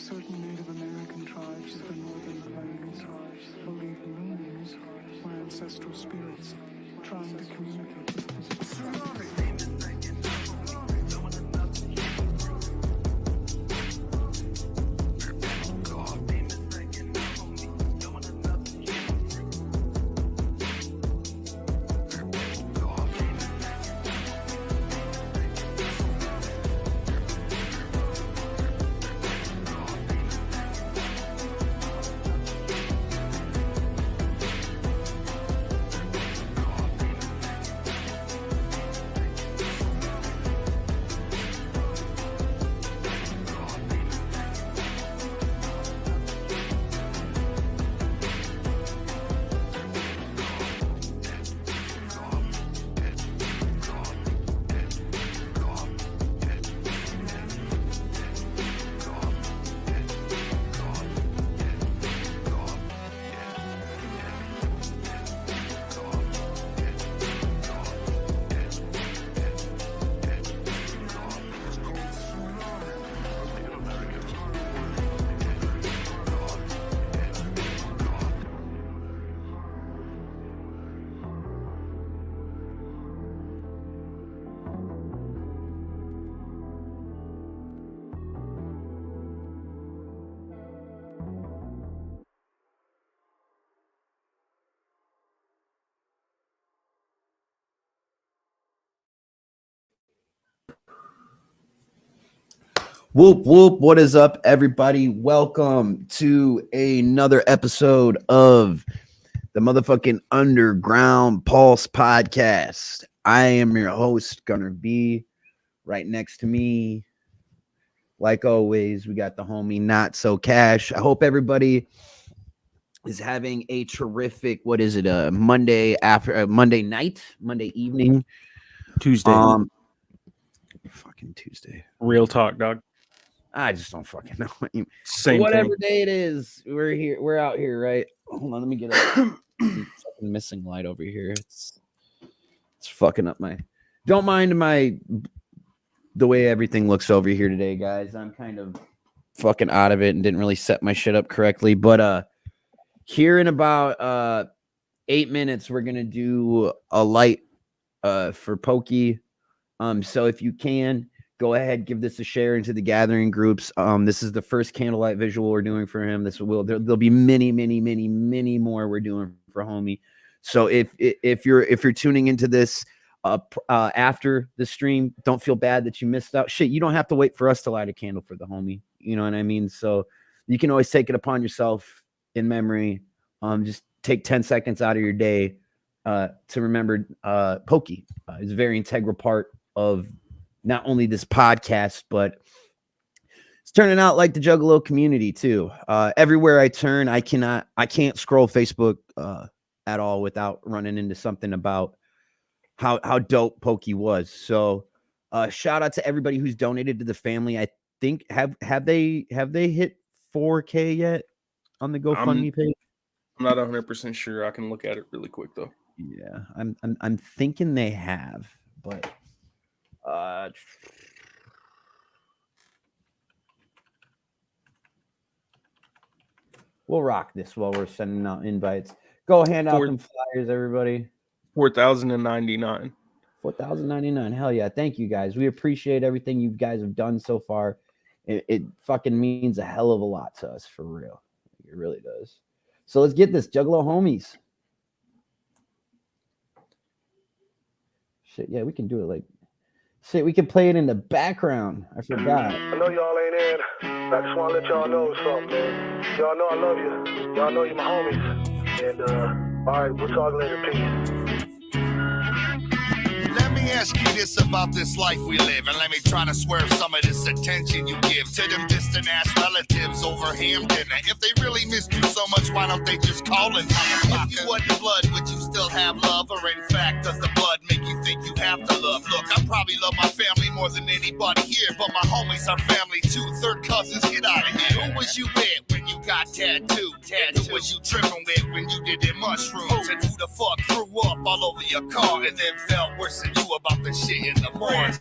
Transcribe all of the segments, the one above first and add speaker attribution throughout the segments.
Speaker 1: Certain Native American tribes of the northern plains believe moons were ancestral spirits trying to communicate with visitors.
Speaker 2: Whoop, whoop. What is up, everybody? Welcome to another episode of the motherfucking Underground Pulse podcast. I am your host, GunnerB. Right next to me, like always, we got the homie Not So Cash. I hope everybody is having a terrific, Monday night, Monday evening,
Speaker 3: Tuesday.
Speaker 2: Fucking Tuesday.
Speaker 3: Real talk, dog.
Speaker 2: I just don't fucking know.
Speaker 3: Same
Speaker 2: Whatever
Speaker 3: thing.
Speaker 2: day it is, we're here. We're out here, right? Hold on, let me get a fucking missing light over here. It's fucking up my. Don't mind the way everything looks over here today, guys. I'm kind of fucking out of it and didn't really set my shit up correctly. But here in about 8 minutes, we're gonna do a light for Pokey. So if you can, go ahead, give this a share into the gathering groups. This is the first candlelight visual we're doing for him. There'll be many more we're doing for homie. So if you're tuning into this after the stream, don't feel bad that you missed out. Shit, you don't have to wait for us to light a candle for the homie. You know what I mean? So you can always take it upon yourself in memory. Just take 10 seconds out of your day to remember Pokey. It's a very integral part of not only this podcast, but it's turning out like the Juggalo community too. Everywhere I turn, I can't scroll Facebook at all without running into something about how dope Pokey was. So shout out to everybody who's donated to the family. I think have they hit 4K yet on the GoFundMe page?
Speaker 3: I'm not 100% sure. I can look at it really quick though.
Speaker 2: Yeah, I'm thinking they have, but we'll rock this while we're sending out invites. Go hand out them flyers, everybody.
Speaker 3: 4,099.
Speaker 2: 4,099. Hell yeah. Thank you guys. We appreciate everything you guys have done so far. It fucking means a hell of a lot to us, for real. It really does. So let's get this, Juggalo homies. Shit, yeah, we can do it like shit, we can play it in the background. I forgot.
Speaker 4: I know y'all ain't in. I just want to let y'all know something, man. Y'all know I love you. Y'all know you're my homies. And, all right, we'll talk later. Peace.
Speaker 5: Let me ask you this about this life we live, and let me try to swerve some of this attention you give to them distant-ass relatives over ham dinner. If they really missed you so much, why don't they just call and if you wasn't blood, would you still have love? Or in fact, does the blood make you think you have to love? Look, I probably love my family more than anybody here, but my homies are family too. Third cousins, get out of here. Who was you with when you got tattooed? Who was you tripping with when you did them mushrooms? And who the fuck threw up all over your car and then felt worse than you about the shit in the morning?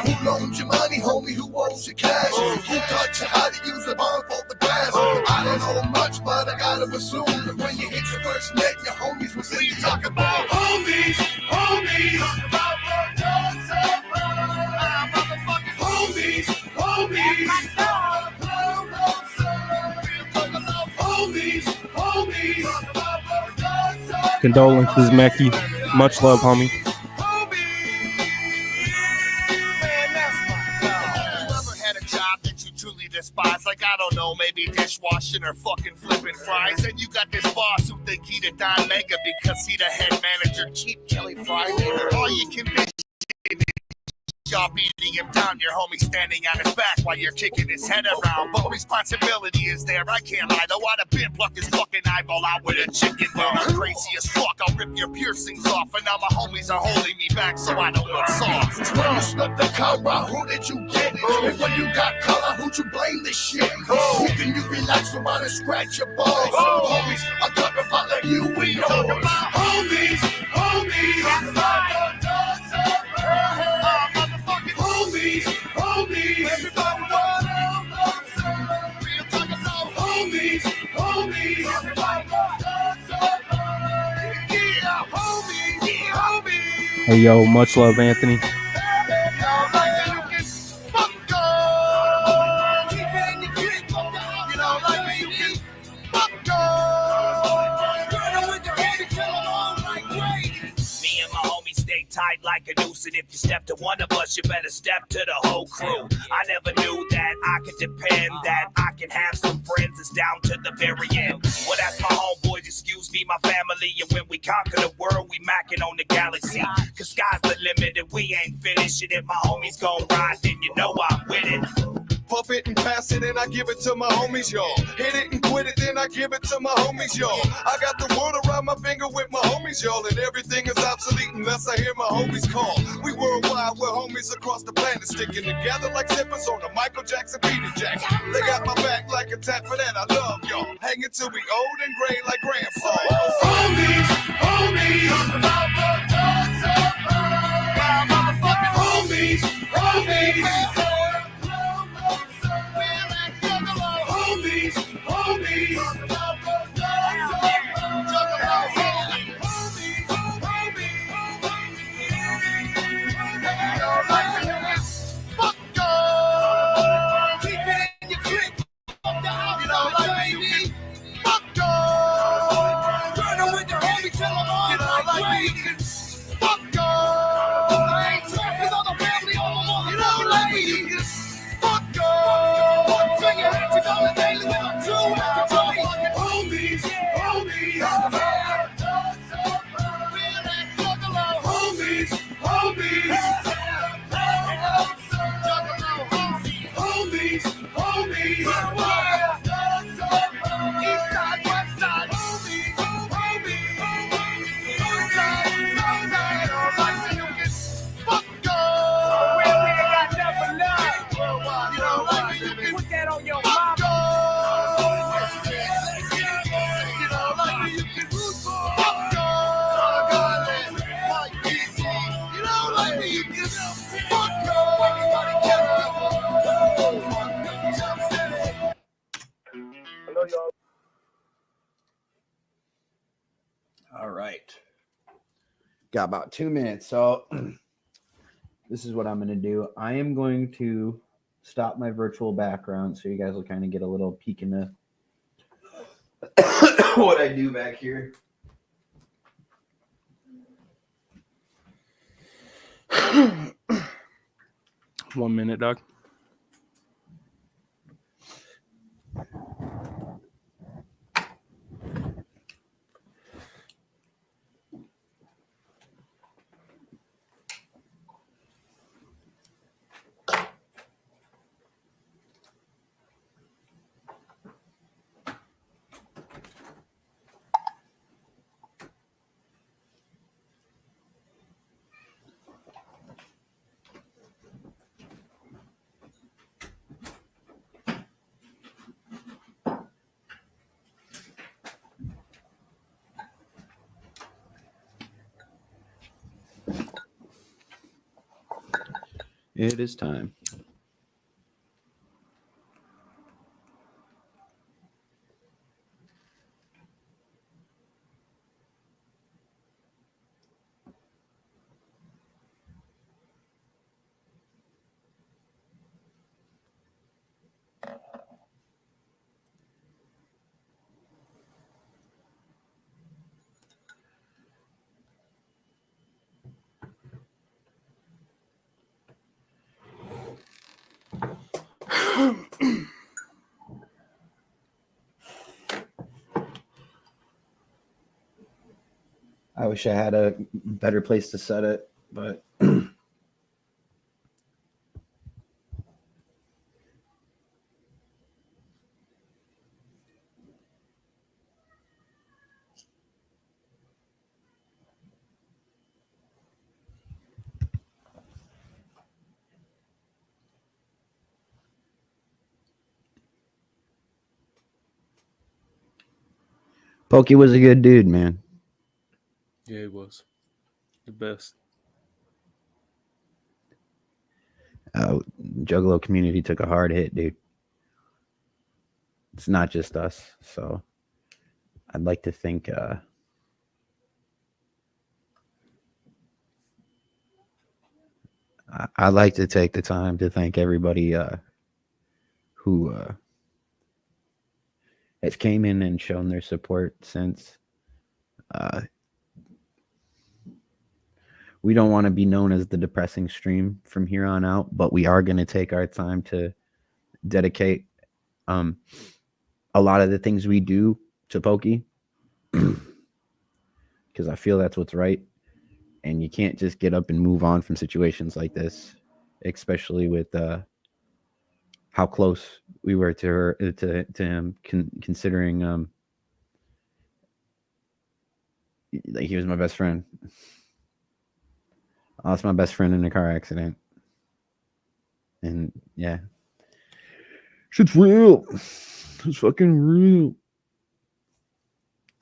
Speaker 5: Who loans you money, homie? Who owes you cash? Who taught you how to use the bond for the gas? I don't know much, but I gotta assume that when you hit your first net, your homies will say you talk about homies, homies. Talk about drugs, motherfucking homies, homies. Homies, homies.
Speaker 3: Condolences, Mackie. Much love, homie.
Speaker 5: Despise, like I don't know, maybe dishwashing or fucking flipping fries, and you got this boss who think he the Don Mega because he the head manager, cheap Kelly Fry. All you can vision is y'all beating him down, your homie standing on his back while you're kicking his head around. But responsibility is there, I can't lie though. I'd have been plucked his fucking eyeball out with a chicken bone. I'm crazy as fuck, I'll rip your piercings off, and now my homies are holding me back so I don't look soft. When you snuck the camera, who did you get it? And when you got color, who'd you blame this shit? Who can you relax from while I scratch your balls? Homies, I'm talking about like you and yours. Homies, homies. Homies, homies, everybody homies, homies, yeah, homies.
Speaker 3: Hey, yo, much love, Anthony.
Speaker 6: Tight like a noose, and if you step to one of us, you better step to the whole crew. I never knew that I could depend, that I can have some friends that's down to the very end. Well, that's my homeboys, excuse me, my family, and when we conquer the world, we macking on the galaxy. Cause sky's the limit, and we ain't finished, and if my homies gon' ride, then you know I'm with it.
Speaker 7: Puff it and pass it and I give it to my homies, y'all. Hit it and quit it, then I give it to my homies, y'all. I got the world around my finger with my homies, y'all. And everything is obsolete unless I hear my homies call. We worldwide, we're homies across the planet, sticking together like zippers on a Michael Jackson Peter Jack. They got my back like a tap for that, I love y'all. Hanging till we old and gray like grandpa.
Speaker 5: Homies, homies, homies, homies.
Speaker 2: All right. Got about 2 minutes. So this is what I'm going to do. I am going to stop my virtual background so you guys will kind of get a little peek into what I do back here.
Speaker 3: One minute, Doug.
Speaker 2: It is time. I wish I had a better place to set it, but Pokey was a good dude, man.
Speaker 3: Yeah, it was the best.
Speaker 2: Juggalo community took a hard hit, dude. It's not just us, so I'd like to think I'd like to take the time to thank everybody who has came in and shown their support since. We don't want to be known as the depressing stream from here on out, but we are going to take our time to dedicate a lot of the things we do to Pokey because I feel that's what's right. And you can't just get up and move on from situations like this, especially with how close we were to him, considering like he was my best friend. I lost my best friend in a car accident, and yeah, shit's real. It's fucking real.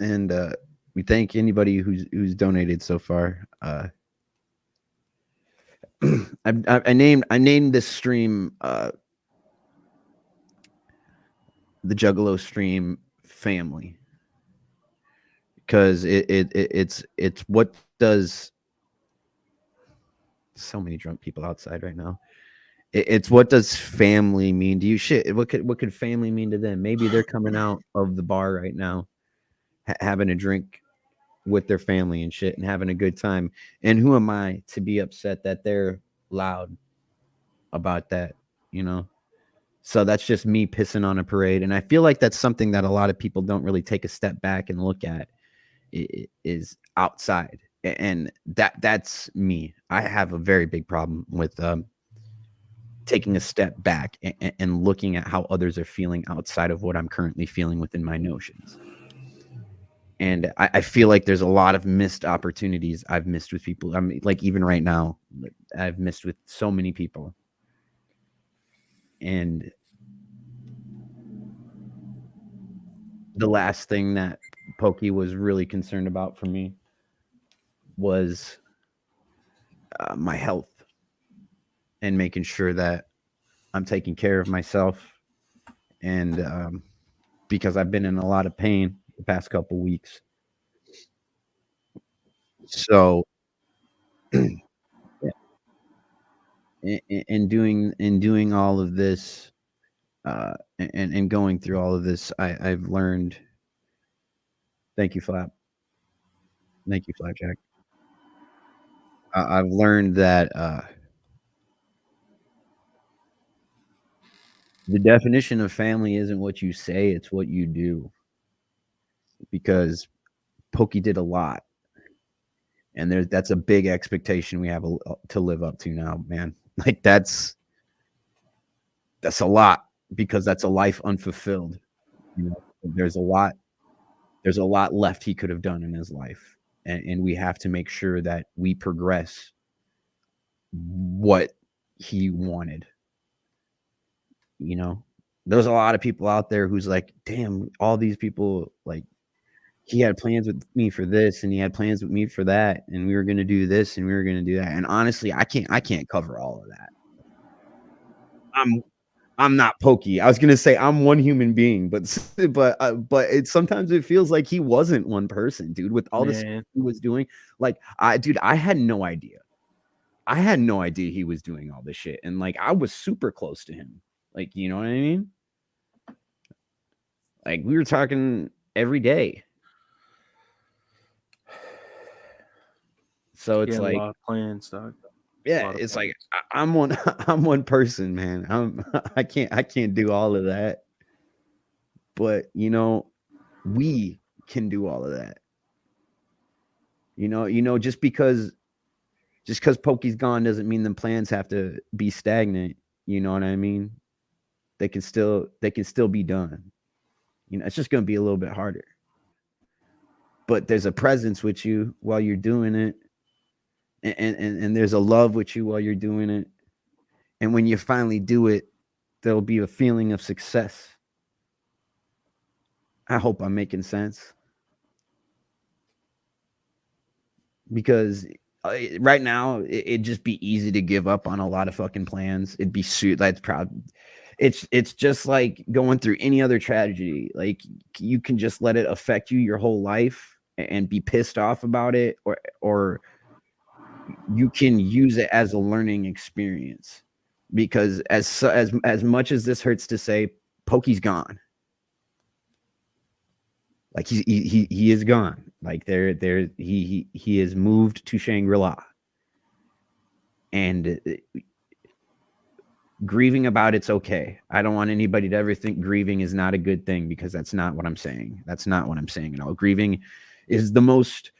Speaker 2: And we thank anybody who's donated so far. I named this stream the Juggalo stream family because it's what does. So many drunk people outside right now. It's what does family mean to you? Shit, what could family mean to them? Maybe they're coming out of the bar right now, having a drink with their family and shit, and having a good time. And who am I to be upset that they're loud about that? You know. So that's just me pissing on a parade, and I feel like that's something that a lot of people don't really take a step back and look at. It is outside. And that's me. I have a very big problem with taking a step back and looking at how others are feeling outside of what I'm currently feeling within my notions. And I feel like there's a lot of missed opportunities I've missed with people. I mean, like even right now, I've missed with so many people. And the last thing that Pokey was really concerned about for me was my health and making sure that I'm taking care of myself. And because I've been in a lot of pain the past couple weeks. So in doing all of this and going through all of this, I've learned. Thank you, Flap. Thank you, Flapjack. I've learned that the definition of family isn't what you say, it's what you do. Because Pokey did a lot. And that's a big expectation we have to live up to now, man. Like that's a lot because that's a life unfulfilled. You know, there's a lot left he could have done in his life. And we have to make sure that we progress what he wanted. You know, there's a lot of people out there who's like, damn, all these people, like, he had plans with me for this and he had plans with me for that. And we were going to do this and we were going to do that. And honestly, I can't cover all of that. I'm not Pokey. I was gonna say I'm one human being, but it sometimes it feels like he wasn't one person, dude. With all this he was doing, like I had no idea. I had no idea he was doing all this shit, and like I was super close to him. Like, you know what I mean? Like we were talking every day. So it's like
Speaker 3: a lot of plans, dog.
Speaker 2: yeah, it's like I'm one person, man. I can't do all of that. But you know, we can do all of that. You know, just because Pokey's gone doesn't mean the plans have to be stagnant. You know what I mean? They can still be done. You know, it's just gonna be a little bit harder. But there's a presence with you while you're doing it. And there's a love with you while you're doing it. And when you finally do it, there'll be a feeling of success. I hope I'm making sense. Because right now, it'd just be easy to give up on a lot of fucking plans. It'd be that's proud. It's just like going through any other tragedy. Like you can just let it affect you your whole life and be pissed off about it, or you can use it as a learning experience. Because as much as this hurts to say, Pokey's gone. Like he is gone. Like he is moved to Shangri-La. And grieving about it's okay. I don't want anybody to ever think grieving is not a good thing, because that's not what I'm saying. That's not what I'm saying at all. Grieving is the most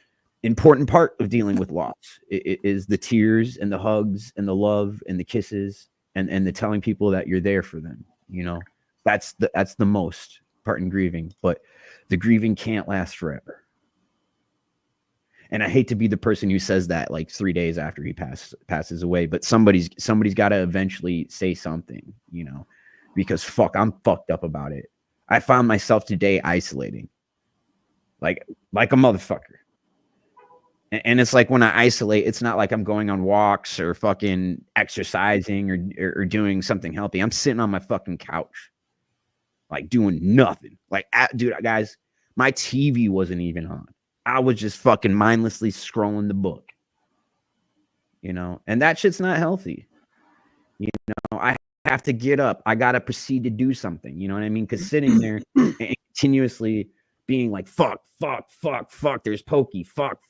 Speaker 2: important part of dealing with loss. It is the tears and the hugs and the love and the kisses and the telling people that you're there for them. You know, that's the most part in grieving, but the grieving can't last forever. And I hate to be the person who says that like 3 days after he passes away, but somebody's got to eventually say something, you know, because fuck, I'm fucked up about it. I found myself today isolating like a motherfucker. And it's like when I isolate, it's not like I'm going on walks or fucking exercising or doing something healthy. I'm sitting on my fucking couch, like doing nothing. Like, dude, guys, my TV wasn't even on. I was just fucking mindlessly scrolling the book, you know, and that shit's not healthy. You know, I have to get up. I got to proceed to do something. You know what I mean? Because sitting there and continuously being like, fuck, there's Pokey, fuck.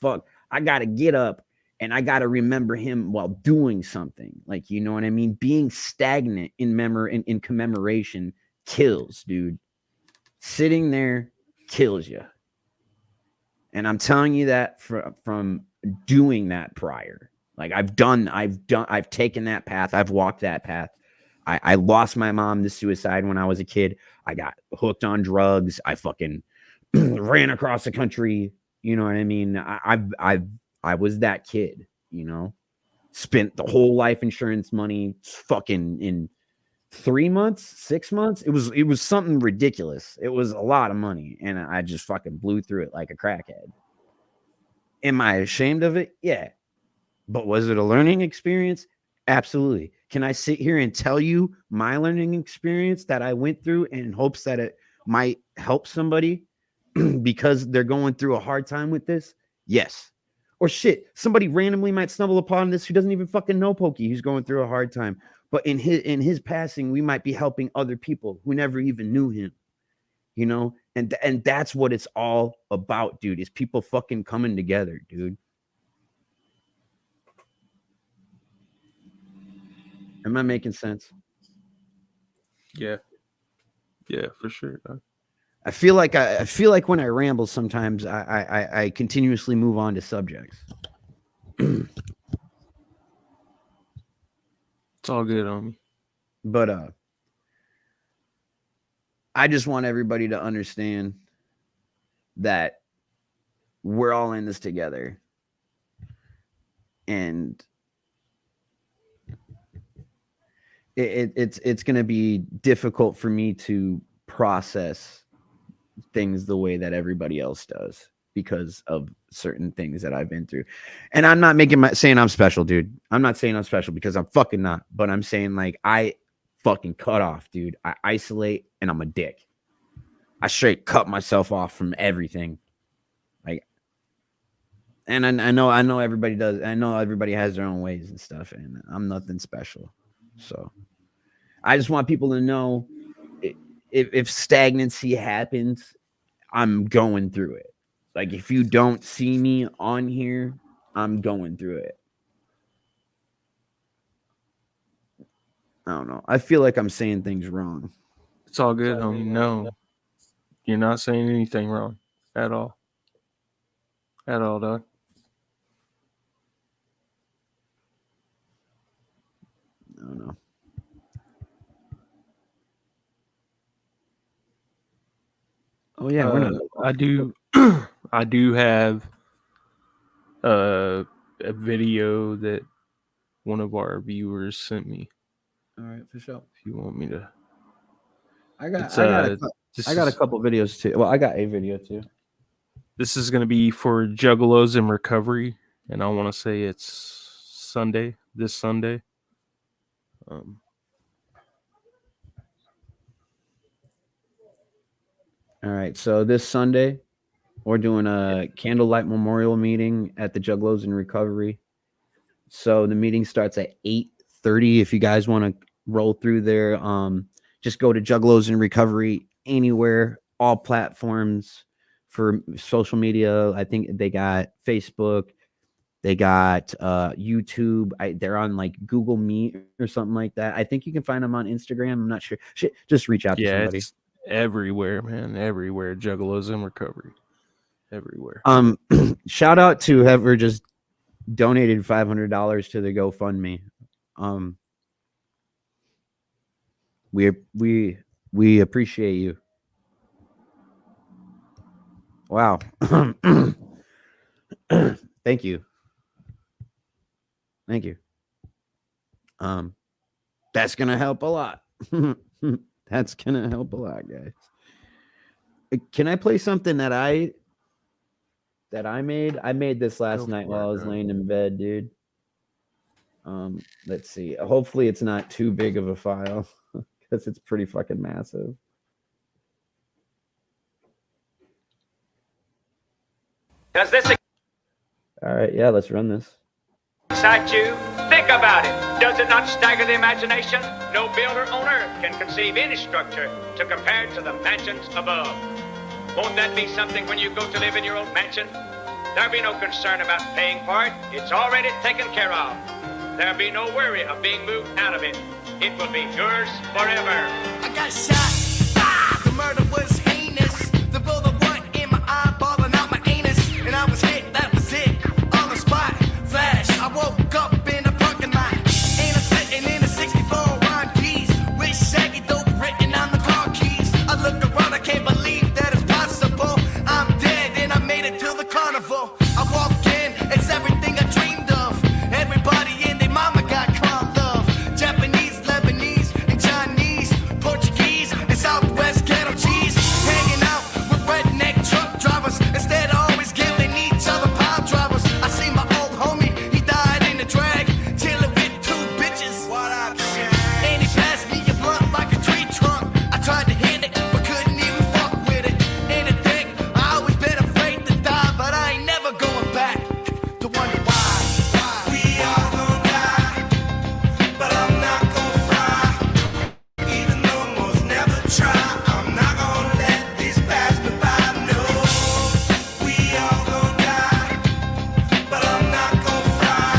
Speaker 2: I got to get up and I got to remember him while doing something. Like, you know what I mean? Being stagnant in commemoration kills, dude. Sitting there kills you. And I'm telling you that from doing that prior. Like I've taken that path. I've walked that path. I lost my mom to suicide when I was a kid. I got hooked on drugs. I fucking ran across the country. You know what I mean? I was that kid, you know, spent the whole life insurance money fucking in 3 months, 6 months. It was something ridiculous. It was a lot of money. And I just fucking blew through it like a crackhead. Am I ashamed of it? Yeah. But was it a learning experience? Absolutely. Can I sit here and tell you my learning experience that I went through in hopes that it might help somebody because they're going through a hard time with this? Yes. Or shit, somebody randomly might stumble upon this who doesn't even fucking know Pokey, who's going through a hard time. But in his passing, we might be helping other people who never even knew him. You know, and that's what it's all about, dude, is people fucking coming together, dude. Am I making sense?
Speaker 3: Yeah, for sure.
Speaker 2: I feel like when I ramble, sometimes I continuously move on to subjects.
Speaker 3: It's all good on me.
Speaker 2: But I just want everybody to understand that we're all in this together. And it's going to be difficult for me to process things the way that everybody else does because of certain things that I've been through. And I'm not saying I'm special, dude. I'm not saying I'm special because I'm fucking not. But I'm saying like I fucking cut off, dude. I isolate and I'm a dick. I straight cut myself off from everything. Like, and I know everybody does. I know everybody has their own ways and stuff, and I'm nothing special. So I just want people to know if stagnancy happens, I'm going through it. Like, if you don't see me on here, I'm going through it. I don't know. I feel like I'm saying things wrong.
Speaker 3: It's all good, homie. No, you're not saying anything wrong at all. At all, dog.
Speaker 2: I don't know. Oh yeah, we're not.
Speaker 3: I do have a video that one of our viewers sent me.
Speaker 2: All right, for sure.
Speaker 3: If you want me to,
Speaker 2: I got a couple videos too. Well, I got a video too.
Speaker 3: This is going to be for Juggalos in recovery, and I want to say it's Sunday. This Sunday.
Speaker 2: All right, so this Sunday, we're doing a candlelight memorial meeting at the Juggalos in Recovery. So the meeting starts at 8:30. If you guys want to roll through there, just go to Juggalos in Recovery anywhere, all platforms for social media. I think they got Facebook, they got YouTube. They're on like Google Meet or something like that. I think you can find them on Instagram. I'm not sure. Just reach out to somebody.
Speaker 3: It's everywhere, man. Everywhere. Juggalos in Recovery. Everywhere.
Speaker 2: Shout out to whoever just donated $500 to the GoFundMe. We appreciate you. Wow. Thank you. That's gonna help a lot. That's gonna help a lot, guys. Can I play something that I made? I made this last night while I was laying in bed, dude. Let's see. Hopefully it's not too big of a file because it's pretty fucking massive.
Speaker 8: Does this
Speaker 2: All right, yeah, let's run this.
Speaker 8: excite you? Think about it. Does it not stagger the imagination? No builder on earth can conceive any structure to compare to the mansions above. Won't that be something when you go to live in your own mansion? There'll be no concern about paying for it. It's already taken care of. There'll be no worry of being moved out of it. It will be yours forever.
Speaker 9: I got shot. The murder was heinous. The bullet went in my eye, balling out my anus. And I was hit, that was it. On the spot, flash. I woke up in a parking lot. And I'm sitting in a 64 Ron Keys. With shaggy dope written on the car keys. I look around, I can't believe that it's possible. I'm dead and I made it to the carnival. I walked in, it's everything I dreamed of. Everybody and their mama got clown love. Japanese, Lebanese, and Chinese, Portuguese, and Southwest ghetto cheese. Hanging out with redneck truck drivers instead of always giving each other pile drivers. I see my old homie, he died in the drag, chilling with two bitches. What up, Shaq? And he passed me a blunt like a tree trunk. I tried to hit it, but couldn't even fuck with it. In the dick, I always been afraid to die, but I ain't never going back to wonder why. We all gon' die, but I'm not gon' fry. Even though most never try, I'm not gonna let this pass me by. No, we all gon' die, but I'm not gon' fry.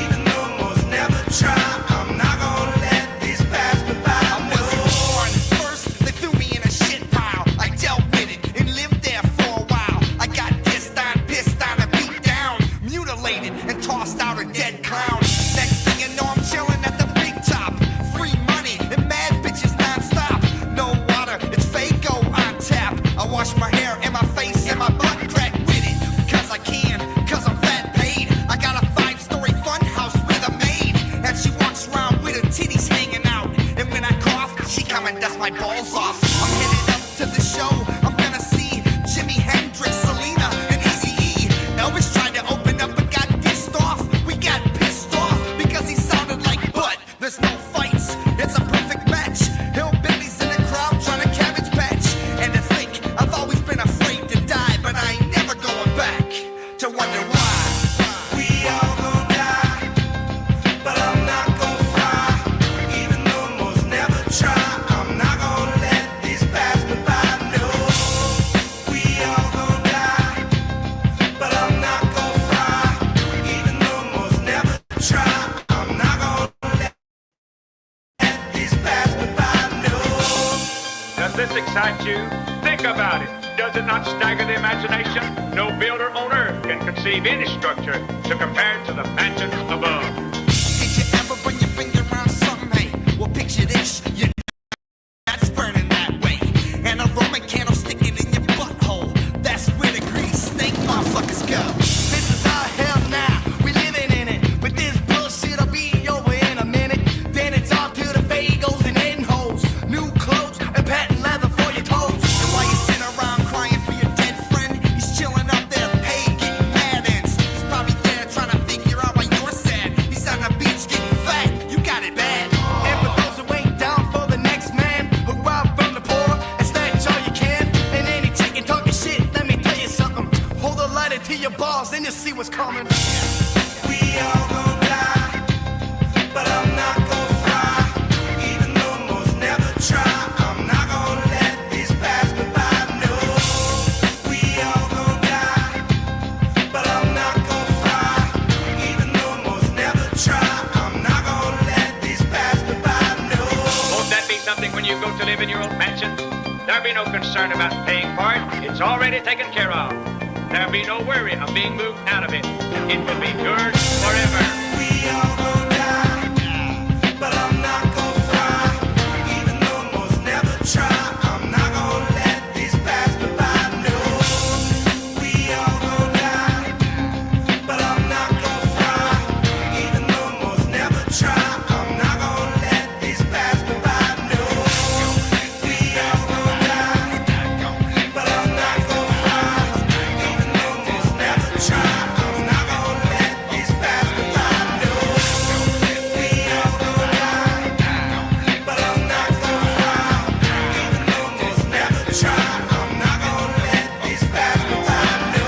Speaker 9: Even though most never try, I'm not gonna let this pass me by. I wasn't born first, they threw me in a shit pile. I dealt with it and lived there for a while. I got pissed on and beat down, mutilated and tossed out a dead clown. Next thing you know, I'm chilling at the big top. Free money and mad bitches non-stop. No water, it's Fago on tap. I wash my hair and my face and my butt crack with it. Cause I can, cause I'm fat paid. I got a 5-story fun house with a maid. And she walks around with her titties hanging out. And when I cough, she come and dust my balls off. I'm headed up to the show. I'm gonna see Jimi Hendrix, Selena, and Eazy-E. Elvis tried to open up but got pissed off. We got pissed off because he sounded like butt. There's no fights. It's a perfect match. match. Hillbillies in the crowd trying to cabbage patch. And to think I've always been afraid to die, but I ain't never going back to wonder why. We all gon' die, but I'm not gon' fry. Even though most never try, I'm not gonna let this pass me by. No, we all gon' die, but I'm not gon' fry. Even though most never try, I'm not gonna let this pass me by. No.
Speaker 8: Does this excite you? Think about it. Does it not stagger the imagination? No builder on earth can conceive any structure to compare to the mansions above.
Speaker 9: Did you ever bring your finger around something? Hey, well, picture this. Your that's burning that way. And a Roman candle sticking in your butthole. That's where the grease snake motherfuckers go. This is our hell now. We living in it. But this bullshit'll be over in a minute. Then it's off to the Vagos and end holes. New clothes and patent leather for your toes. And while you sit around crying for your dead friend, he's chilling up there paid, getting mad ends. He's probably there trying to figure out why you're sad. He's on the beach getting fat. You got it bad. And for those who ain't down for the next man, who rob from the poor and snatch all you can, and any chicken talking shit, let me tell you something. Hold a lighter to your balls, then you'll see what's coming. We all gon' die, but I'm not gon' fry. Even though most never try, I'm not gonna let this pass me by. No, we all gon' die, but I'm not gon' fry. Even though most never try, I'm not gonna let this pass me by. No.
Speaker 8: Won't that be something when you go to live in your old mansion? There'll be no concern about paying for it. It's already taken care of. There'll be no worry of being moved out of it. It will be yours forever.
Speaker 9: We all gon' die, but I'm not gon' fry. Even though most never try, I'm not gonna let this pass me by. No, we all gon' die, but I'm not gon' fry. Even though most never try, I'm not gonna let this pass me by. No, we all gon' die, but I'm not gon' fry. Even though most never try, I'm not gonna let this pass me by. No, we all gon' die, but I'm not gon' fry. Even though most never try, I'm not gonna let this pass me by. No.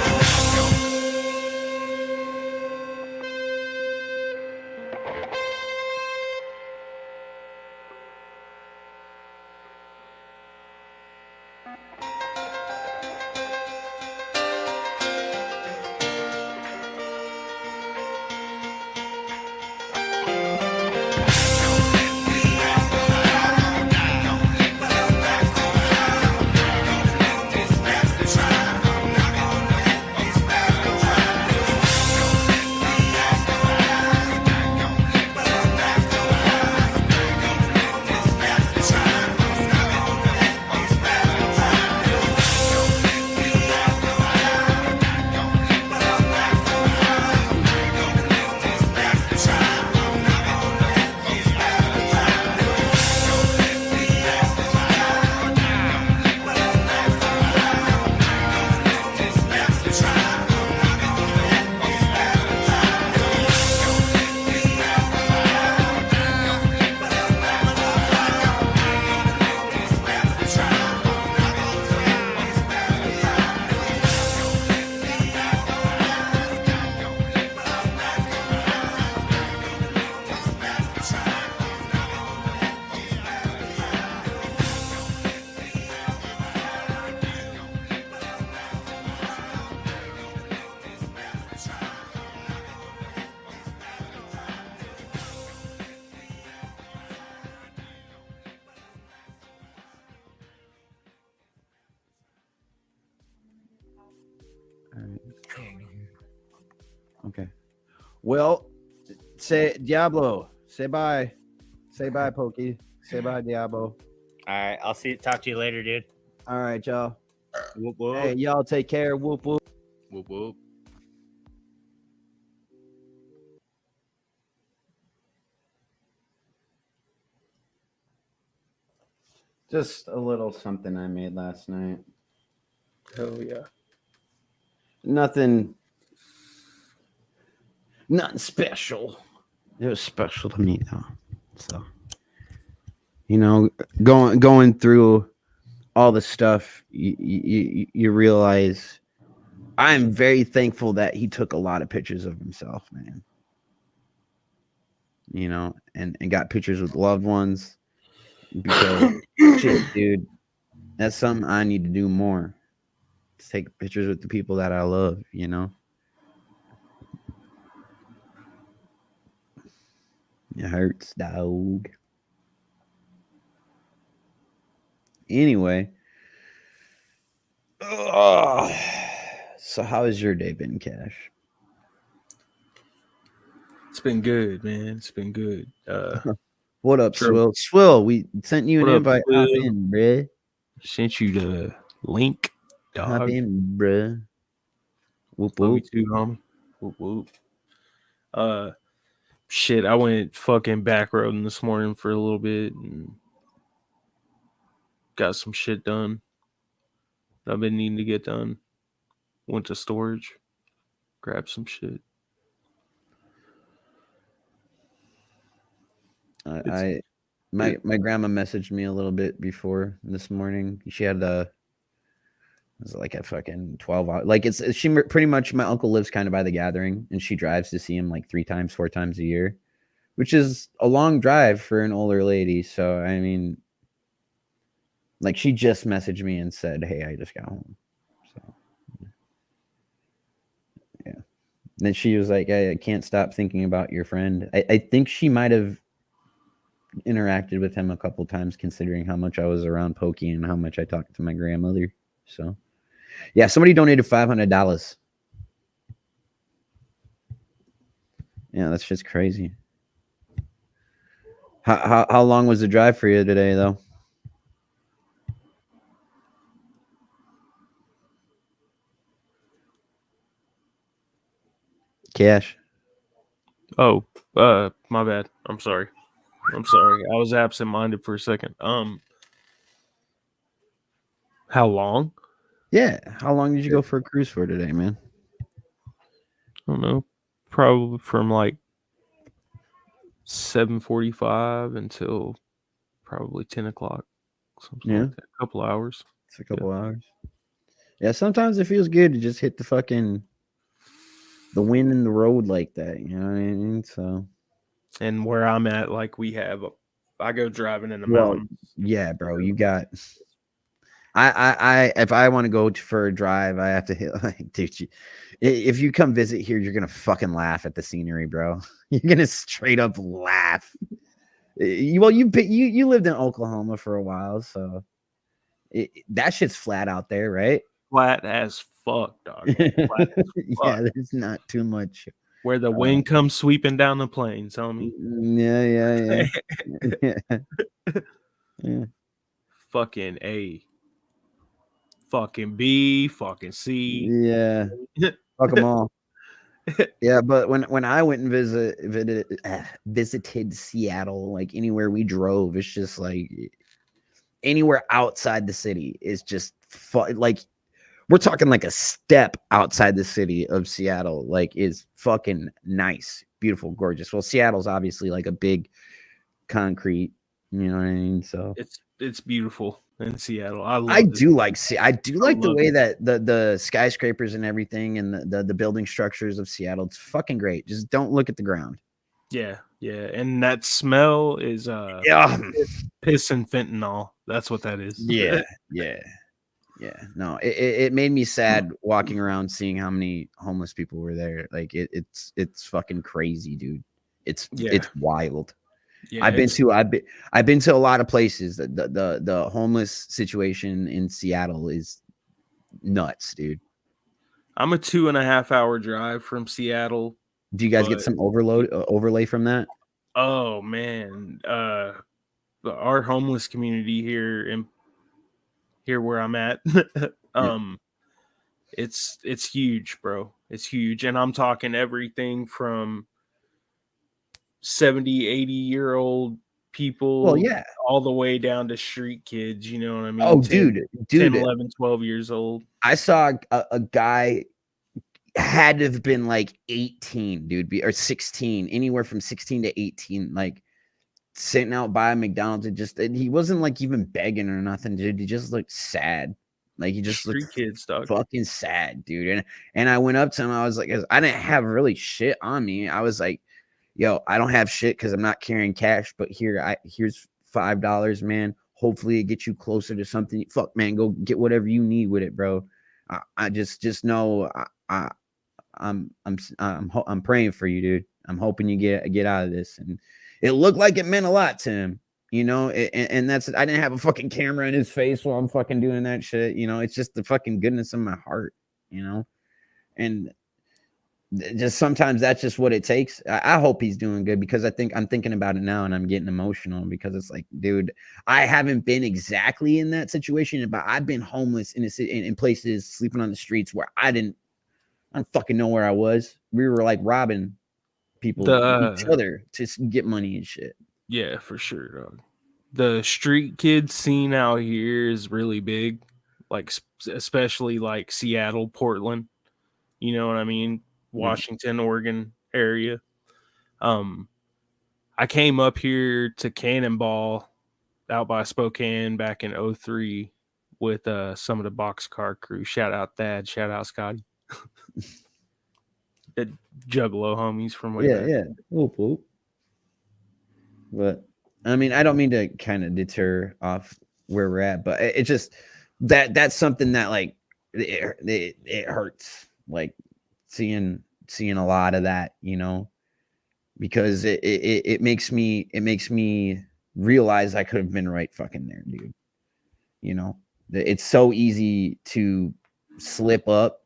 Speaker 2: Okay. Well, say Diablo. Say bye. Say bye, Pokey. Say bye, Diablo.
Speaker 10: All right, I'll talk to you later, dude.
Speaker 2: All right, y'all.
Speaker 10: Whoop, whoop.
Speaker 2: Hey, y'all take care. Whoop whoop.
Speaker 3: Whoop whoop.
Speaker 2: Just a little something I made last night.
Speaker 3: Hell yeah.
Speaker 2: Nothing special. It was special to me though. So You know, going through all the stuff, you realize I'm very thankful that he took a lot of pictures of himself, man. You know, and got pictures with loved ones because shit, dude, that's something I need to do more. To take pictures with the people that I love, you know. It hurts, dog. Anyway, so how has your day been, Cash?
Speaker 3: It's been good, man. It's been good.
Speaker 2: What up,
Speaker 3: Sure.
Speaker 2: Swill? Swill, we sent you an
Speaker 3: What up,
Speaker 2: invite. Hop
Speaker 3: Swill?
Speaker 2: in, bruh.
Speaker 3: Sent you the link,
Speaker 2: Hop
Speaker 3: dog.
Speaker 2: in, bruh. Whoop
Speaker 3: Love you
Speaker 2: whoop.
Speaker 3: too, homie. Whoop whoop. Shit, I went fucking backroading this morning for a little bit and got some shit done I've been needing to get done. Went to storage, grabbed some shit.
Speaker 2: My grandma messaged me a little bit before this morning. She had it was like a fucking 12 hour. Like she pretty much, my uncle lives kind of by the Gathering, and she drives to see him like 4 times a year, which is a long drive for an older lady. So I mean, like, she just messaged me and said, "Hey, I just got home." So yeah. And then she was like, "I can't stop thinking about your friend." I think she might have interacted with him a couple times, considering how much I was around Pokey and how much I talked to my grandmother. So yeah, somebody donated $500. Yeah, that's just crazy. How long was the drive for you today, though? Cash.
Speaker 3: Oh, my bad. I'm sorry. I was absent-minded for a second. How long?
Speaker 2: Yeah, how long did you go for a cruise for today, man?
Speaker 3: I don't know. Probably from like 7:45 until probably 10 o'clock. Something like that. A couple hours.
Speaker 2: It's a couple hours. Yeah, sometimes it feels good to just hit the wind in the road like that. You know what I mean? So,
Speaker 3: and where I'm at, like I go driving in the
Speaker 2: well,
Speaker 3: mountains.
Speaker 2: Yeah, bro, you got. I if I want to go for a drive, I have to hit like, dude. If you come visit here, you're gonna fucking laugh at the scenery, bro. You're gonna straight up laugh. You lived in Oklahoma for a while, so that shit's flat out there, right?
Speaker 3: Flat as fuck, dog. Flat as fuck.
Speaker 2: Yeah, there's not too much.
Speaker 3: Where the wind comes sweeping down the plains, homie.
Speaker 2: Yeah.
Speaker 3: Fucking A. Fucking B. Fucking C.
Speaker 2: Yeah. Fuck them all. Yeah, but when I went and visited Seattle, like anywhere we drove, it's just like anywhere outside the city is just like we're talking like a step outside the city of Seattle, like is fucking nice, beautiful, gorgeous. Well, Seattle's obviously like a big concrete, you know what I mean? So
Speaker 3: it's beautiful in Seattle.
Speaker 2: I do like the way that the skyscrapers and everything and the building structures of Seattle. It's fucking great. Just don't look at the ground.
Speaker 3: Yeah, and that smell is piss and fentanyl. That's what that is.
Speaker 2: Yeah. No, it made me sad walking around seeing how many homeless people were there. Like it's fucking crazy, dude. It's wild. Yeah, I've been to a lot of places. The homeless situation in Seattle is nuts, dude.
Speaker 3: I'm a 2.5 hour drive from Seattle.
Speaker 2: Do you guys get some overlay from that?
Speaker 3: Oh man, our homeless community here where I'm at, it's huge, bro. It's huge, and I'm talking everything from 70, 80-year-old people, all the way down to street kids, you know what I mean?
Speaker 2: Oh, dude,
Speaker 3: 10, 11, 12 years old.
Speaker 2: I saw a guy had to have been like 18, dude, or 16, anywhere from 16 to 18. Like sitting out by McDonald's. He wasn't like even begging or nothing, dude. He just looked sad. Like he just
Speaker 3: Street
Speaker 2: looked
Speaker 3: kids, dog.
Speaker 2: fucking sad, dude. And I went up to him. I was like, 'cause I didn't have really shit on me. I was like, yo, I don't have shit because I'm not carrying cash, but here's $5, man. Hopefully it gets you closer to something. Fuck, man, go get whatever you need with it, bro. I just know I'm praying for you, dude. I'm hoping you get out of this. And it looked like it meant a lot to him, you know. And that's, I didn't have a fucking camera in his face while I'm fucking doing that shit, you know. It's just the fucking goodness of my heart, you know. And just sometimes that's just what it takes. I hope he's doing good, because I'm thinking about it now and I'm getting emotional, because it's like, dude, I haven't been exactly in that situation, but I've been homeless in places, sleeping on the streets where I don't fucking know where I was. We were like robbing people, each other, to get money and shit.
Speaker 3: Yeah, for sure, dog. The street kids scene out here is really big, like especially like Seattle, Portland. You know what I mean? Washington, Oregon area. I came up here to Cannonball out by Spokane back in 2003 with some of the boxcar crew. Shout out Thad, shout out Scotty. The Juggalo homies from way back.
Speaker 2: Yeah. Whoop, whoop. But I mean, I don't mean to kind of deter off where we're at, but it just that's something that like it hurts, like seeing a lot of that, you know, because it makes me realize I could have been right fucking there, dude. You know, it's so easy to slip up,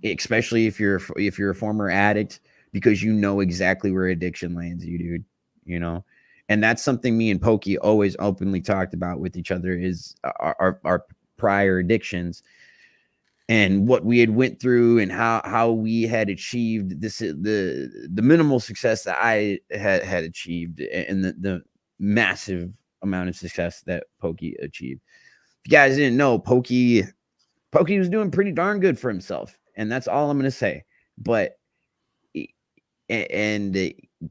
Speaker 2: especially if you're a former addict, because you know exactly where addiction lands you, dude. You know, and that's something me and Pokey always openly talked about with each other, is our prior addictions and what we had went through, and how we had achieved this, the minimal success that I had achieved, and the massive amount of success that Pokey achieved. If you guys didn't know, Pokey was doing pretty darn good for himself, and that's all I'm gonna say. But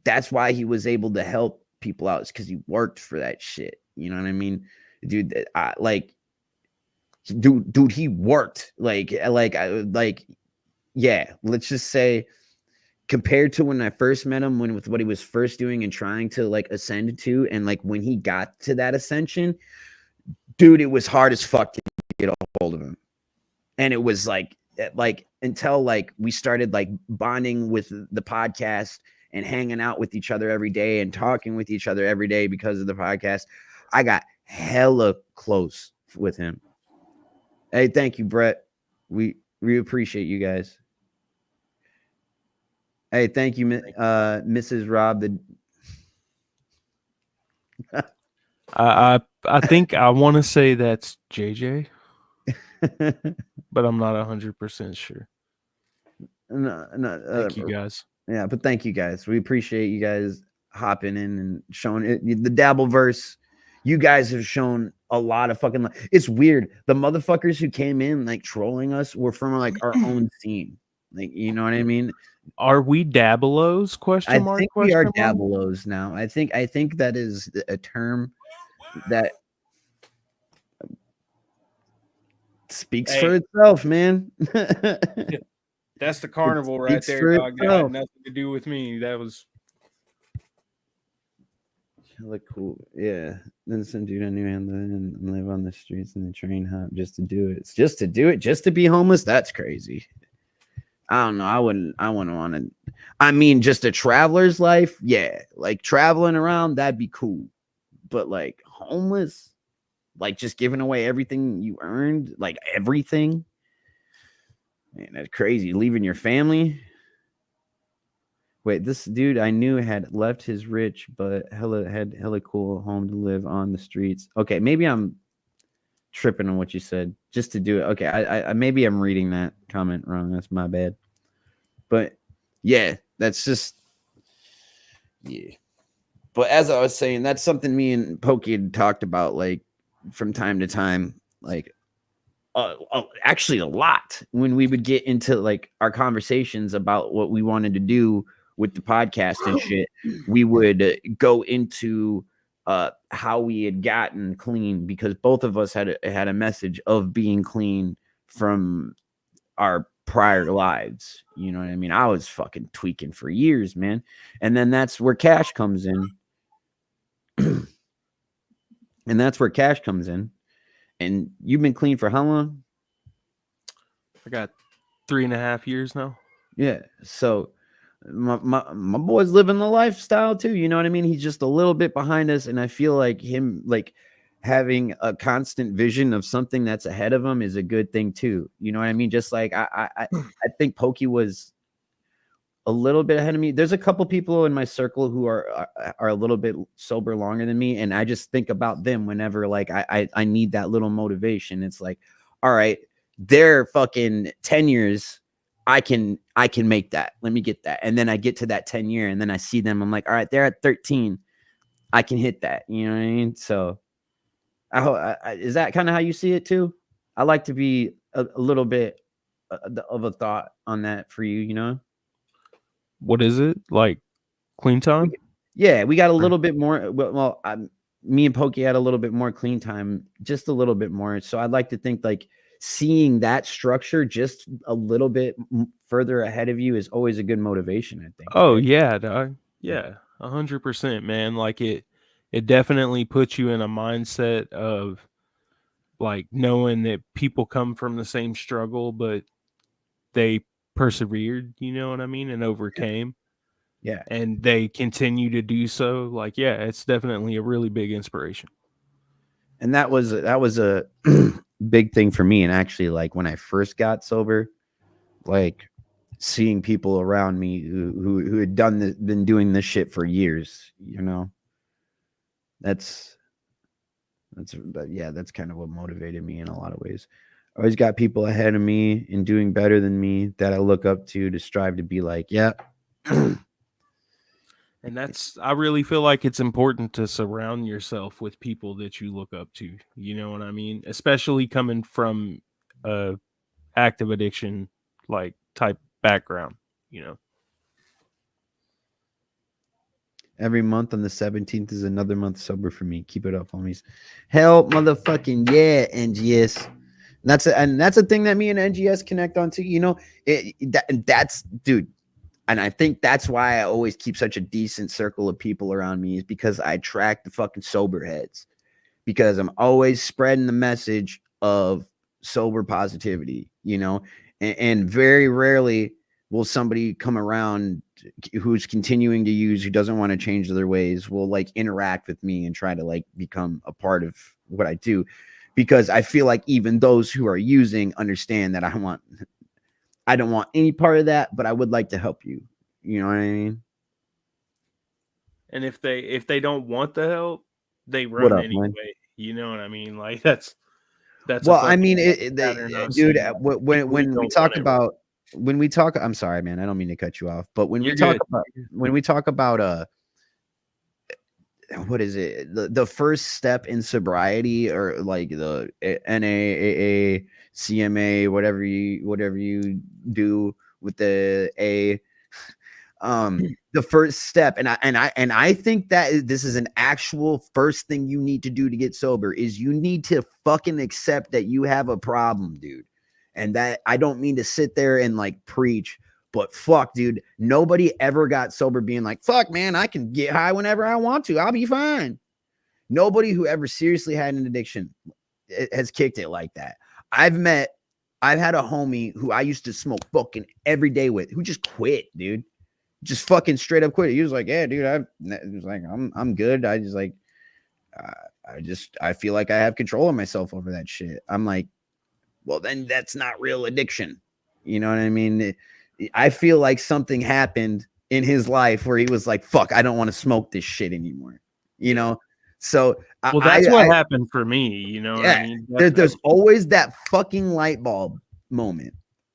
Speaker 2: that's why he was able to help people out, is because he worked for that shit. You know what I mean, dude? Dude, he worked like, yeah. Let's just say, compared to when I first met him, with what he was first doing and trying to like ascend to, and like when he got to that ascension, dude, it was hard as fuck to get a hold of him. And it was like until like we started like bonding with the podcast and hanging out with each other every day and talking with each other every day because of the podcast, I got hella close with him. Hey, thank you, Brett. We appreciate you guys. Hey, thank you, Mrs. Rob.
Speaker 3: I think I want to say that's JJ, but I'm not 100% sure.
Speaker 2: No,
Speaker 3: thank you guys.
Speaker 2: Yeah, but thank you guys. We appreciate you guys hopping in and showing it. The Dabbleverse, you guys have shown a lot of fucking. It's weird. The motherfuckers who came in like trolling us were from like our own scene. Like, you know what I mean?
Speaker 3: Are we Dabbleos?
Speaker 2: I think we are Dabbleos now. I think that is a term that speaks for itself, man.
Speaker 3: That's the carnival right there, dog. That had nothing to do with me. That was
Speaker 2: hella cool. Yeah. Then some dude I knew and live on the streets and the train hop just to do it. It's just to do it, just to be homeless. That's crazy. I don't know. I wouldn't want to. I mean, just a traveler's life. Yeah. Like traveling around, that'd be cool. But like homeless, like just giving away everything you earned, like everything. Man, that's crazy. Leaving your family. Wait, this dude I knew had left his rich, but had hella cool home to live on the streets. Okay, maybe I'm tripping on what you said. Just to do it. Okay, I maybe I'm reading that comment wrong. That's my bad. But yeah, that's just yeah. But as I was saying, that's something me and Pokey had talked about, like from time to time, like actually a lot when we would get into like our conversations about what we wanted to do with the podcast and shit. We would go into how we had gotten clean, because both of us had a message of being clean from our prior lives. You know what I mean? I was fucking tweaking for years, man. And then that's where Cash comes in. And that's where Cash comes in. And you've been clean for how long?
Speaker 3: I got 3.5 years now.
Speaker 2: Yeah. So my boy's living the lifestyle too. You know what I mean? He's just a little bit behind us. And I feel like him, like, having a constant vision of something that's ahead of him is a good thing too. You know what I mean? Just like I think Pokey was a little bit ahead of me. There's a couple people in my circle who are a little bit sober longer than me, and I just think about them whenever, like, I need that little motivation. It's like, all right, they're fucking 10 years. I can make that. Let me get that. And then I get to that 10 year, and then I see them. I'm like, all right, they're at 13. I can hit that. You know what I mean? So is that kind of how you see it too? I like to be a little bit of a thought on that for you, you know?
Speaker 3: What is it? Like clean time?
Speaker 2: Yeah, we got a little bit more. Well, me and Pokey had a little bit more clean time, just a little bit more. So I'd like to think, like, seeing that structure just a little bit further ahead of you is always a good motivation, I think.
Speaker 3: Oh,
Speaker 2: right?
Speaker 3: yeah, dog. Yeah, 100%, man. Like it definitely puts you in a mindset of, like, knowing that people come from the same struggle, but they persevered, you know what I mean, and overcame.
Speaker 2: Yeah.
Speaker 3: And they continue to do so. Like, yeah, it's definitely a really big inspiration.
Speaker 2: And that was a big thing for me. And actually, like, when I first got sober, like, seeing people around me who had been doing this shit for years, you know, that's kind of what motivated me in a lot of ways. I always got people ahead of me and doing better than me that I look up to strive to be like, yeah.
Speaker 3: And I really feel like it's important to surround yourself with people that you look up to. You know what I mean? Especially coming from a active addiction, like, type background, you know.
Speaker 2: Every month on the 17th is another month sober for me. Keep it up, homies. Hell, motherfucking yeah, NGS. And that's a thing that me and NGS connect on too. You know, that's dude. And I think that's why I always keep such a decent circle of people around me, is because I attract the fucking sober heads, because I'm always spreading the message of sober positivity, you know, and very rarely will somebody come around who's continuing to use, who doesn't want to change their ways, will, like, interact with me and try to, like, become a part of what I do, because I feel like even those who are using understand that I don't want any part of that, but I would like to help you. You know what I mean?
Speaker 3: And if they don't want the help, they
Speaker 2: What
Speaker 3: run
Speaker 2: up,
Speaker 3: anyway.
Speaker 2: man?
Speaker 3: You know what I mean? Like, that's
Speaker 2: Well,
Speaker 3: a
Speaker 2: I mean,
Speaker 3: pattern I've
Speaker 2: dude,
Speaker 3: seen.
Speaker 2: when we
Speaker 3: don't
Speaker 2: talk
Speaker 3: want it.
Speaker 2: about I'm sorry, man, I don't mean to cut you off, but when
Speaker 3: You're
Speaker 2: we talk about what is it, the first step in sobriety, or like the NAAA, CMA, whatever you do with the A, the first step, and I think that this is an actual first thing you need to do to get sober, is you need to fucking accept that you have a problem, dude. And that, I don't mean to sit there and, like, preach, but fuck, dude, nobody ever got sober being like, fuck, man, I can get high whenever I want to, I'll be fine. Nobody who ever seriously had an addiction has kicked it like that. I've had a homie who I used to smoke fucking every day with, who just quit, dude. Just fucking straight up quit it. He was like, yeah, dude, I'm good. I just, like, I feel like I have control of myself over that shit. I'm like, well, then that's not real addiction. You know what I mean? I feel like something happened in his life where he was like, fuck, I don't want to smoke this shit anymore. You know? So
Speaker 3: well, that's what happened for me. You know what I mean?
Speaker 2: There's always that fucking light bulb moment.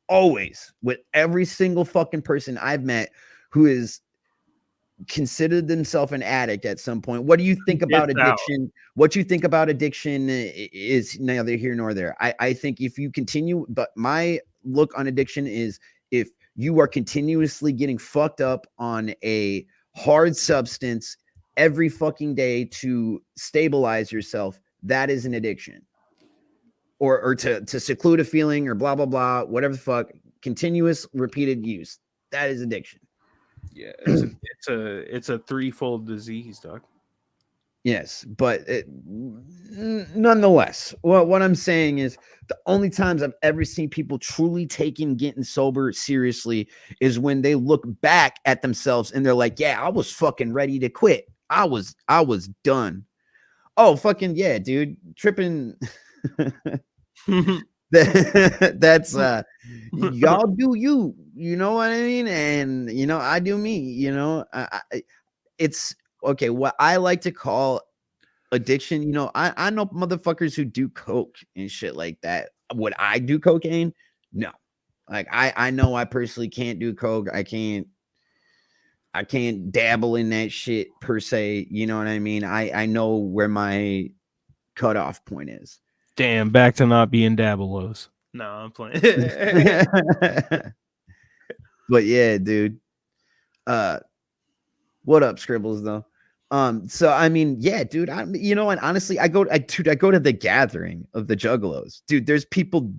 Speaker 2: Always, with every single fucking person I've met who is considered themselves an addict at some point. What do you think about addiction? What you think about addiction is neither here nor there. I think if you continue, but my look on addiction is, if you are continuously getting fucked up on a hard substance every fucking day to stabilize yourself, that is an addiction. Or to seclude a feeling or blah, blah, blah, whatever the fuck, continuous repeated use. That is addiction.
Speaker 3: Yeah, it's a threefold disease, dog.
Speaker 2: Yes, but nonetheless, what I'm saying is the only times I've ever seen people truly taking getting sober seriously is when they look back at themselves and they're like, yeah, I was fucking ready to quit. I was done. Oh, fucking yeah, dude. Tripping. That's y'all do you know what I mean? And you know, I do me, you know. It's okay, what I like to call addiction, you know, I know motherfuckers who do coke and shit like that. Would I do cocaine? No. Like I know I personally can't do coke. I can't dabble in that shit per se. You know what I mean? I know where my cutoff point is.
Speaker 3: Damn, back to not being Dabbleos. No, I'm playing.
Speaker 2: But yeah, dude. What up, Scribbles though? So I mean, yeah, dude. You know, and honestly, I go to the gathering of the Juggalos, dude. There's people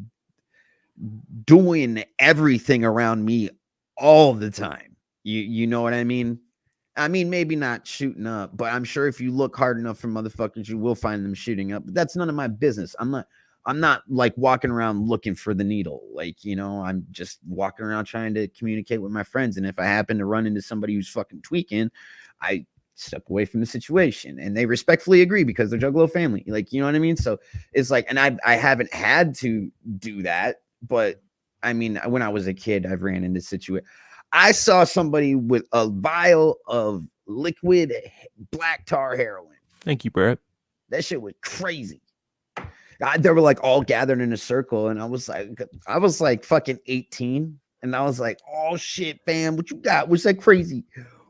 Speaker 2: doing everything around me all the time. You know what I mean? I mean, maybe not shooting up, but I'm sure if you look hard enough for motherfuckers, you will find them shooting up. But that's none of my business. I'm not like walking around looking for the needle. Like, you know, I'm just walking around trying to communicate with my friends. And if I happen to run into somebody who's fucking tweaking, I step away from the situation, and they respectfully agree because they're Juggalo family. Like, you know what I mean? So it's like, and I haven't had to do that, but I mean, when I was a kid, I've ran into situation. I saw somebody with a vial of liquid black tar heroin.
Speaker 3: Thank you, Brett.
Speaker 2: That shit was crazy. They were like all gathered in a circle, and I was like fucking 18, and I was like, oh shit, fam, what you got? What's that crazy?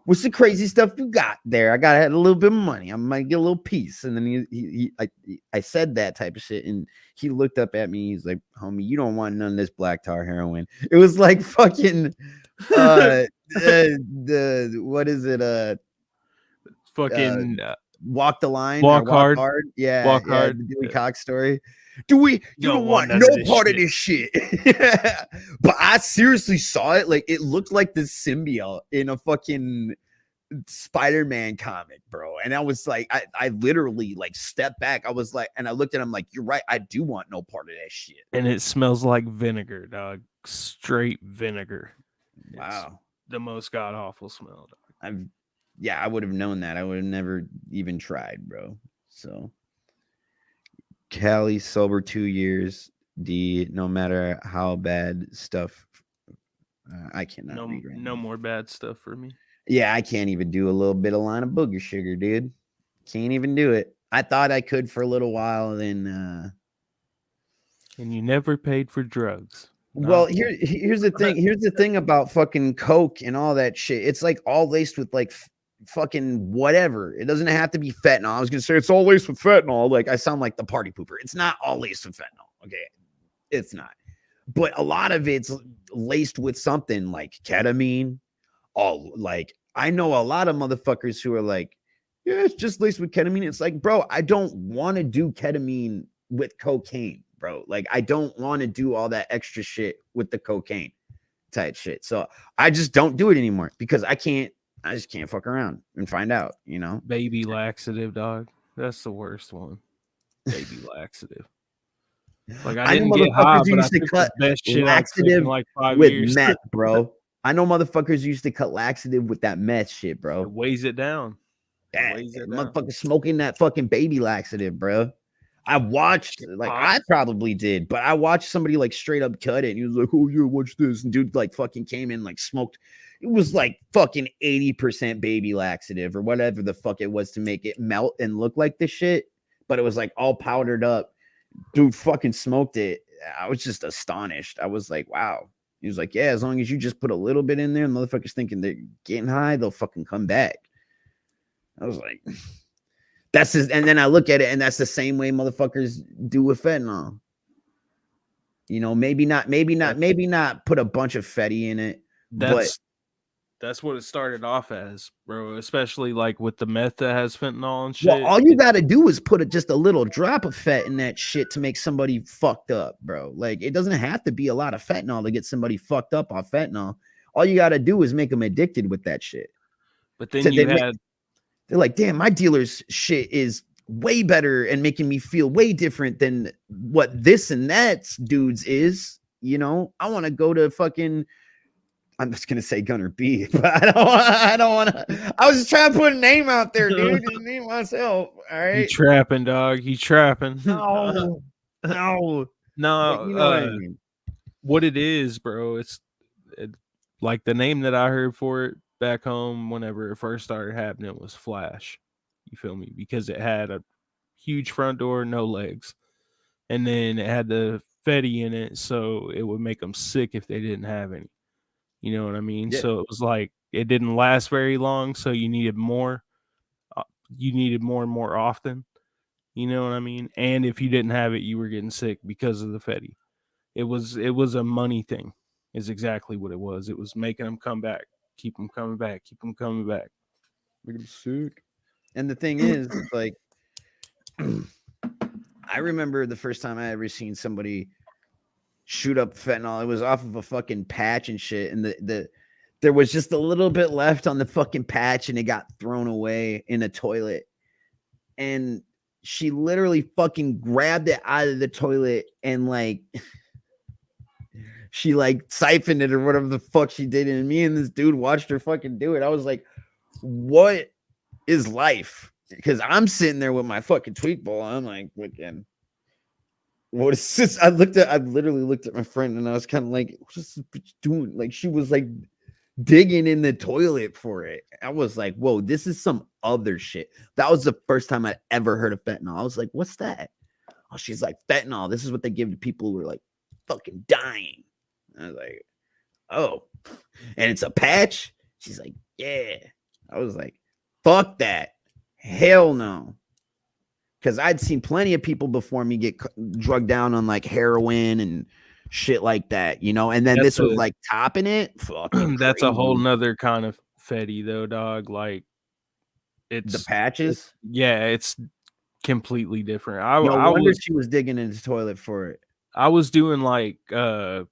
Speaker 2: What's the crazy stuff you got there? I got a little bit of money. I might get a little piece. And then I said that type of shit, and he looked up at me. He's like, homie, you don't want none of this black tar heroin. It was like fucking the what is it?
Speaker 3: Fucking
Speaker 2: Walk the line,
Speaker 3: walk hard.
Speaker 2: Yeah,
Speaker 3: Walk hard.
Speaker 2: The Dewey Cox story. You don't want no part of this shit. But I seriously saw it. Like, it looked like the symbiote in a fucking Spider-Man comic, bro. And I was like, I literally like stepped back. I was like, and I looked at him like, you're right. I do want no part of that shit.
Speaker 3: And it smells like vinegar, dog. Straight vinegar.
Speaker 2: Wow.
Speaker 3: It's the most god awful smell, dog.
Speaker 2: I would have known that. I would have never even tried, bro. So Cali sober 2 years. D, no matter how bad stuff, I cannot read right
Speaker 3: no
Speaker 2: now.
Speaker 3: more bad stuff for me.
Speaker 2: Yeah, I can't even do a little bit of line of booger sugar, dude. Can't even do it. I thought I could for a little while, then
Speaker 3: and you never paid for drugs.
Speaker 2: Well, here's the thing. Here's the thing about fucking coke and all that shit. It's like all laced with like fucking whatever. It doesn't have to be fentanyl. I was gonna say it's all laced with fentanyl. Like, I sound like the party pooper. It's not all laced with fentanyl. Okay, it's not. But a lot of it's laced with something like ketamine. Like, I know a lot of motherfuckers who are like, yeah, it's just laced with ketamine. It's like, bro, I don't want to do ketamine with cocaine, bro. Like, I don't want to do all that extra shit with the cocaine type shit. So I just don't do it anymore because I just can't fuck around and find out, you know?
Speaker 3: Baby laxative, dog. That's the worst one. Baby laxative. Like, I didn't get high, but I took the best shit laxative
Speaker 2: like 5 with years. Meth, bro. I know motherfuckers used to cut laxative with that meth shit, bro.
Speaker 3: It weighs it down.
Speaker 2: Motherfucker smoking that fucking baby laxative, bro. I watched, like, I probably did, but I watched somebody like straight up cut it, and he was like, oh yeah, watch this. And dude like fucking came in, like, smoked. It was like fucking 80% baby laxative or whatever the fuck it was to make it melt and look like this shit, but it was like all powdered up. Dude fucking smoked it. I was just astonished. I was like, wow. He was like, yeah, as long as you just put a little bit in there, and motherfuckers thinking they're getting high, they'll fucking come back. I was like, that's just, and then I look at it, and that's the same way motherfuckers do with fentanyl. You know, maybe not put a bunch of fetty in it.
Speaker 3: That's what it started off as, bro. Especially like with the meth that has fentanyl and
Speaker 2: Well,
Speaker 3: shit.
Speaker 2: all you got to do is put just a little drop of fat in that shit to make somebody fucked up, bro. Like, it doesn't have to be a lot of fentanyl to get somebody fucked up off fentanyl. All you got to do is make them addicted with that shit.
Speaker 3: But then they're
Speaker 2: like, damn, my dealer's shit is way better and making me feel way different than what this and that dude's is. You know, I want to go to fucking. I'm just gonna say GunnerB, but I don't want to. I was just trying to put a name out there, dude. And name myself. All right.
Speaker 3: He trapping, dog. He trapping.
Speaker 2: No, no,
Speaker 3: no.
Speaker 2: you know what I mean.
Speaker 3: What it is, bro? It's like the name that I heard for it back home whenever it first started happening was Flash. You feel me? Because it had a huge front door, no legs, and then it had the Fetty in it, so it would make them sick if they didn't have any. You know what I mean?
Speaker 2: Yeah.
Speaker 3: So it was like it didn't last very long, so you needed more. You needed more and more often. You know what I mean? And if you didn't have it, you were getting sick because of the Fetty. It was a money thing. Is exactly what it was. It was making them come back, keep them coming back, keep them coming back.
Speaker 2: Make them sick. And the thing is, like, I remember the first time I ever seen somebody shoot up fentanyl. It was off of a fucking patch and shit, and there was just a little bit left on the fucking patch, and it got thrown away in a toilet. And she literally fucking grabbed it out of the toilet and like she like siphoned it or whatever the fuck she did. And me and this dude watched her fucking do it. I was like, what is life? Because I'm sitting there with my fucking tweak ball. I'm like, again, what is this? I literally looked at my friend and I was kind of like, what is this bitch doing? Like, she was like digging in the toilet for it. I was like, whoa, this is some other shit. That was the first time I ever heard of fentanyl. I was like, what's that? Oh, she's like, fentanyl. This is what they give to people who are like fucking dying. I was like, oh, and it's a patch. She's like, yeah. I was like, fuck that. Hell no. Because I'd seen plenty of people before me get drugged down on like heroin and shit like that, you know, and then this was like topping it.
Speaker 3: That's a whole nother kind of Fetty though, dog. Like, it's
Speaker 2: the patches.
Speaker 3: It's completely different.
Speaker 2: No wonder she was digging in the toilet for it.
Speaker 3: I was doing like I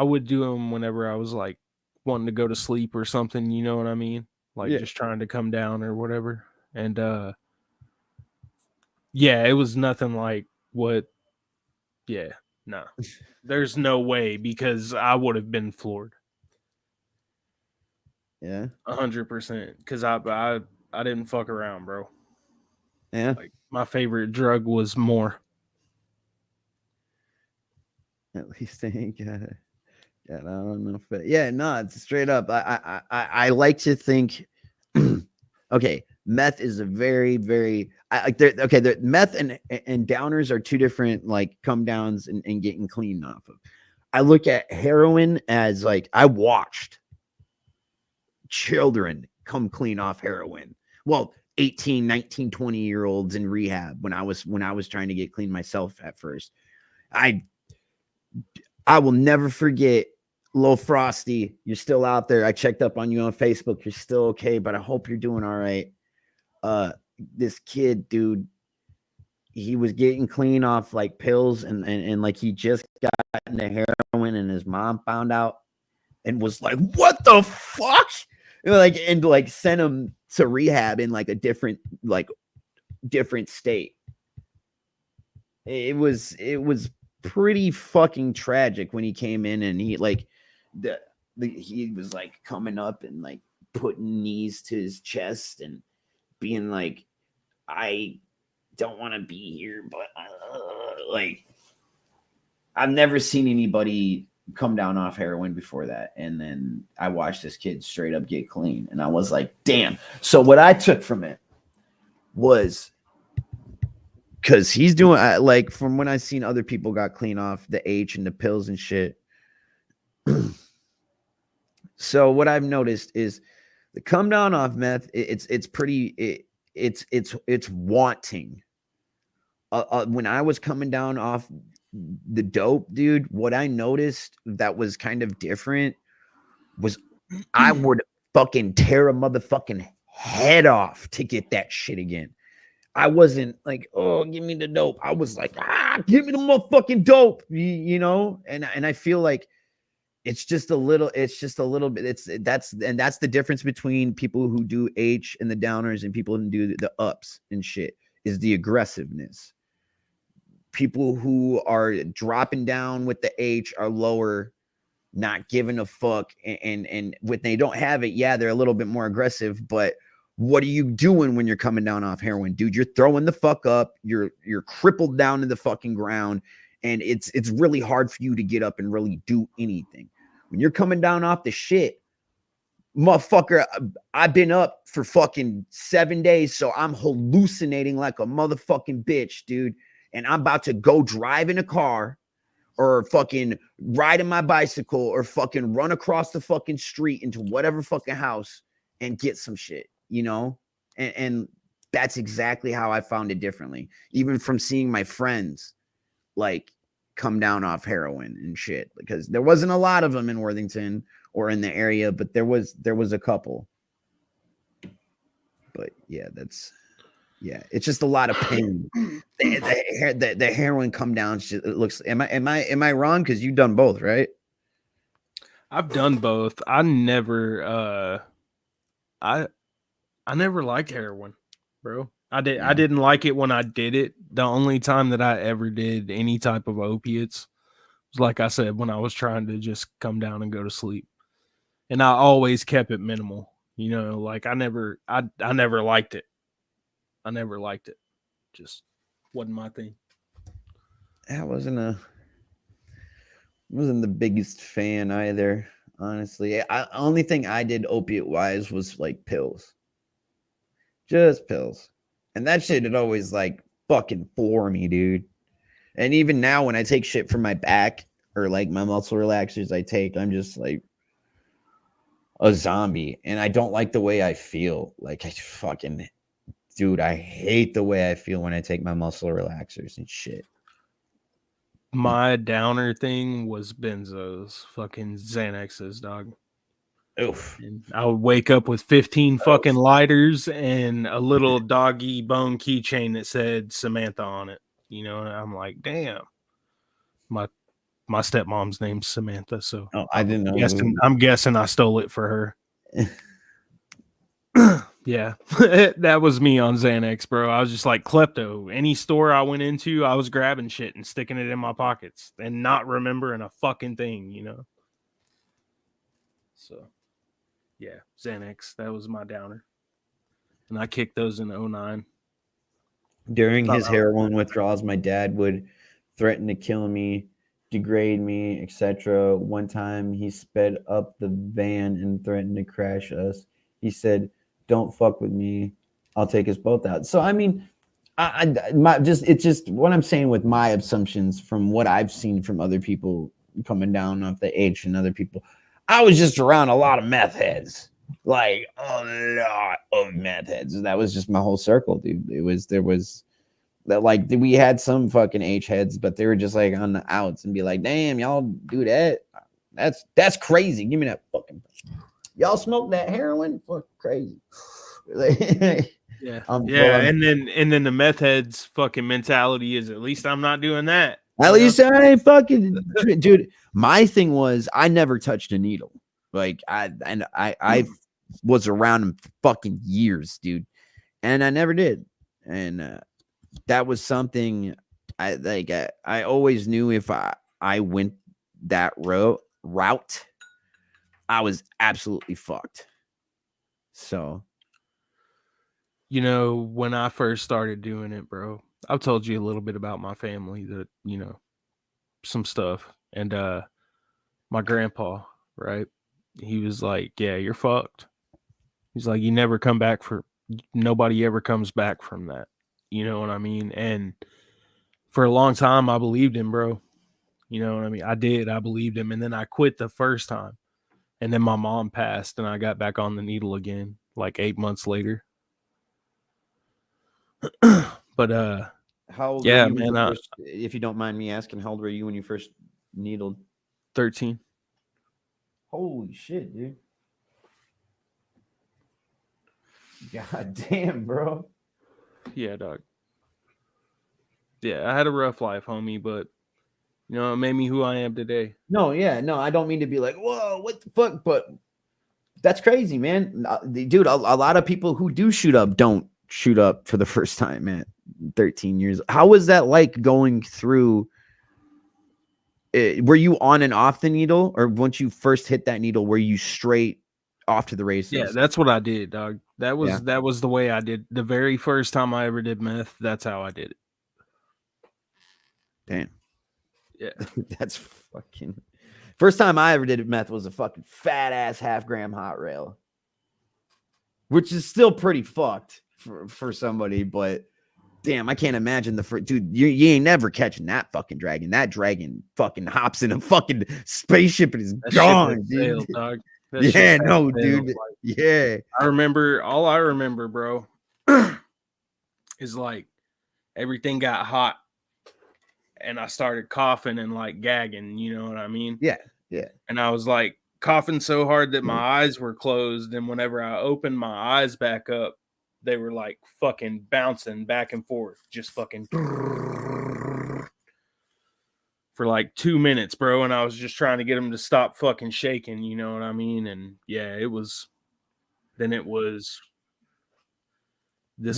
Speaker 3: would do them whenever I was like wanting to go to sleep or something, you know what I mean? Like just trying to come down or whatever. And it was nothing like what no. There's no way, because I would have been floored.
Speaker 2: Yeah.
Speaker 3: 100%. Because I didn't fuck around, bro.
Speaker 2: Yeah.
Speaker 3: Like, my favorite drug was more.
Speaker 2: At least they ain't got it. Yeah, I don't know. Yeah, no, it's straight up. I like to think. Okay, meth is a very, very. The meth and downers are two different like come downs and getting cleaned off of. I look at heroin as like I watched children come clean off heroin. Well, 18, 19, 20-year-olds in rehab when I was trying to get clean myself at first. I will never forget, Lil Frosty, you're still out there. I checked up on you on Facebook. You're still okay, but I hope you're doing all right. This kid, dude, he was getting clean off like pills and like he just got into heroin, and his mom found out and was like, what the fuck? And like sent him to rehab in like a different state. It was pretty fucking tragic when he came in, and he like he was like coming up and like putting knees to his chest and being like, I don't want to be here, but like I've never seen anybody come down off heroin before that. And then I watched this kid straight up get clean, and I was like, damn. So what I took from it was, because he's doing like from when I seen other people got clean off the H and the pills and shit. So what I've noticed is the come down off meth. It's pretty. It's wanting. When I was coming down off the dope, dude, what I noticed that was kind of different was I would fucking tear a motherfucking head off to get that shit again. I wasn't like, oh, give me the dope. I was like, give me the motherfucking dope, you know? And I feel like it's just a little bit, that's the difference between people who do H and the downers and people who do the ups and shit, is the aggressiveness. People who are dropping down with the H are lower, not giving a fuck, and when they don't have it, yeah, they're a little bit more aggressive, but what are you doing when you're coming down off heroin, dude? You're throwing the fuck up, you're crippled down to the fucking ground, and it's really hard for you to get up and really do anything. When you're coming down off the shit, motherfucker, I've been up for fucking 7 days, so I'm hallucinating like a motherfucking bitch, dude, and I'm about to go drive in a car or fucking riding my bicycle or fucking run across the fucking street into whatever fucking house and get some shit, you know? And that's exactly how I found it differently. Even from seeing my friends like come down off heroin and shit, because there wasn't a lot of them in Worthington or in the area, but there was a couple. But yeah, it's just a lot of pain. The heroin come down. It looks. Am I wrong? Because you've done both, right?
Speaker 3: I've done both. I never liked heroin, bro. I didn't like it when I did it. The only time that I ever did any type of opiates was, like I said, when I was trying to just come down and go to sleep. And I always kept it minimal. You know, like I never liked it. I never liked it. Just wasn't my thing.
Speaker 2: I wasn't the biggest fan either, honestly. Only thing I did opiate wise was like pills. Just pills. And that shit had always like fucking floor me, dude. And even now when I take shit for my back or like my muscle relaxers I'm just like a zombie. And I don't like the way I feel. Like dude, I hate the way I feel when I take my muscle relaxers and shit.
Speaker 3: My downer thing was benzos, fucking Xanaxes, dog.
Speaker 2: Oof.
Speaker 3: And I would wake up with 15 fucking lighters and a little doggy bone keychain that said Samantha on it. You know, and I'm like, damn. My stepmom's name's Samantha, so
Speaker 2: I didn't know.
Speaker 3: I'm guessing I stole it for her. Yeah, that was me on Xanax, bro. I was just like klepto. Any store I went into, I was grabbing shit and sticking it in my pockets and not remembering a fucking thing, you know? So, yeah, Xanax, that was my downer. And I kicked those in 2009.
Speaker 2: During his heroin withdrawals, my dad would threaten to kill me, degrade me, etc. One time, he sped up the van and threatened to crash us. He said, "Don't fuck with me. I'll take us both out." So, I mean, it's just what I'm saying with my assumptions from what I've seen from other people coming down off the H and other people. I was just around a lot of meth heads, like a lot of meth heads. That was just my whole circle, dude. There was that, like, we had some fucking H heads, but they were just like on the outs and be like, "Damn, y'all do that? That's crazy. Give me that fucking." Y'all smoke that heroin? Fuck crazy.
Speaker 3: Yeah. And then the meth heads fucking mentality is, at least I'm not doing that.
Speaker 2: At least I ain't fucking dude. My thing was I never touched a needle. Like I was around him for fucking years, dude. And I never did. And that was something I always knew if I went that route, I was absolutely fucked. So,
Speaker 3: you know, when I first started doing it, bro, I've told you a little bit about my family, that, you know, some stuff. And my grandpa, right? He was like, "Yeah, you're fucked." He's like, nobody ever comes back from that. You know what I mean? And for a long time, I believed him, bro. You know what I mean? I believed him. And then I quit the first time. And then my mom passed and I got back on the needle again, like 8 months later. But
Speaker 2: how old
Speaker 3: yeah,
Speaker 2: were you
Speaker 3: man,
Speaker 2: first, if you don't mind me asking, how old were you when you first needled?
Speaker 3: 13.
Speaker 2: Holy shit, dude. God damn, bro.
Speaker 3: Yeah, dog. Yeah, I had a rough life, homie, but you know, it made me who I am today.
Speaker 2: No, yeah, no, I don't mean to be like, whoa, what the fuck? But that's crazy, man. Dude, a lot of people who do shoot up don't shoot up for the first time at 13 years. How was that like going through? Were you on and off the needle, or once you first hit that needle, were you straight off to the races?
Speaker 3: Yeah, that's what I did, dog. That was the way I did. The very first time I ever did meth, that's how I did it.
Speaker 2: Damn.
Speaker 3: Yeah.
Speaker 2: That's fucking first time I ever did meth was a fucking fat ass half-gram hot rail, which is still pretty fucked for somebody, but damn, I can't imagine the first dude. You ain't never catching that fucking dragon. That dragon fucking hops in a fucking spaceship and is gone, dude.
Speaker 3: Failed, dog.
Speaker 2: Yeah, no, dude. Like, yeah.
Speaker 3: I remember, bro, is like everything got hot and I started coughing and like gagging, you know what I mean?
Speaker 2: Yeah, yeah.
Speaker 3: And I was like coughing so hard that my eyes were closed. And whenever I opened my eyes back up, they were like fucking bouncing back and forth, just fucking for like 2 minutes, bro. And I was just trying to get them to stop fucking shaking, you know what I mean? And yeah, this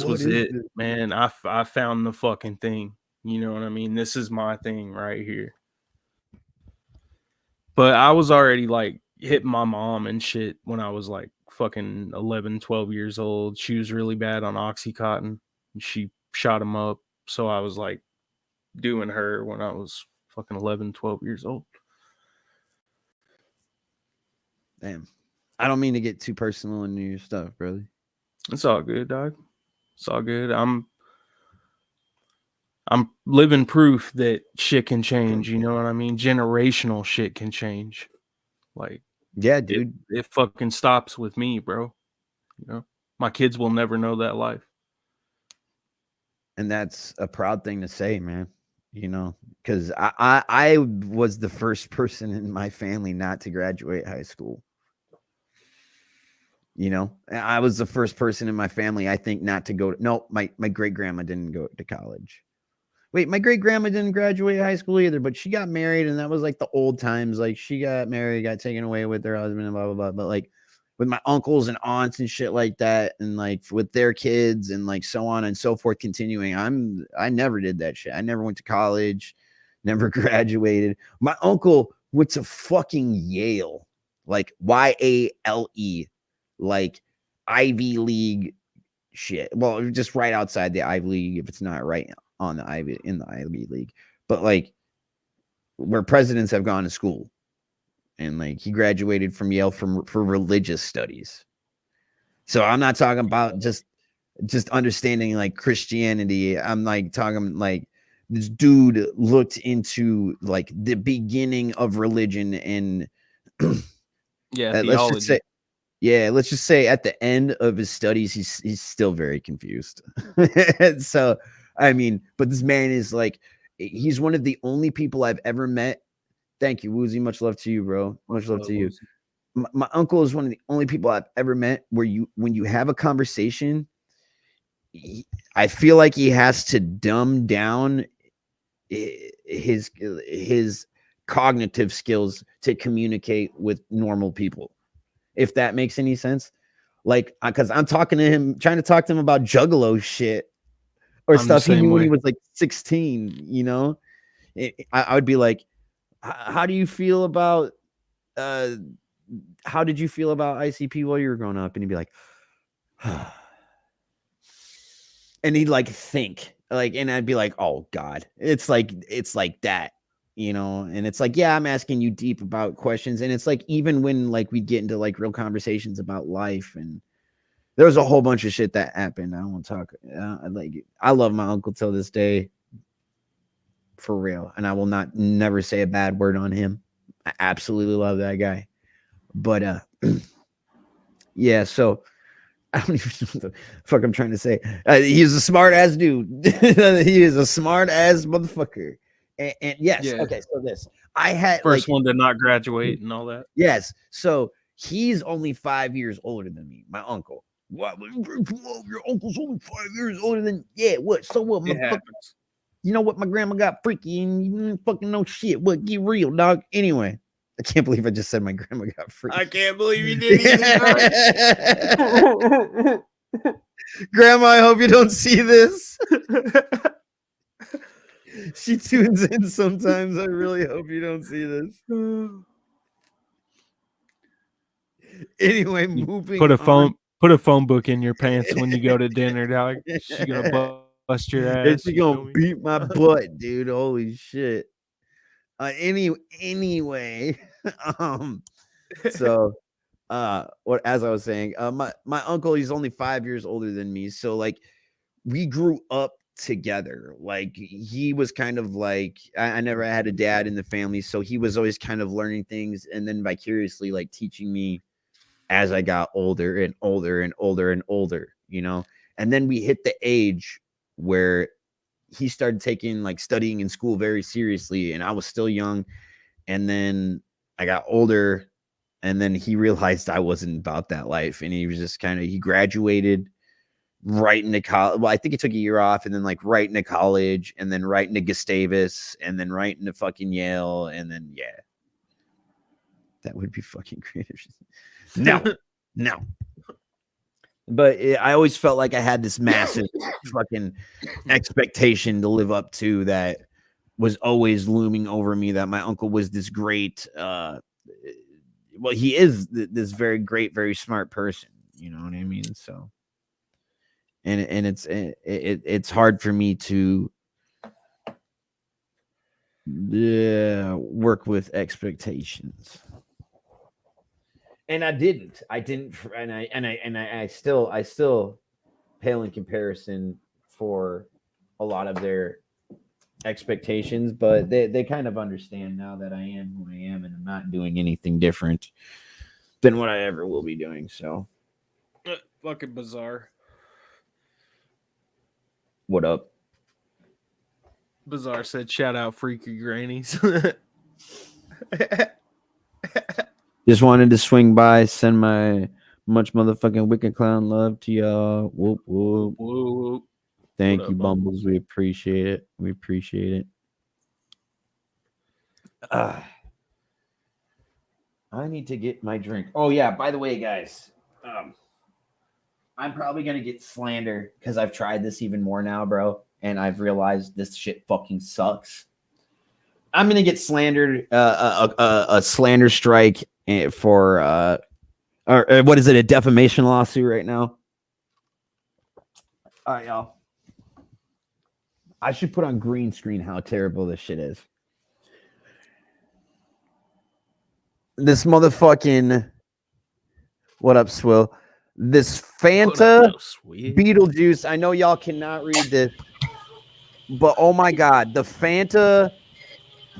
Speaker 3: was it, man. I found the fucking thing, you know what I mean? This is my thing right here. But I was already like hitting my mom and shit when I was like fucking 11, 12 years old. She was really bad on Oxycontin and she shot him up. So I was like doing her when I was fucking 11, 12 years old.
Speaker 2: Damn. I don't mean to get too personal into your stuff, brother.
Speaker 3: It's all good, dog. It's all good. I'm living proof that shit can change, you know what I mean? Generational shit can change. Like,
Speaker 2: yeah, dude.
Speaker 3: It fucking stops with me, bro. You know, my kids will never know that life.
Speaker 2: And that's a proud thing to say, man. You know, because I was the first person in my family not to graduate high school. You know, I was the first person in my family, I think, not to go to, no, my great grandma didn't go to college. Wait, my great grandma didn't graduate high school either, but she got married, and that was like the old times. Like, she got married, got taken away with her husband, and blah, blah, blah. But like with my uncles and aunts and shit like that, and like with their kids and like so on and so forth, continuing, I never did that shit. I never went to college, never graduated. My uncle went to fucking Yale, like YALE, like Ivy League shit. Well, just right outside the Ivy League if it's not right on the Ivy in the Ivy League, but like where presidents have gone to school. And like he graduated from Yale for religious studies. So I'm not talking about just understanding like Christianity. I'm like talking like this dude looked into like the beginning of religion and
Speaker 3: yeah,
Speaker 2: let's just say at the end of his studies, he's still very confused. So, I mean, but this man is like, he's one of the only people I've ever met. Thank you, Woozy. Much love to you, bro. Much love to you. My uncle is one of the only people I've ever met where when you have a conversation, I feel like he has to dumb down his cognitive skills to communicate with normal people. If that makes any sense. Like, because I'm talking to him, trying to talk to him about Juggalo shit or stuff he knew when he was like 16, you know? I would be like, how do you feel about, how did you feel about ICP while you were growing up? And he'd be like, and he'd like think, like, and I'd be like, oh God, it's like that. You know, and it's like, yeah, I'm asking you deep about questions. And it's like, even when like we get into like real conversations about life, and there was a whole bunch of shit that happened. I don't want to talk. I love my uncle till this day, for real. And I will never say a bad word on him. I absolutely love that guy. But yeah, so I don't even know what the fuck I'm trying to say. He's a smart ass dude. He is a smart ass motherfucker. And yes,
Speaker 3: Yeah.
Speaker 2: okay. So this, I had
Speaker 3: First
Speaker 2: like,
Speaker 3: one to not graduate and all that.
Speaker 2: yes. So he's only 5 years older than me, my uncle. What? Your uncle's only 5 years older than, yeah. What? So what?
Speaker 3: It
Speaker 2: Motherfucker?
Speaker 3: happens.
Speaker 2: You know what? My grandma got freaky, and you didn't fucking know shit. What? Get real, dog. Anyway, I can't believe I just said my grandma got freaky.
Speaker 3: I can't believe you did either.
Speaker 2: Grandma, I hope you don't see this. She tunes in sometimes. I really hope you don't see this. Anyway, moving
Speaker 3: Put a
Speaker 2: on.
Speaker 3: phone book in your pants when you go to dinner, dog. She gonna bust your ass.
Speaker 2: She's
Speaker 3: you
Speaker 2: gonna
Speaker 3: feel me?
Speaker 2: beat my butt, dude. Holy shit. Anyway, so what, as I was saying, my uncle, he's only 5 years older than me, so like we grew up together. Like he was kind of like, I never had a dad in the family, so he was always kind of learning things and then vicariously like teaching me as I got older and older and older and older, you know. And then we hit the age where he started taking like studying in school very seriously, and I was still young. And then I got older, and then he realized I wasn't about that life, and he was just kind of, he graduated right into college. Well, I think he took a year off, and then like right into college, and then right into Gustavus, and then right into fucking Yale, and then yeah, that would be fucking great. No. But I always felt like I had this massive fucking expectation to live up to that was always looming over me, that my uncle was this great, well, he is this very great, very smart person. You know what I mean? So, and it's hard for me to work with expectations. And I didn't, and I still pale in comparison for a lot of their expectations, but they kind of understand now that I am who I am, and I'm not doing anything different than what I ever will be doing. So,
Speaker 3: Fucking bizarre.
Speaker 2: what up?
Speaker 3: Bizarre said, "Shout out, freaky grannies."
Speaker 2: Just wanted to swing by, send my much motherfucking wicked clown love to y'all. Whoop whoop.
Speaker 3: Whoa.
Speaker 2: Thank
Speaker 3: What
Speaker 2: you,
Speaker 3: up,
Speaker 2: Bumbles. We appreciate it. We appreciate it. I need to get my drink. Oh yeah, by the way, guys, I'm probably gonna get slander because I've tried this even more now, bro, and I've realized this shit fucking sucks. I'm gonna get slandered, a slander strike for or what is it, a defamation lawsuit right now? All right, y'all. I should put on green screen how terrible this shit is. This motherfucking, what up, Swill? This Fanta Beetlejuice. I know y'all cannot read this, but oh my god, the Fanta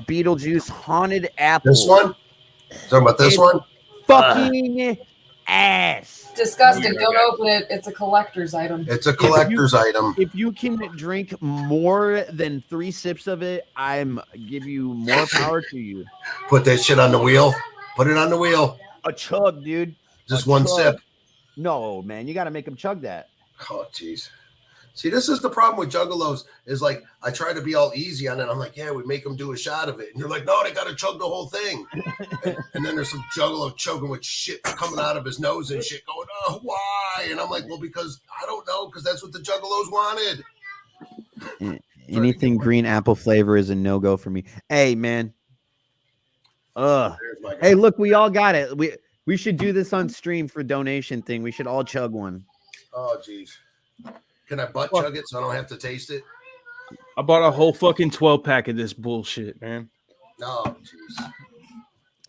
Speaker 2: Beetlejuice haunted apple.
Speaker 11: This one? Talking about this one?
Speaker 2: Fucking ass.
Speaker 12: Disgusting. Don't open it. It's a collector's item.
Speaker 11: It's a collector's item.
Speaker 2: If you can drink more than 3 sips of it, I'm give you more power to you.
Speaker 11: Put that shit on the wheel. Put it on the wheel.
Speaker 2: A chug, dude.
Speaker 11: Just one
Speaker 2: chug.
Speaker 11: sip.
Speaker 2: No, man. You got to make them chug that.
Speaker 11: Oh, jeez. See, this is the problem with Juggalos is like, I try to be all easy on it. I'm like, yeah, we make them do a shot of it. And you're like, no, they got to chug the whole thing. and then there's some Juggalo choking with shit coming out of his nose and shit going, oh, why? And I'm like, well, because I don't know, because that's what the Juggalos wanted.
Speaker 2: Anything green apple flavor is a no-go for me. Hey, man. Hey, look, we all got it. We should do this on stream for donation thing. We should all chug one.
Speaker 11: Oh, jeez. Can I butt chug it so I don't have to taste it?
Speaker 3: I bought a whole fucking 12-pack of this bullshit, man.
Speaker 11: No,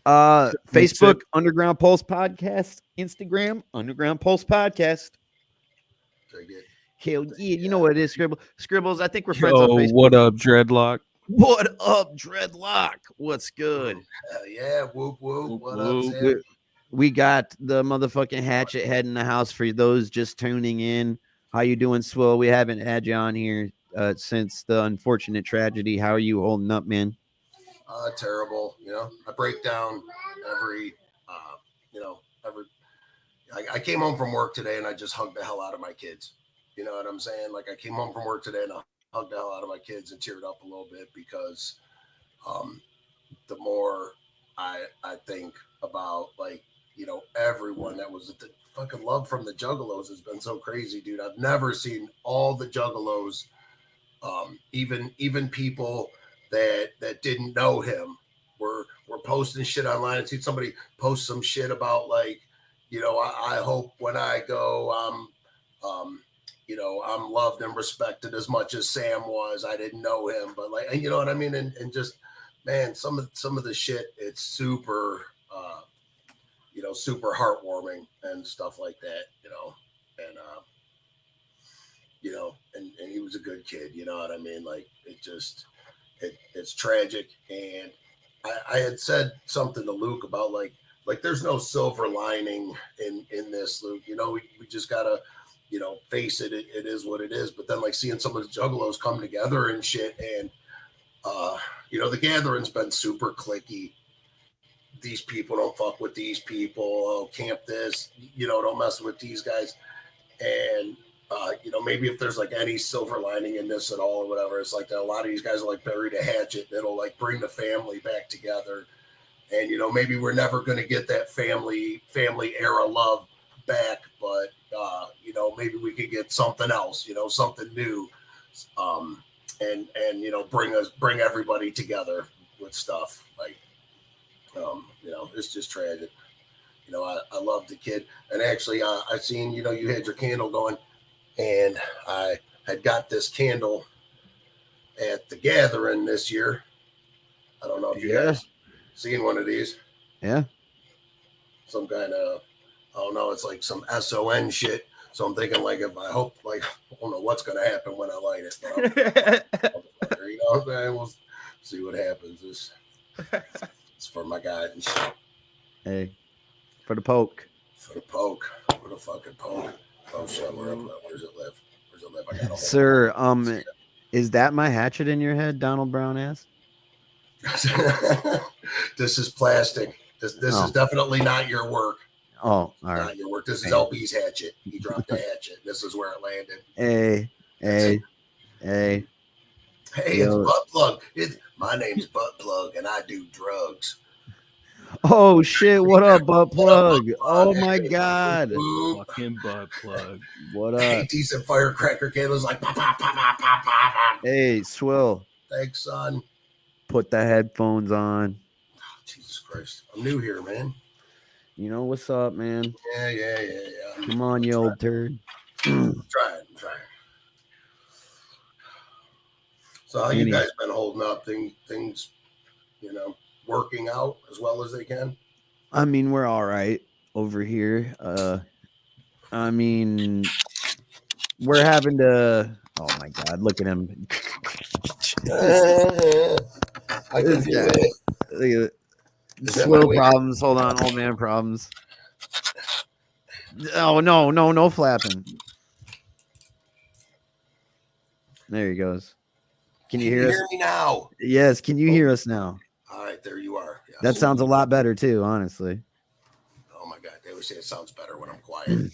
Speaker 11: jeez.
Speaker 2: Facebook, Underground Pulse Podcast. Instagram, Underground Pulse Podcast. Hell yeah, you know what it is, Scribbles. I think we're friends on Facebook.
Speaker 3: What up, Dreadlock?
Speaker 2: What up, Dreadlock? What's good?
Speaker 11: Yeah, whoop, whoop. What up, Sam?
Speaker 2: We got the motherfucking Hatchet Head in the house for those just tuning in. How you doing, Swill? We haven't had you on here since the unfortunate tragedy. How are you holding up, man?
Speaker 11: Terrible. You know, I break down every. You know, every. I came home from work today and I just hugged the hell out of my kids. You know what I'm saying? Like I came home from work today and I hugged the hell out of my kids and teared up a little bit because the more I think about like, you know, everyone that was the fucking love from the Juggalos has been so crazy, dude. I've never seen all the Juggalos, even people that didn't know him were posting shit online. I see somebody post some shit about like, you know, I hope when I go, you know, I'm loved and respected as much as Sam was. I didn't know him, but like, you know what I mean? And just, man, some of the shit, it's super, you know, super heartwarming and stuff like that, you know, and, you know, and he was a good kid, you know what I mean? Like it just, it's tragic. And I had said something to Luke about like there's no silver lining in this, Luke. You know, we just gotta, you know, face it. It is what it is. But then like seeing some of the Juggalos come together and shit, and you know, the gathering's been super cliquey. These people don't fuck with these people. Oh, camp this, you know, don't mess with these guys. And you know, maybe if there's like any silver lining in this at all or whatever, it's like that a lot of these guys are like buried a hatchet that'll like bring the family back together. And you know, maybe we're never going to get that family era love back, but you know, maybe we could get something else, you know, something new, and you know, bring everybody together with stuff like, you know, it's just tragic. You know, I love the kid, and actually, I seen, you know, you had your candle going, and I had got this candle at the gathering this year. I don't know if you guys seen one of these.
Speaker 2: Yeah.
Speaker 11: Some kind of, I don't know, it's like some SON shit. So I'm thinking like, if I hope, like, I don't know what's going to happen when I light it. But you know, okay, we'll see what happens. It's for my guy and shit.
Speaker 2: Hey, for the poke.
Speaker 11: For the poke. For the fucking poke. Oh shit, where's it live? Where's it live? I got
Speaker 2: Sir, is that my hatchet in your head, Donald Brown ass?
Speaker 11: This is plastic. This is definitely not your work.
Speaker 2: Oh, all right.
Speaker 11: Not your work. This is LB's hatchet. He dropped the hatchet. This is where it landed.
Speaker 2: Hey. Hey,
Speaker 11: it's Butt Plug. My name's Butt Plug, and I do drugs.
Speaker 2: Oh shit! What up, Butt Plug? Oh my god!
Speaker 3: Fucking Butt Plug.
Speaker 2: What up?
Speaker 11: Hey, decent firecracker candles like pop, pop, pop, pop, pop, pop, pop.
Speaker 2: Hey, Swill.
Speaker 11: Thanks, son.
Speaker 2: Put the headphones on.
Speaker 11: Oh, Jesus Christ! I'm new here, man.
Speaker 2: You know what's up, man?
Speaker 11: Yeah.
Speaker 2: Come on, you old turd.
Speaker 11: I'm trying. So how you guys been holding up? Things, you know, working out as well as they can?
Speaker 2: I mean, we're all right over here. I mean, we're having to. Oh my god, look at him.
Speaker 11: I can do it.
Speaker 2: Look at Swill problems. Hold on, old man problems. Oh no flapping. There he goes. Can you hear us?
Speaker 11: Me now?
Speaker 2: Yes. Can you hear us now?
Speaker 11: All right, there you are. Yes.
Speaker 2: That sounds a lot better too, honestly.
Speaker 11: Oh my god, they always say it sounds better when I'm quiet.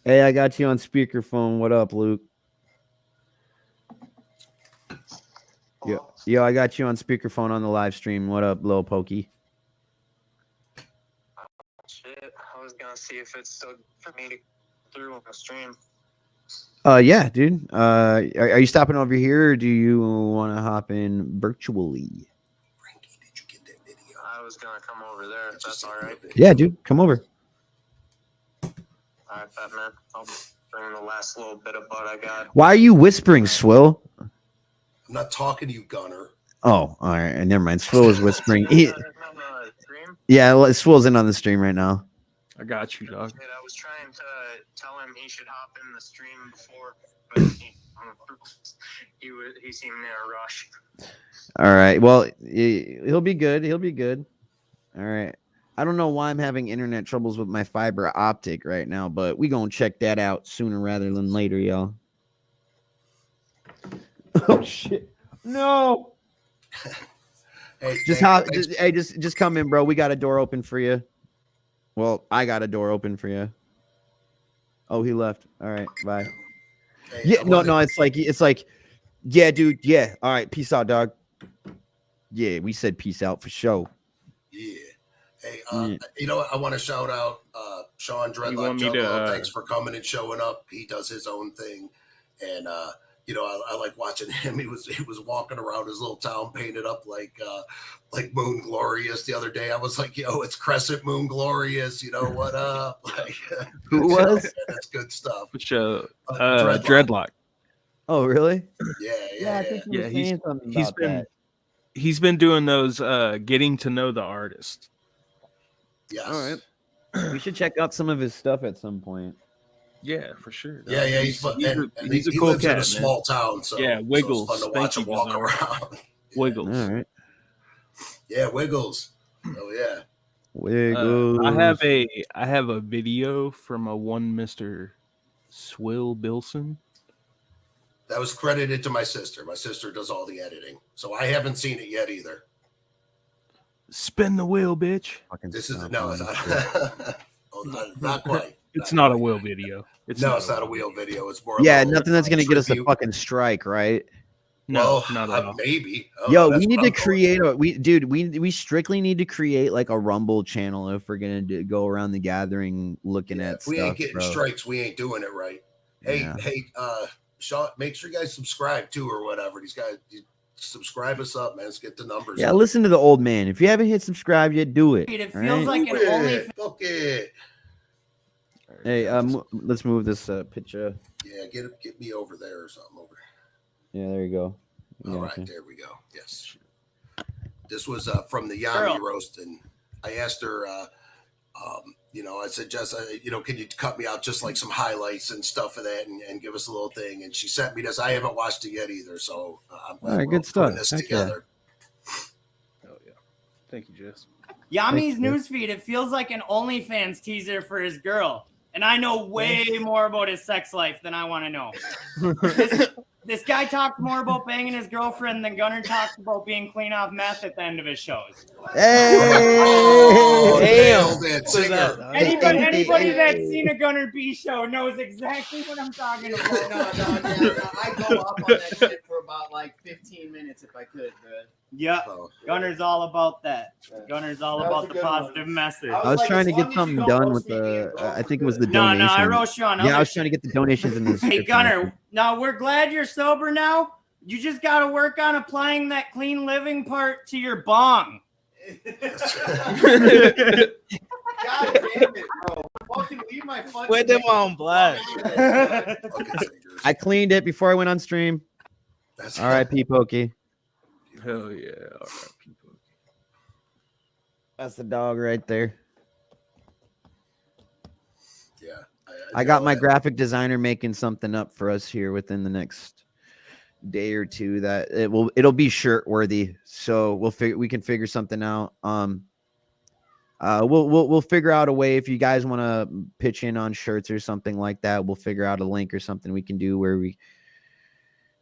Speaker 2: Hey, I got you on speakerphone. What up, Luke? Yo, I got you on speakerphone on the live stream. What up, Lil Pokey?
Speaker 13: Shit, I was gonna see if it's still for me to through on the stream.
Speaker 2: Yeah, dude. Are you stopping over here, or do you want to hop in virtually?
Speaker 11: Frankie, did you get that video?
Speaker 13: I was gonna come over there. If that's all right.
Speaker 2: Yeah, dude. Come over.
Speaker 13: All right, Batman. I'll bring the last little bit of butt I got.
Speaker 2: Why are you whispering, Swill?
Speaker 11: I'm not talking to you, Gunner.
Speaker 2: Oh, all right. Never mind. Swill is whispering. Yeah, Swill's in on the stream right now.
Speaker 3: I got you, dog.
Speaker 13: I was trying to tell him he should hop in the stream before, but he seemed in a rush.
Speaker 2: All right. Well, he'll be good. He'll be good. All right. I don't know why I'm having internet troubles with my fiber optic right now, but we gonna check that out sooner rather than later, y'all. Oh shit! No.
Speaker 11: Hey,
Speaker 2: Just come in, bro. We got a door open for you. Well, I got a door open for you. Oh, he left. All right, bye.
Speaker 11: Hey,
Speaker 2: Yeah, no. It's like, yeah, dude. Yeah. All right, peace out, dog. Yeah, we said peace out for sure.
Speaker 11: Yeah. Hey,
Speaker 2: Yeah.
Speaker 11: you know what? I want to shout out Sean
Speaker 3: You
Speaker 11: Dreadlock
Speaker 3: want me to,
Speaker 11: Juggalo. Thanks for coming and showing up. He does his own thing, and you know, I like watching him. He was walking around his little town painted up like Moon Glorious the other day. I was like, yo, it's Crescent Moon Glorious. You know what up? Like,
Speaker 2: Who was?
Speaker 11: That's good stuff.
Speaker 3: Which
Speaker 11: Dreadlock.
Speaker 2: Oh, really?
Speaker 11: Yeah.
Speaker 2: I think he was saying something about that.
Speaker 3: He's been doing those getting to know the artist.
Speaker 11: Yes.
Speaker 2: All right. We should check out some of his stuff at some point.
Speaker 3: Yeah, for sure.
Speaker 11: Yeah, he's a
Speaker 3: he
Speaker 11: cool
Speaker 3: lives
Speaker 11: cat,
Speaker 3: in a
Speaker 11: small town, so
Speaker 3: yeah, Wiggles.
Speaker 11: So it's fun to watch him walk around.
Speaker 3: Wiggles.
Speaker 2: All right.
Speaker 11: Yeah, Wiggles. Oh yeah.
Speaker 2: Wiggles.
Speaker 3: I have a video from a one Mr. Swill Bilson.
Speaker 11: That was credited to my sister. My sister does all the editing, so I haven't seen it yet either.
Speaker 3: Spin the wheel, bitch.
Speaker 11: This is no, it's not, not quite.
Speaker 3: It's not a wheel video.
Speaker 11: It's not a wheel video. It's more.
Speaker 2: Nothing that's gonna get us a fucking strike, right?
Speaker 3: No, not at all.
Speaker 11: Maybe.
Speaker 2: Yo, we need to create we strictly need to create like a Rumble channel if we're gonna go around the gathering looking at
Speaker 11: If we
Speaker 2: stuff.
Speaker 11: ain't getting
Speaker 2: bro.
Speaker 11: strikes, we ain't doing it right. Hey,
Speaker 2: Yeah.
Speaker 11: Sean, make sure you guys subscribe too or whatever. These guys subscribe us up, man. Let's get the numbers.
Speaker 2: Yeah,
Speaker 11: up.
Speaker 2: listen to the old man. If you haven't hit subscribe yet, do it.
Speaker 14: It
Speaker 2: all
Speaker 14: feels
Speaker 2: right?
Speaker 14: like an only.
Speaker 11: Fuck it.
Speaker 2: Hey, let's move this picture.
Speaker 11: Yeah, get me over there or something over.
Speaker 2: Yeah, there you go.
Speaker 11: All right,
Speaker 2: okay.
Speaker 11: there we go. Yes. This was from the Yami roast, and I asked her, you know, I said, Jess, you know, can you cut me out just like some highlights and stuff of that and give us a little thing? And she sent me this. I haven't watched it yet either, so I'm
Speaker 2: All right,
Speaker 11: we're
Speaker 2: good stuff.
Speaker 11: putting this
Speaker 2: Heck
Speaker 11: together.
Speaker 3: Oh yeah. Thank you, Jess.
Speaker 14: Yami's newsfeed, it feels like an OnlyFans teaser for his girl. And I know way more about his sex life than I want to know. This guy talks more about banging his girlfriend than Gunner talks about being clean off meth at the end of his shows. Anybody that's seen a GunnerB show knows exactly what I'm talking about.
Speaker 15: I go up on that shit for about like 15 minutes if I could, man.
Speaker 14: Yeah, Gunner's all about that. Gunner's all about the positive message.
Speaker 2: I was trying to get something done with the. I think it was the donation.
Speaker 14: No, I roast you on.
Speaker 2: Yeah, I was trying to get the donations in this.
Speaker 14: Hey, Gunner. Now we're glad you're sober now. You just got to work on applying that clean living part to your bong.
Speaker 15: God damn it, bro. Fucking leave my fucking.
Speaker 16: Put them on blast.
Speaker 2: I cleaned it before I went on stream. All right, P Pokey.
Speaker 3: Hell yeah. All right, people.
Speaker 2: That's the dog right there.
Speaker 11: Yeah.
Speaker 2: I got my graphic designer making something up for us here within the next day or two that it'll be shirt worthy. So we can figure something out. We'll figure out a way if you guys want to pitch in on shirts or something like that. We'll figure out a link or something we can do where we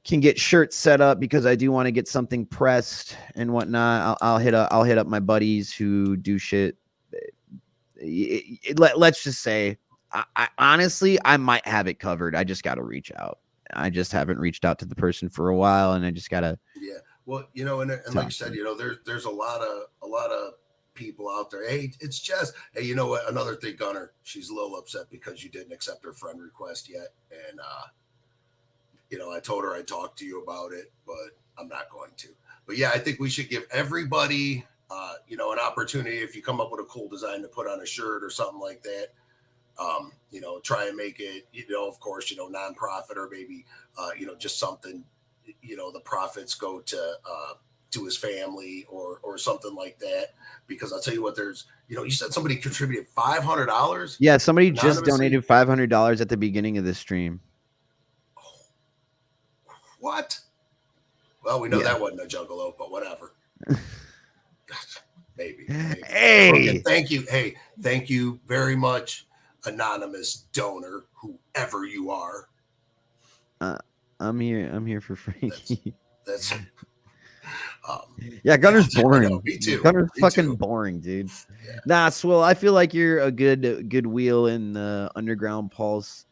Speaker 2: can get shirts set up, because I do want to get something pressed and whatnot. I'll hit up my buddies who do shit. Let's just say, I honestly, I might have it covered. I just got to reach out. I just haven't reached out to the person for a while, and I just gotta.
Speaker 11: Yeah, well, you know, and like you said, you know, there's a lot of people out there. Hey, it's Jess. Hey, you know what? Another thing, Gunner, she's a little upset because you didn't accept her friend request yet, and you know, I told her I'd talk to you about it, but I'm not going to. But yeah, I think we should give everybody, you know, an opportunity. If you come up with a cool design to put on a shirt or something like that, you know, try and make it, you know, of course, you know, nonprofit or maybe, you know, just something, you know, the profits go to his family or something like that. Because I'll tell you what, there's, you know, you said somebody contributed $500.
Speaker 2: Yeah, somebody just donated $500 at the beginning of the stream.
Speaker 11: What? Well, we know that wasn't a Juggalo, but whatever. maybe.
Speaker 2: Hey,
Speaker 11: okay, thank you. Hey, thank you very much, anonymous donor, whoever you are.
Speaker 2: I'm here for free.
Speaker 11: That's
Speaker 2: Yeah, Gunner's
Speaker 11: I
Speaker 2: boring.
Speaker 11: know, me too.
Speaker 2: Gunner's
Speaker 11: Me
Speaker 2: fucking
Speaker 11: too.
Speaker 2: boring, dude. Nah, Swill, I feel like you're a good wheel in the Underground Pulse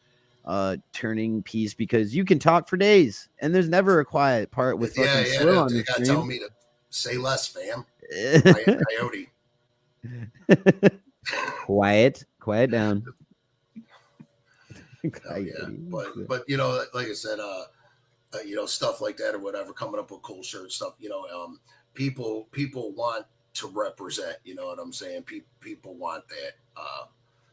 Speaker 2: turning piece because you can talk for days and there's never a quiet part with fucking Swill on
Speaker 11: They
Speaker 2: the
Speaker 11: gotta tell
Speaker 2: stream.
Speaker 11: me to say less, fam. Coyote.
Speaker 2: Quiet down.
Speaker 11: Oh, yeah. But you know, like I said, you know, stuff like that or whatever, coming up with cool shirt stuff, you know, people want to represent, you know what I'm saying? People want that.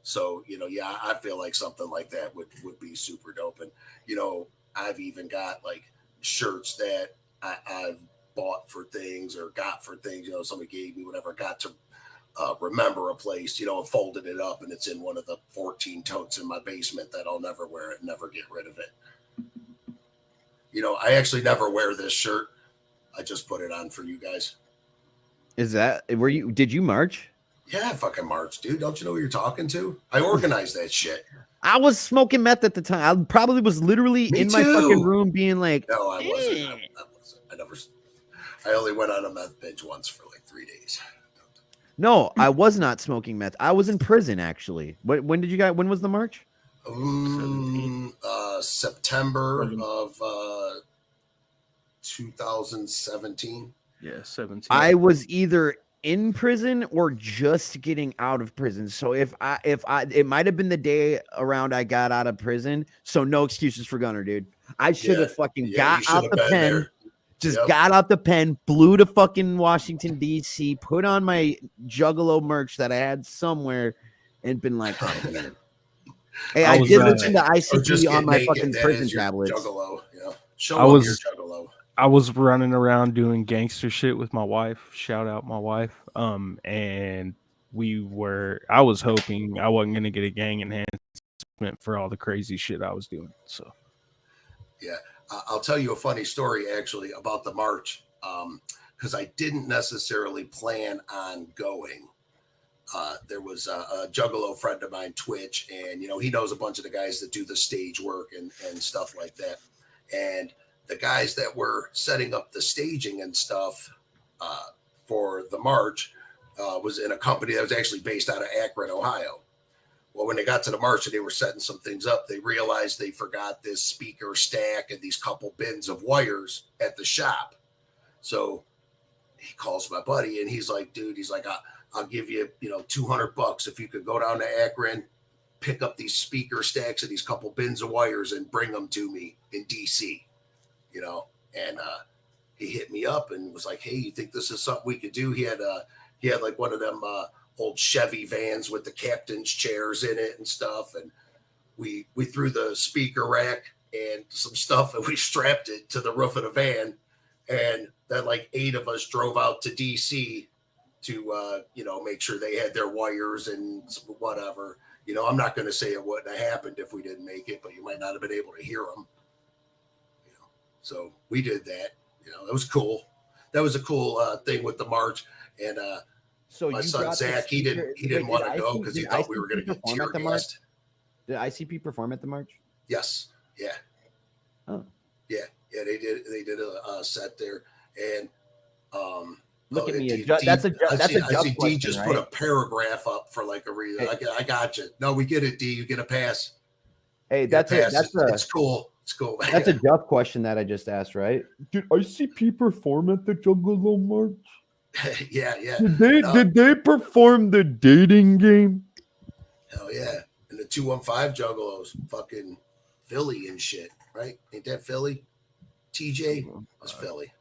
Speaker 11: So, you know, yeah, I feel like something like that would be super dope. And, you know, I've even got like shirts that I've bought for things or got for things, you know, somebody gave me whatever, got to remember a place, you know, and folded it up and it's in one of the 14 totes in my basement that I'll never wear it, never get rid of it. You know, I actually never wear this shirt. I just put it on for you guys.
Speaker 2: Is that did you march?
Speaker 11: Yeah, I fucking marched, dude. Don't you know who you're talking to? I organized that shit.
Speaker 2: I was smoking meth at the time. I probably was literally
Speaker 11: Me
Speaker 2: in my
Speaker 11: too.
Speaker 2: fucking room being like,
Speaker 11: no, I wasn't. I only went on a meth binge once for like 3 days.
Speaker 2: no, I was not smoking meth. I was in prison actually. When was the march?
Speaker 11: September of 2017.
Speaker 3: Yeah, 17.
Speaker 2: I was either in prison or just getting out of prison. So if I it might have been the day around I got out of prison. So no excuses for Gunner, dude. I should have fucking got out the pen. There. Just got out the pen, flew to fucking Washington, D.C., put on my Juggalo merch that I had somewhere, and been like, oh, man. Hey, I did listen to ICP on my fucking prison tablets.
Speaker 11: Juggalo, yeah. Show your Juggalo.
Speaker 3: I was running around doing gangster shit with my wife. Shout out my wife. And I was hoping I wasn't gonna get a gang enhancement for all the crazy shit I was doing. So
Speaker 11: yeah. I'll tell you a funny story actually about the march because I didn't necessarily plan on going. There was a Juggalo friend of mine, Twitch, and you know he knows a bunch of the guys that do the stage work and stuff like that. And the guys that were setting up the staging and stuff for the march was in a company that was actually based out of Akron, Ohio. Well, when they got to the march and they were setting some things up, they realized they forgot this speaker stack and these couple bins of wires at the shop. So he calls my buddy and he's like, dude, he's like, I'll give you, you know, $200 if you could go down to Akron, pick up these speaker stacks and these couple bins of wires and bring them to me in DC, you know? And he hit me up and was like, hey, you think this is something we could do? He had like one of them old Chevy vans with the captain's chairs in it and stuff. And we threw the speaker rack and some stuff and we strapped it to the roof of the van. And then like 8 of us drove out to DC to, you know, make sure they had their wires and whatever. You know, I'm not going to say it wouldn't have happened if we didn't make it, but you might not have been able to hear them. You know, so we did that. You know, that was cool. That was a cool thing with the march. And
Speaker 2: so
Speaker 11: my son Zach, he didn't want to go because he thought we were going to get tear gassed.
Speaker 2: Did ICP perform at the march?
Speaker 11: Yes. Yeah.
Speaker 2: Oh.
Speaker 11: Yeah. They did a set there, and
Speaker 2: look at me.
Speaker 11: That's a
Speaker 2: Juff
Speaker 11: D
Speaker 2: question,
Speaker 11: just
Speaker 2: right?
Speaker 11: put a paragraph up for like a reason. I got you. No, we get it, D. You get a pass.
Speaker 2: Hey,
Speaker 11: it's cool. It's cool. Man.
Speaker 2: That's a Juff question that I just asked, right? Did ICP perform at the Juggalo march?
Speaker 11: yeah.
Speaker 2: Did they perform the dating game?
Speaker 11: Hell yeah. And the 215 Juggalos, fucking Philly and shit, right? Ain't that Philly? TJ was Philly.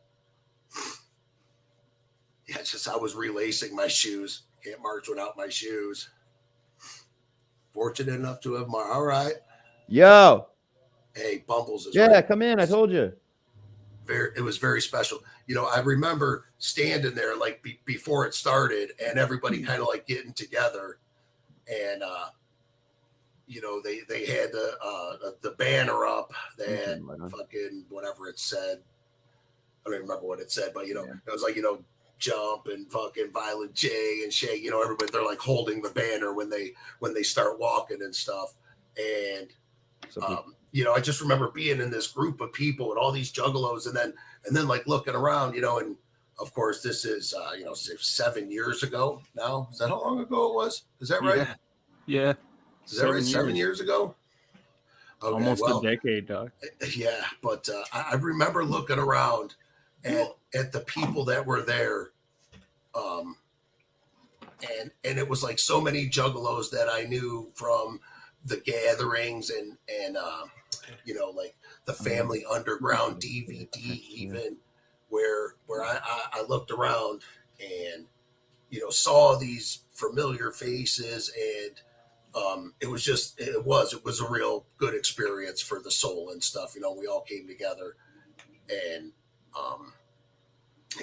Speaker 11: Yeah, it's just I was relacing my shoes. Can't march without my shoes. Fortunate enough to have my all right.
Speaker 2: Yo.
Speaker 11: Hey, Bumbles is
Speaker 2: right. Come in. I told you.
Speaker 11: It was very special. You know, I remember standing there like before it started and everybody kind of like getting together. And you know, they had the banner up. They had fucking whatever it said. I don't even remember what it said, but you know, it was like, you know, Jump and fucking Violent J and Shay, you know, everybody, they're like holding the banner when they start walking and stuff. And I just remember being in this group of people and all these juggalos, and then like looking around, and of course this is 7 years ago now. Is that how long ago it was? Is that right?
Speaker 3: Yeah.
Speaker 11: Is that right? 7 years ago? Okay,
Speaker 3: Almost a decade, dog.
Speaker 11: Yeah, but I remember looking around at the people that were there, and it was like so many juggalos that I knew from the gatherings and like the Family Underground DVD, even where I looked around and saw these familiar faces, and it was a real good experience for the soul and stuff. We all came together, and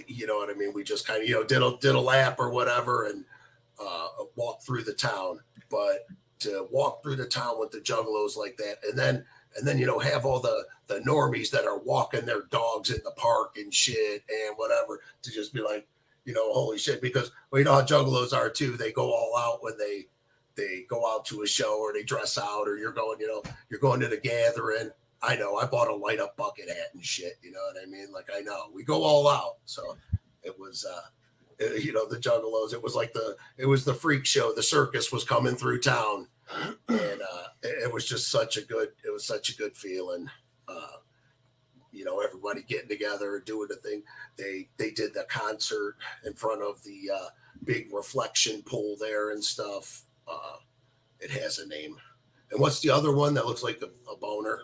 Speaker 11: you know what I mean. We just kind of did a lap or whatever, and walked through the town. But to walk through the town with the juggalos like that, and then have all the normies that are walking their dogs in the park and shit and whatever, to just be like, holy shit, because you know how juggalos are too. They go all out when they go out to a show, or they dress out, or you're going to the gathering. I know I bought a light up bucket hat and shit. You know what I mean? Like, I know we go all out. So it was, the juggalos, it was the freak show. The circus was coming through town, and it was just such a good feeling. Everybody getting together, doing the thing. They did the concert in front of the big reflection pool there and stuff. It has a name. And what's the other one that looks like a boner?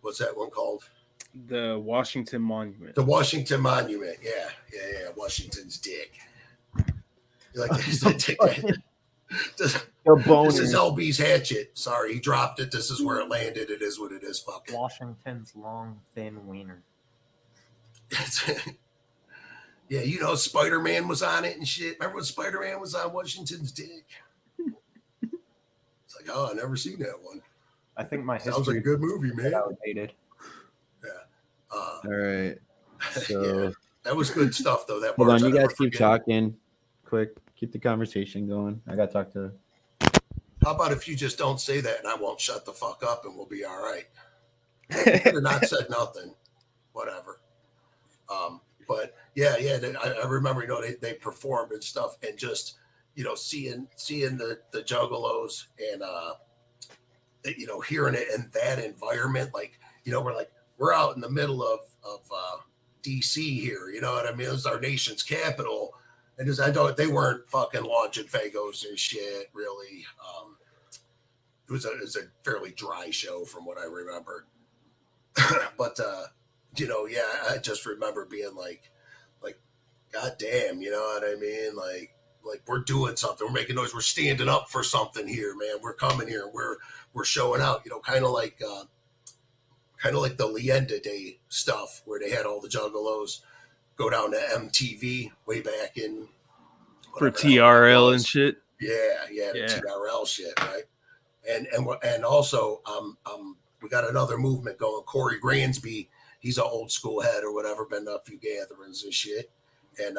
Speaker 11: What's that one called?
Speaker 3: The Washington Monument.
Speaker 11: The Washington Monument. Yeah. Washington's dick. You like that? This is LB's hatchet. Sorry, he dropped it. This is where it landed. It is what it is. Fuck it.
Speaker 16: Washington's long, thin wiener.
Speaker 11: Yeah, Spider-Man was on it and shit. Remember when Spider-Man was on Washington's dick? It's like, oh, I never seen that one.
Speaker 16: I think my history
Speaker 11: sounds like a good movie, man.
Speaker 16: Outdated.
Speaker 11: Yeah.
Speaker 2: All right. So
Speaker 11: yeah, that was good stuff, though. That
Speaker 2: hold
Speaker 11: part's
Speaker 2: on, you
Speaker 11: I
Speaker 2: guys
Speaker 11: never
Speaker 2: keep
Speaker 11: forget.
Speaker 2: talking. Quick, keep the conversation going. I gotta talk to.
Speaker 11: How about if you just don't say that and I won't shut the fuck up and we'll be all right? Could not said nothing. Whatever. But yeah, I remember, they performed and stuff, and just, seeing the juggalos and, hearing it in that environment, like, we're out in the middle of DC here, you know what I mean? It was our nation's capital. And they weren't fucking launching Fagos and shit, really. It was a fairly dry show from what I remember. But, I just remember being like, God damn, you know what I mean? Like we're doing something, we're making noise, we're standing up for something here, man. We're coming here, and we're showing out, kind of like the Leenda Day stuff, where they had all the juggalos go down to MTV way back in
Speaker 3: for TRL and shit.
Speaker 11: Yeah, the TRL shit, right? And also we got another movement going. Corey Gransby, he's an old school head or whatever, been to a few gatherings and shit. And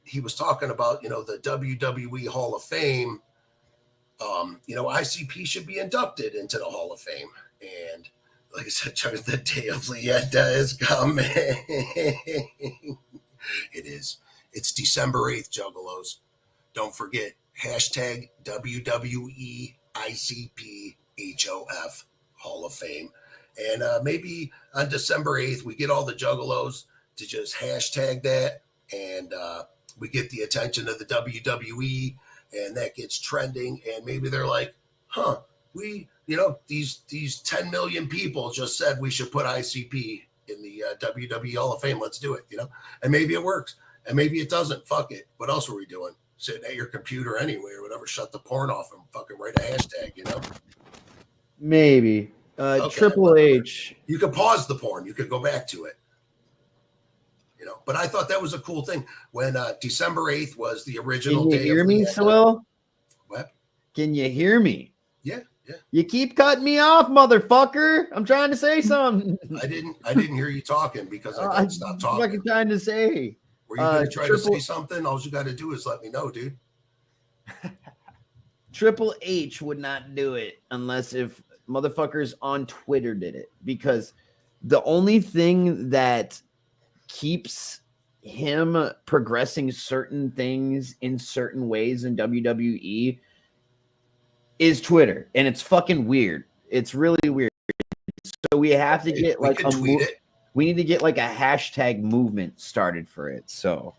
Speaker 11: he was talking about, the WWE Hall of Fame. ICP should be inducted into the Hall of Fame. And like I said, the day of Leenda is coming. It is. It's December 8th, Juggalos. Don't forget, hashtag WWE ICP HOF Hall of Fame. And maybe on December 8th, we get all the Juggalos to just hashtag that, and we get the attention of the WWE, and that gets trending. And maybe they're like, these 10 million people just said we should put ICP in the WWE Hall of Fame. Let's do it, and maybe it works, and maybe it doesn't. Fuck it. What else are we doing? Sitting at your computer anyway or whatever. Shut the porn off and fucking write a hashtag,
Speaker 2: Maybe.
Speaker 11: Okay,
Speaker 2: Triple H.
Speaker 11: You could pause the porn. You could go back to it. But I thought that was a cool thing when December 8th was the original
Speaker 2: Can you
Speaker 11: day.
Speaker 2: hear
Speaker 11: of
Speaker 2: me,
Speaker 11: Leenda.
Speaker 2: Swell?
Speaker 11: What?
Speaker 2: Can you hear me?
Speaker 11: Yeah.
Speaker 2: You keep cutting me off, motherfucker. I'm trying to say something.
Speaker 11: I didn't hear you talking because I couldn't stop talking.
Speaker 2: Fucking trying to say.
Speaker 11: Were you going to try to say something? All you got to do is let me know, dude.
Speaker 2: Triple H would not do it unless if motherfuckers on Twitter did it, because the only thing that keeps him progressing certain things in certain ways in WWE is Twitter, and it's fucking weird. It's really weird. So we have to get like we need to get like a hashtag movement started for it. So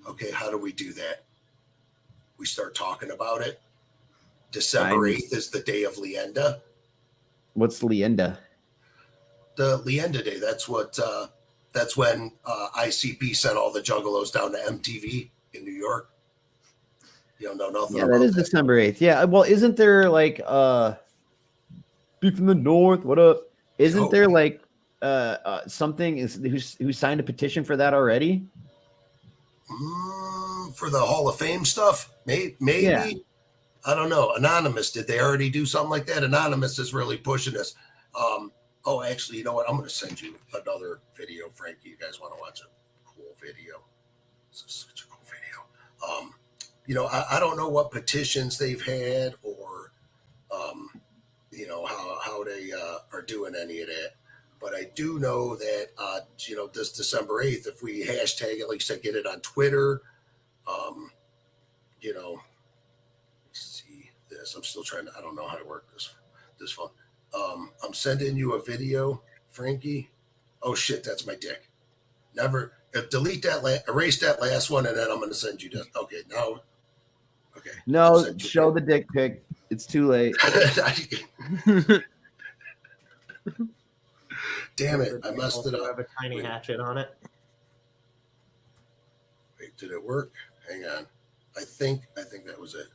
Speaker 11: okay, how do we do that? We start talking about it. December 8th is the day of Leenda.
Speaker 2: What's Leenda?
Speaker 11: The Leenda Day. That's what. That's when ICP sent all the Juggalos down to MTV in New York. You don't know nothing.
Speaker 2: Yeah, that is December 8th. Yeah. Well, isn't there like Beef from the North? What up? Isn't there like something who signed a petition for that already?
Speaker 11: For the Hall of Fame stuff? Maybe.
Speaker 2: Yeah.
Speaker 11: I don't know. Anonymous, did they already do something like that? Anonymous is really pushing this. Oh, actually, you know what? I'm going to send you another video, Frankie. You guys want to watch a cool video? This is such a cool video. You know, I don't know what petitions they've had or, you know, how they are doing any of that. But I do know that, you know, this December 8th, if we hashtag it, like I said, get it on Twitter, you know, let's see this. I'm still trying to, I don't know how to work this phone. I'm sending you a video, Frankie. Oh shit, that's my dick. Never delete that, erase that last one, and then I'm going to send you this. Okay, now. Okay.
Speaker 2: No, show the dick pic. It's too late.
Speaker 11: Damn it, I messed it up.
Speaker 16: Have a tiny hatchet on it.
Speaker 11: Wait, did it work? Hang on. I think that was it.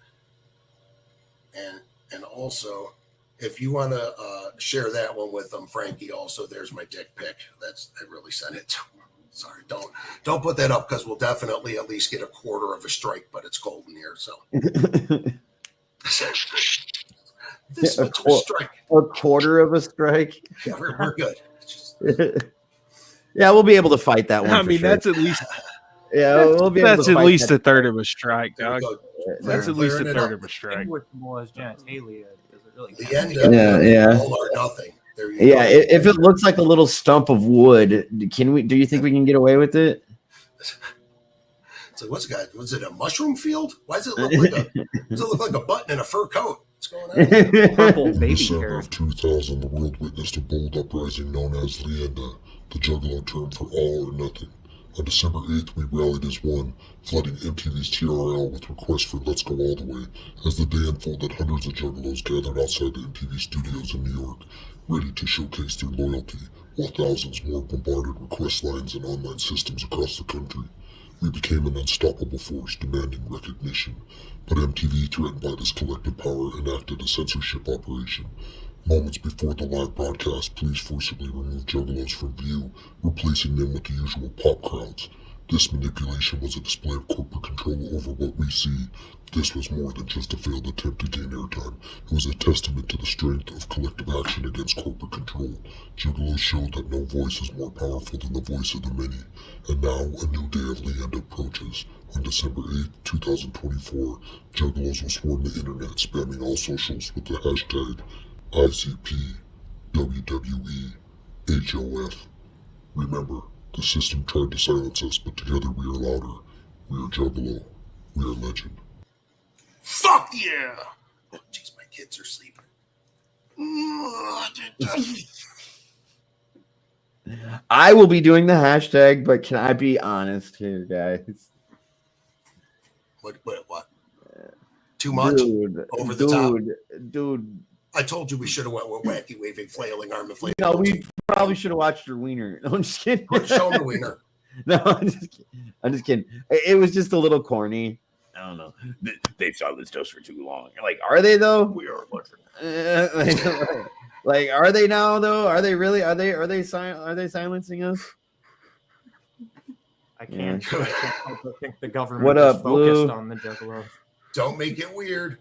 Speaker 11: And also, if you want to share that one with them, Frankie, also there's my dick pic. I really sent it to him. Sorry, don't put that up, because we'll definitely at least get a quarter of a strike, but it's cold in here, so. This much of a strike.
Speaker 2: A quarter of a strike?
Speaker 11: Yeah, we're good.
Speaker 2: Yeah, we'll be able to fight that one.
Speaker 3: I mean, that's at least.
Speaker 2: Yeah, we'll be able
Speaker 3: that's
Speaker 2: to
Speaker 3: at
Speaker 2: fight
Speaker 3: least
Speaker 2: that.
Speaker 3: a third of a strike, dog. That's at least a
Speaker 11: Clearing it
Speaker 3: third
Speaker 11: up.
Speaker 3: of a strike.
Speaker 16: As genitalia, does it really
Speaker 11: The end of
Speaker 2: Yeah.
Speaker 11: all or nothing. There you
Speaker 2: Yeah,
Speaker 11: go.
Speaker 2: if it looks like a little stump of wood, do you think we can get away with it?
Speaker 11: So what's it got? Was it a mushroom field? Why does it look like a button in a fur coat? What's going on?
Speaker 16: Purple
Speaker 17: In
Speaker 16: baby
Speaker 17: December
Speaker 16: hair.
Speaker 17: of 2000, the world witnessed a bold uprising known as Leenda, the Juggalo term for all or nothing. On December 8th, we rallied as one, flooding MTV's TRL with requests for Let's Go All the Way. As the day unfolded, hundreds of Juggalos gathered outside the MTV studios in New York, ready to showcase their loyalty, while thousands more bombarded request lines and online systems across the country. We became an unstoppable force demanding recognition, but MTV, threatened by this collective power, enacted a censorship operation. Moments before the live broadcast, police forcibly removed Juggalos from view, replacing them with the usual pop crowds. This manipulation was a display of corporate control over what we see. This was more than just a failed attempt to gain airtime. It was a testament to the strength of collective action against corporate control. Juggalos showed that no voice is more powerful than the voice of the many. And now, a new day of Leenda approaches. On December 8, 2024, Juggalos will swarm the internet, spamming all socials with the hashtag ICP, WWE, HOF. Remember, the system tried to silence us, but together we are louder. We are Juggalo. We are legend.
Speaker 11: Fuck yeah! Oh, jeez, my kids are sleeping.
Speaker 2: I will be doing the hashtag, but can I be honest here, guys?
Speaker 11: What? Too much? Over the top?
Speaker 2: Dude.
Speaker 11: I told you we should have went with wacky waving flailing arm and flailing.
Speaker 2: No, we probably should have watched your wiener. No, I'm just kidding.
Speaker 11: Show me the wiener.
Speaker 2: No, I'm just kidding. It was just a little corny. I don't know. They've silenced us for too long. Like, are they though?
Speaker 11: We are legend.
Speaker 2: Like, are they now though? Are they really? Are they silencing us?
Speaker 16: I can't help but think the government
Speaker 2: What
Speaker 16: is
Speaker 2: up,
Speaker 16: focused
Speaker 2: Blue?
Speaker 16: on the Juggalos.
Speaker 11: Don't make it weird.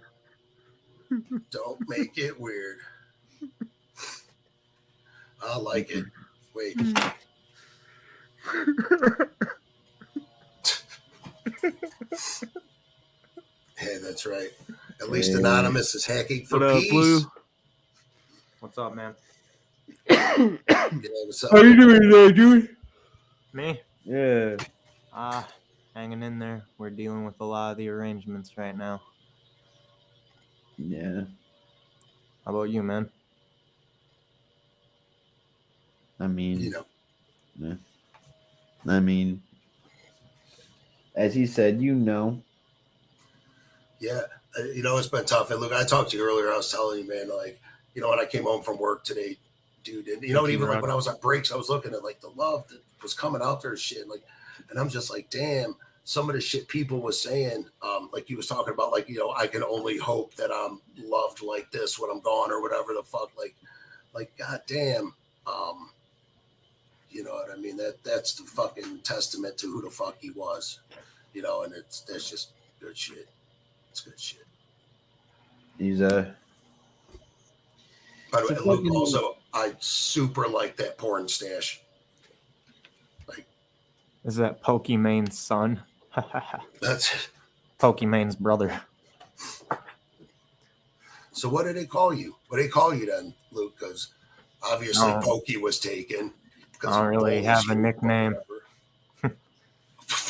Speaker 11: Don't make it weird. I like it. Wait. Hey, that's right. At least Anonymous is hacking for
Speaker 3: What up,
Speaker 11: peace.
Speaker 3: Blue?
Speaker 16: What's up, man?
Speaker 11: Yeah, what's up?
Speaker 2: How you doing today, dude?
Speaker 16: Me?
Speaker 2: Yeah.
Speaker 16: Hanging in there. We're dealing with a lot of the arrangements right now.
Speaker 2: Yeah.
Speaker 16: How about you, man?
Speaker 2: I mean,
Speaker 11: You know.
Speaker 2: yeah. I mean, as he said, you know.
Speaker 11: Yeah, you know, it's been tough. And look, I talked to you earlier. I was telling you, man, like, you know, when I came home from work today, dude, and you know, and even like when I was on breaks, I was looking at like the love that was coming out there, and shit, like, and I'm just like, damn, some of the shit people was saying, like he was talking about, like, you know, I can only hope that I'm loved like this when I'm gone or whatever the fuck, like, goddamn, you know what I mean? That's the fucking testament to who the fuck he was, you know, and that's just good shit. It's good shit.
Speaker 2: He's
Speaker 11: By the way,
Speaker 2: it's a
Speaker 11: Luke,
Speaker 2: fucking-
Speaker 11: also, I super like that porn stash. Like,
Speaker 16: Is that Pokemon's son?
Speaker 11: that's
Speaker 16: Pokemon's brother.
Speaker 11: so. What did they call you? What did they call you then, Luke? Because obviously
Speaker 16: No.
Speaker 11: Pokey was taken.
Speaker 16: I don't really have a nickname.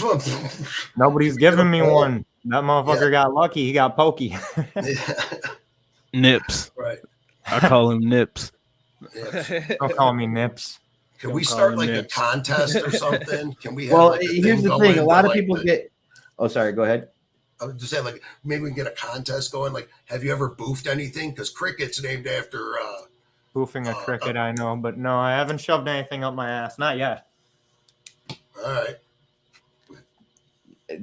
Speaker 11: whatever.
Speaker 16: Nobody's giving me one. That motherfucker
Speaker 11: Yeah.
Speaker 16: got lucky. He got Pokey.
Speaker 3: Nips.
Speaker 11: Right.
Speaker 3: I call him Nips.
Speaker 16: Don't call me Nips.
Speaker 11: Can
Speaker 3: Don't
Speaker 11: we
Speaker 3: call
Speaker 11: start
Speaker 3: him
Speaker 11: like
Speaker 3: Nips.
Speaker 11: a contest or something? Can we have
Speaker 2: Well,
Speaker 11: like a
Speaker 2: here's the
Speaker 11: going
Speaker 2: thing. A lot
Speaker 11: where,
Speaker 2: of
Speaker 11: like,
Speaker 2: people get. Oh, sorry. Go ahead.
Speaker 11: I was just saying, like, maybe we can get a contest going. Like, have you ever boofed anything? Because cricket's named after.
Speaker 16: Boofing a cricket, I know, but no, I haven't shoved anything up my ass. Not yet.
Speaker 11: All right.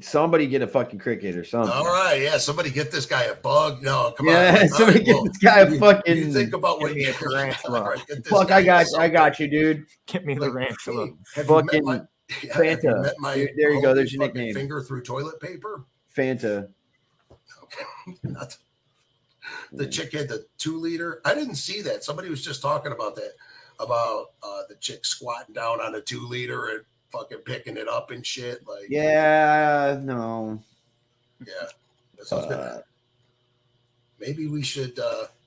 Speaker 2: Somebody get a fucking cricket or something.
Speaker 11: All right, yeah. Somebody get this guy a bug. No, come
Speaker 2: Yeah,
Speaker 11: on. Like,
Speaker 2: somebody
Speaker 11: all
Speaker 2: get
Speaker 11: well,
Speaker 2: this guy a
Speaker 11: you-
Speaker 2: fucking.
Speaker 11: You think about what
Speaker 16: Give me
Speaker 11: you
Speaker 16: a tarantula.
Speaker 11: right, get this
Speaker 2: Fuck,
Speaker 11: guy
Speaker 2: I got you, dude.
Speaker 16: Get me the tarantula.
Speaker 11: Have you met
Speaker 2: Fucking
Speaker 11: my, have you
Speaker 2: Fanta.
Speaker 11: met my
Speaker 2: There you go.
Speaker 11: homie
Speaker 2: There's your
Speaker 11: fucking
Speaker 2: nickname.
Speaker 11: Finger through toilet paper.
Speaker 2: Fanta.
Speaker 11: Okay, not the chick had the 2-liter. I didn't see that. Somebody was just talking about that, about the chick squatting down on a 2-liter and fucking picking it up and shit. Like,
Speaker 2: Yeah, no.
Speaker 11: yeah, that sounds good. Maybe we should,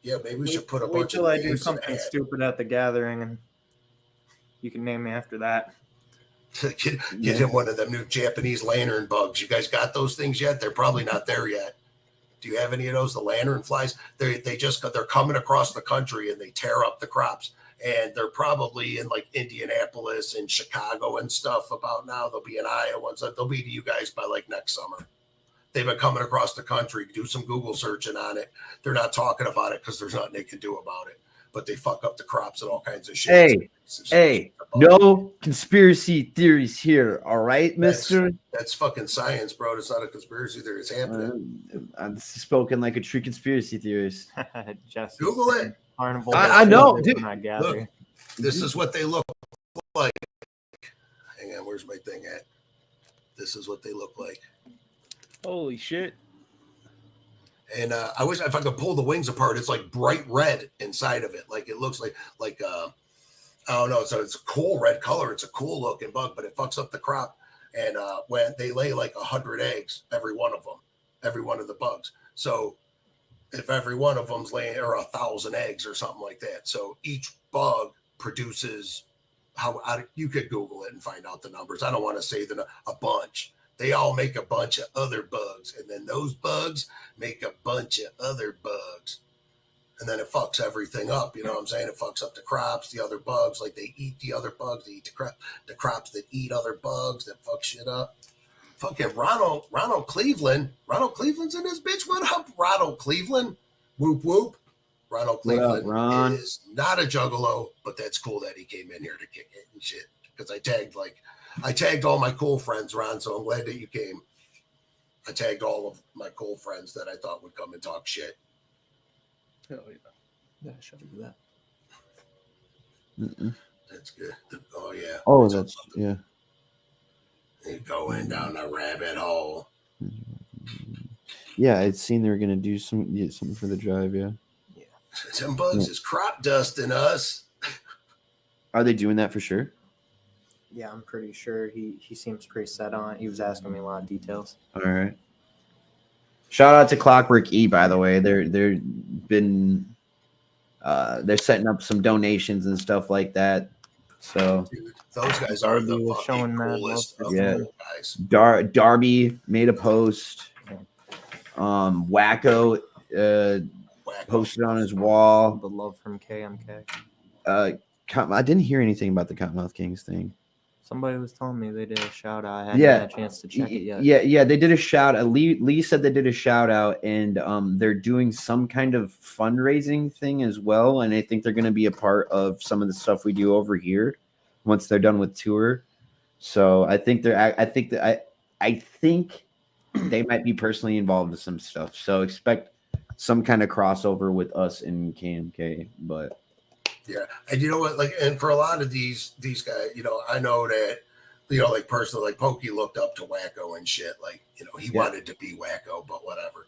Speaker 11: maybe we should put a
Speaker 16: Wait
Speaker 11: bunch
Speaker 16: till
Speaker 11: of
Speaker 16: I do
Speaker 11: names in
Speaker 16: something
Speaker 11: ad.
Speaker 16: stupid at the gathering, and you can name me after that.
Speaker 11: Get him one of them new Japanese lantern bugs. You guys got those things yet? They're probably not there yet. Do you have any of those? The lantern flies? They're coming across the country and they tear up the crops. And they're probably in like Indianapolis and Chicago and stuff about now. They'll be in Iowa. So they'll be to you guys by like next summer. They've been coming across the country. Do some Google searching on it. They're not talking about it because there's nothing they can do about it. But they fuck up the crops and all kinds of shit.
Speaker 2: Hey, no conspiracy theories here. All right, mister?
Speaker 11: That's fucking science, bro. It's not a conspiracy theory. It's happening.
Speaker 2: I'm spoken like a true conspiracy theorist.
Speaker 16: Just
Speaker 11: Google it.
Speaker 16: Carnival.
Speaker 2: I know, dude.
Speaker 11: Look, this is what they look like. Hang on, where's my thing at? This is what they look like.
Speaker 3: Holy shit.
Speaker 11: And I wish if I could pull the wings apart, it's like bright red inside of it. Like it looks like I don't know. So it's a cool red color. It's a cool looking bug, but it fucks up the crop. And when they lay like 100 eggs, every one of the bugs. So if every one of them's laying or 1,000 eggs or something like that. So each bug produces you could Google it and find out the numbers. I don't want to say a bunch. They all make a bunch of other bugs, and then those bugs make a bunch of other bugs. And then it fucks everything up. You know what I'm saying? It fucks up the crops, the other bugs. Like they eat the other bugs. They eat the crops that eat other bugs that fuck shit up. Fucking Ronald Cleveland. Ronald Cleveland's in this bitch. What up, Ronald Cleveland? Whoop, whoop. Ronald
Speaker 2: What up,
Speaker 11: Cleveland
Speaker 2: Ron?
Speaker 11: is not a juggalo, but that's cool that he came in here to kick it and shit. Because I tagged all my cool friends, Ron, so I'm glad that you came. I tagged all of my cool friends that I thought would come and talk shit.
Speaker 3: Hell yeah.
Speaker 16: Yeah, should do that.
Speaker 2: Mm-mm.
Speaker 11: That's good. Oh, yeah.
Speaker 2: Oh, that's, yeah.
Speaker 11: You're going down a rabbit hole.
Speaker 2: Yeah, I'd seen they were going to do something for the drive, yeah.
Speaker 11: Them bugs is crop dusting us.
Speaker 2: Are they doing that for sure?
Speaker 16: Yeah, I'm pretty sure he seems pretty set on it. He was asking me a lot of details.
Speaker 2: All right. Shout out to Clockwork E, by the way. They're been They're setting up some donations and stuff like that. So
Speaker 11: Dude, those guys are the
Speaker 16: was
Speaker 11: fucking
Speaker 16: showing mad love
Speaker 11: coolest
Speaker 16: for
Speaker 11: of
Speaker 2: Yeah.
Speaker 11: cool guys.
Speaker 2: Darby made a post. Wacko posted on his wall.
Speaker 16: The love from KMK.
Speaker 2: I didn't hear anything about the Cottonmouth Kings thing.
Speaker 16: Somebody was telling me they did a shout out. I hadn't
Speaker 2: Yeah,
Speaker 16: had a chance to check it yet.
Speaker 2: Yeah, they did a shout out. Lee said they did a shout out, and they're doing some kind of fundraising thing as well. And I think they're going to be a part of some of the stuff we do over here once they're done with tour. So I think I think they might be personally involved with some stuff. So expect some kind of crossover with us and KMK. But
Speaker 11: yeah, and you know what? Like, and for a lot of these guys, you know, I know that, you know, like personally, like Pokey looked up to Wacko and shit. Like, you know, he wanted to be Wacko, but whatever.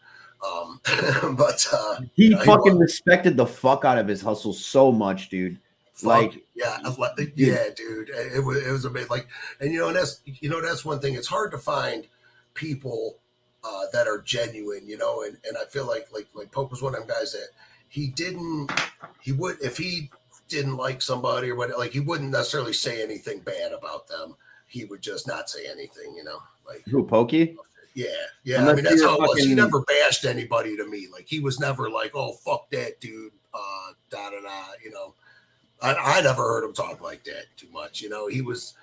Speaker 2: he
Speaker 11: you know,
Speaker 2: fucking respected the fuck out of his hustle so much, dude. Like,
Speaker 11: yeah, dude, it was amazing. Like, and that's one thing. It's hard to find people that are genuine, you know, and I feel like Poke was one of them guys that if he didn't like somebody or what, like he wouldn't necessarily say anything bad about them. He would just not say anything, you know, like
Speaker 2: who, Pokey?
Speaker 11: Yeah.
Speaker 2: Unless
Speaker 11: I mean, that's
Speaker 2: you're
Speaker 11: how it was. He
Speaker 2: fucking-
Speaker 11: never bashed anybody to me. Like, he was never like, "Oh, fuck that dude," you know. I never heard him talk like that too much. You know, he was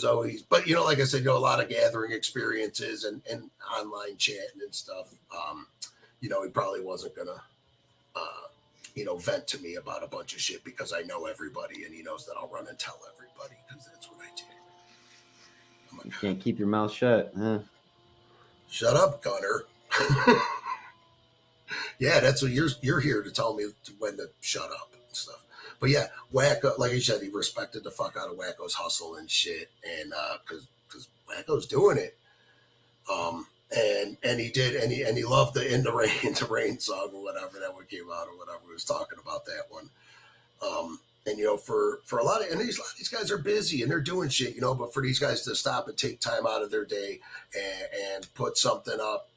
Speaker 11: always, but you know, like I said, you know, a lot of gathering experiences and online chatting and stuff. You know, he probably wasn't gonna, you know, vent to me about a bunch of shit because I know everybody and he knows that I'll run and tell everybody because that's what I do.
Speaker 2: You can't keep your mouth shut, huh?
Speaker 11: Shut up, Gunner. Yeah, that's what you're here to tell me when to shut up and stuff. But yeah, Wacko, like I said, he respected the fuck out of Wacko's hustle and shit, and because Wacko's doing it, and he did, and he loved the In the Rain song or whatever that one came out or whatever. We was talking about that one, and you know, for a lot of these guys are busy and they're doing shit, you know, but for these guys to stop and take time out of their day and put something up,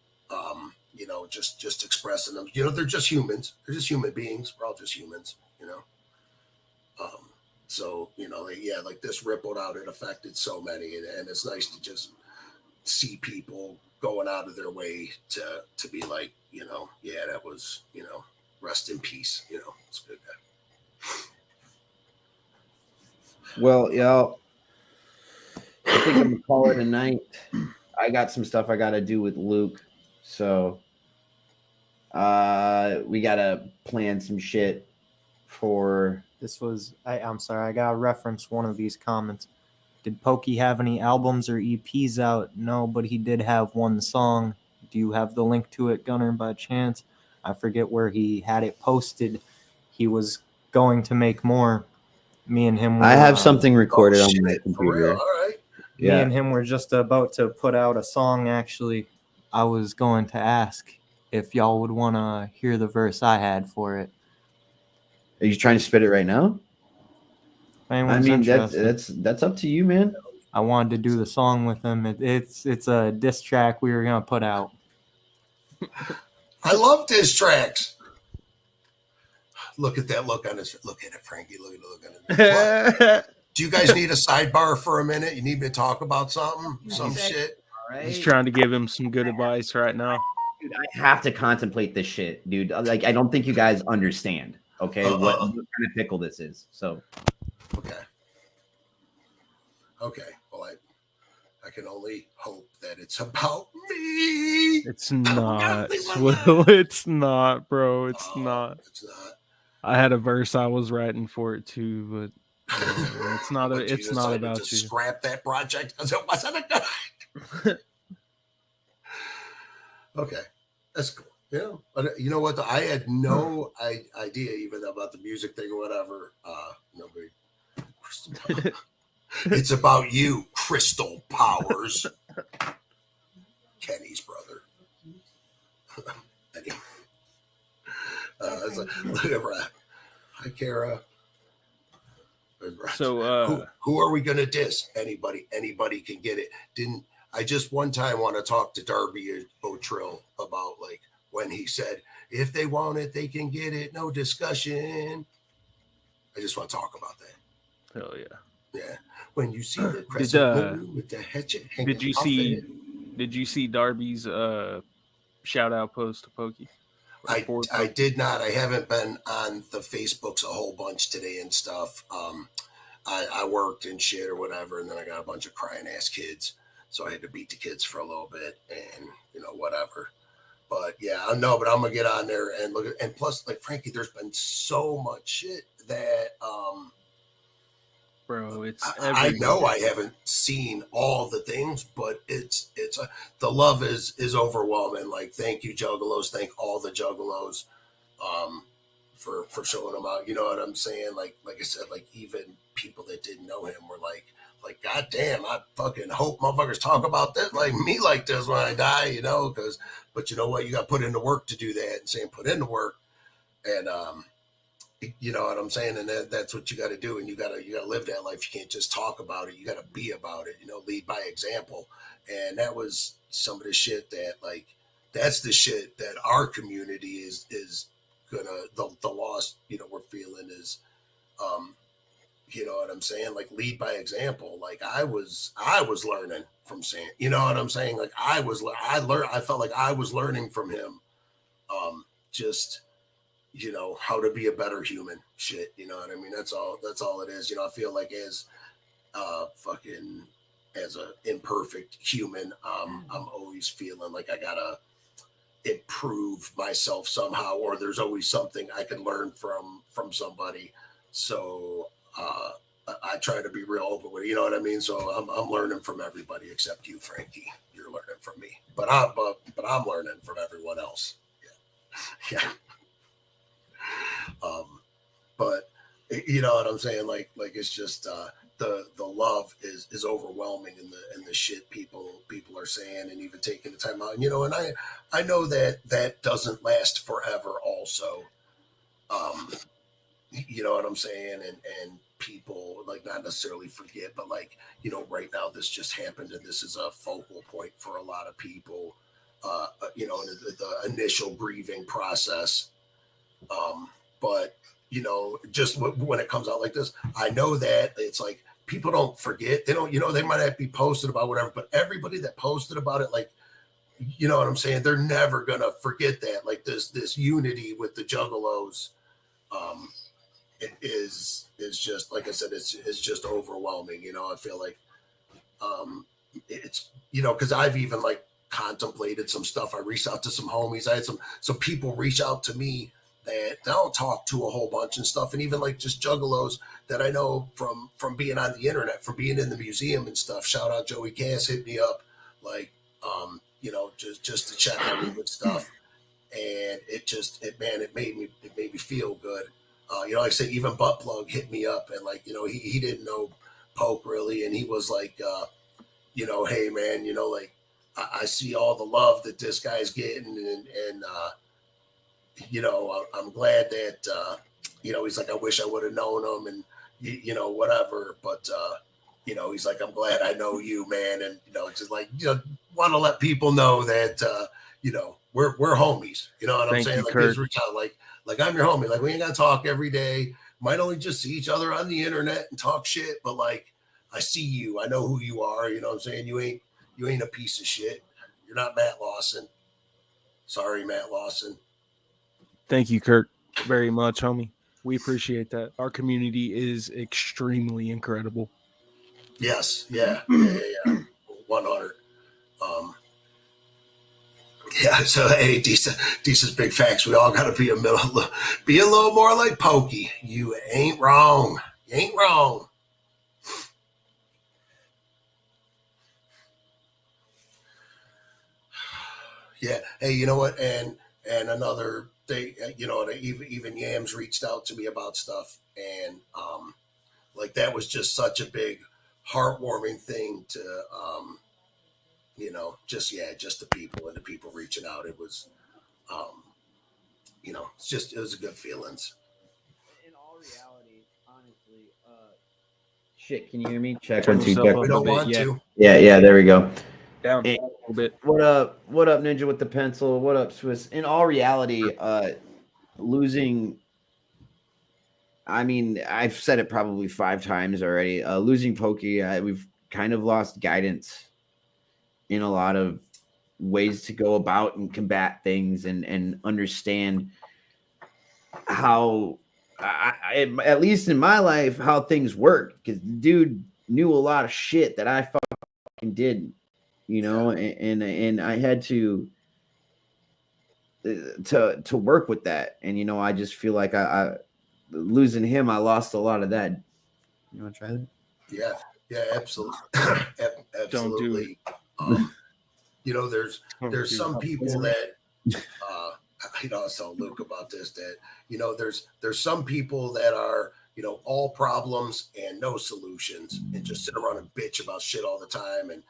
Speaker 11: you know, just expressing them, you know, they're just humans, they're just human beings, we're all just humans, you know. So, you know, like this rippled out, it affected so many, and it's nice to just see people going out of their way to be like, you know, yeah, that was, you know, rest in peace, you know, it's good.
Speaker 2: Well, y'all, I think I'm gonna call it a night. I got some stuff I gotta do with Luke, so we gotta plan some shit for.
Speaker 16: This was I'm sorry, I gotta reference one of these comments. Did Pokey have any albums or EPs out? No, but he did have one song. Do you have the link to it, Gunner, by chance? I forget where he had it posted. He was going to make more. Me and him were,
Speaker 2: I have something recorded on my computer.
Speaker 11: All right.
Speaker 16: Me and him were just about to put out a song, actually. I was going to ask if y'all would want to hear the verse I had for it.
Speaker 2: Are you trying to spit it right now? I mean,
Speaker 16: interested.
Speaker 2: that's up to you, man.
Speaker 16: I wanted to do the song with him. It's a diss track we were gonna put out.
Speaker 11: I love diss tracks. Look at that look on his. Look at it, Frankie. Look at it. Do you guys need a sidebar for a minute? You need me to talk about something? Some shit?
Speaker 3: He's trying to give him some good advice right now.
Speaker 2: Dude, I have to contemplate this shit, dude. Like, I don't think you guys understand, okay, what kind of pickle this is. So,
Speaker 11: okay. Well, I can only hope that it's about me.
Speaker 3: It's not. Well, it's not, bro. It's not.
Speaker 11: It's not.
Speaker 3: I had a verse I was writing for it too, but it's not.
Speaker 11: But
Speaker 3: It's
Speaker 11: you
Speaker 3: not
Speaker 11: decided
Speaker 3: about
Speaker 11: to
Speaker 3: you.
Speaker 11: scrap that project because it wasn't a good. Okay, that's cool. Yeah, but you know what? I had no idea even about the music thing or whatever. Nobody. It's about you, Crystal Powers, Kenny's brother. Anyway, it's like, look at Brad. Hi, Kara.
Speaker 3: So,
Speaker 11: who are we gonna diss? Anybody can get it. I just one time want to talk to Darby O'Trill about like when he said, "If they want it, they can get it. No discussion." I just want to talk about that.
Speaker 3: Hell yeah.
Speaker 11: Yeah. When you see the crescent moon with the hatchet hanging
Speaker 3: did you
Speaker 11: off
Speaker 3: see
Speaker 11: it.
Speaker 3: did you see Darby's shout out post to Pokey?
Speaker 11: I did not. I haven't been on the Facebooks a whole bunch today and stuff. I worked and shit or whatever, and then I got a bunch of crying ass kids, so I had to beat the kids for a little bit, and whatever. But yeah, I know. But I'm gonna get on there and look at. And plus, like Frankie, there's been so much shit that
Speaker 3: bro, it's.
Speaker 11: I know I haven't seen all the things, but it's the love is overwhelming. Like, thank you, Juggalos. Thank all the Juggalos, for showing them out. You know what I'm saying? Like I said, like even people that didn't know him were like, God damn, I fucking hope motherfuckers talk about this like me like this when I die, but you know what? You got to put in the work to do that, and saying put in the work. And, you know what I'm saying? And that's what you got to do. And you got to live that life. You can't just talk about it. You got to be about it, lead by example. And that was some of the shit that that's the shit that our community is gonna, the loss, we're feeling is, you know what I'm saying? Like, lead by example. Like I was learning from Sam, you know what I'm saying? Like I felt like I was learning from him. Just, how to be a better human shit. You know what I mean? That's all it is. I feel like as an imperfect human, I'm always feeling like I gotta improve myself somehow, or there's always something I can learn from somebody. So I try to be real open with it, you know what I mean? So I'm learning from everybody except you, Frankie. You're learning from me, but I'm learning from everyone else. Yeah. But you know what I'm saying? Like it's just the love is overwhelming in the shit people are saying, and even taking the time out. And I know that doesn't last forever also. You know what I'm saying? And people not necessarily forget, but right now this just happened, and this is a focal point for a lot of people. The initial grieving process. But just when it comes out like this, I know that it's like people don't forget. They don't, they might not be posted about whatever, but everybody that posted about it, you know what I'm saying? They're never gonna forget that. Like this unity with the Juggalos, it is just, like I said, it's just overwhelming. I feel like it's because I've even contemplated some stuff. I reached out to some homies. I had some people reach out to me that I don't talk to a whole bunch and stuff, and even just Juggalos that I know from being on the internet, from being in the museum and stuff. Shout out Joey Cass, hit me up just to check on me with stuff, and it made me feel good. Like I said, even Butt Plug hit me up, and he didn't know Poke really, and he was like, hey man, I see all the love that this guy's getting, and I'm glad that, he's like, I wish I would have known him, and, whatever. But, he's like, I'm glad I know you, man. And, just want to let people know that, we're homies. You know what I'm saying? Kids reach out, like I'm your homie. We ain't got to talk every day. Might only just see each other on the internet and talk shit. But I see you. I know who you are. You know what I'm saying? You ain't a piece of shit. You're not Matt Lawson. Sorry, Matt Lawson.
Speaker 3: Thank you, Kirk, very much, homie. We appreciate that. Our community is extremely incredible.
Speaker 11: Yes, yeah. 100. Yeah, so hey, decent big facts. We all got to be a little more like Pokey. You ain't wrong. You ain't wrong. Yeah. Hey, you know what? And another thing, even Yams reached out to me about stuff, and that was just such a big, heartwarming thing to, just the people and the people reaching out. It was, it was a good feelings.
Speaker 2: In all reality, honestly, shit, can you hear me? Check
Speaker 3: Turn
Speaker 2: 1 2
Speaker 3: yourself
Speaker 2: check.
Speaker 3: up
Speaker 11: We don't
Speaker 3: a bit,
Speaker 11: want
Speaker 3: yeah.
Speaker 11: to.
Speaker 2: Yeah, there we go.
Speaker 3: Down. little bit.
Speaker 2: What up? What up, Ninja with the pencil? What up, Swiss? In all reality, losing. I mean, I've said it probably 5 times already. Losing Pokey, we've kind of lost guidance in a lot of ways to go about and combat things and understand how, at least in my life, how things work. Because dude knew a lot of shit that I fucking didn't, and I had to work with that. And I just feel like I losing him, I lost a lot of that. You want to try that?
Speaker 11: Yeah, absolutely. Absolutely.
Speaker 3: Don't do it.
Speaker 11: There's some people that I was telling Luke about this, that there's some people that are all problems and no solutions, and just sit around and bitch about shit all the time, and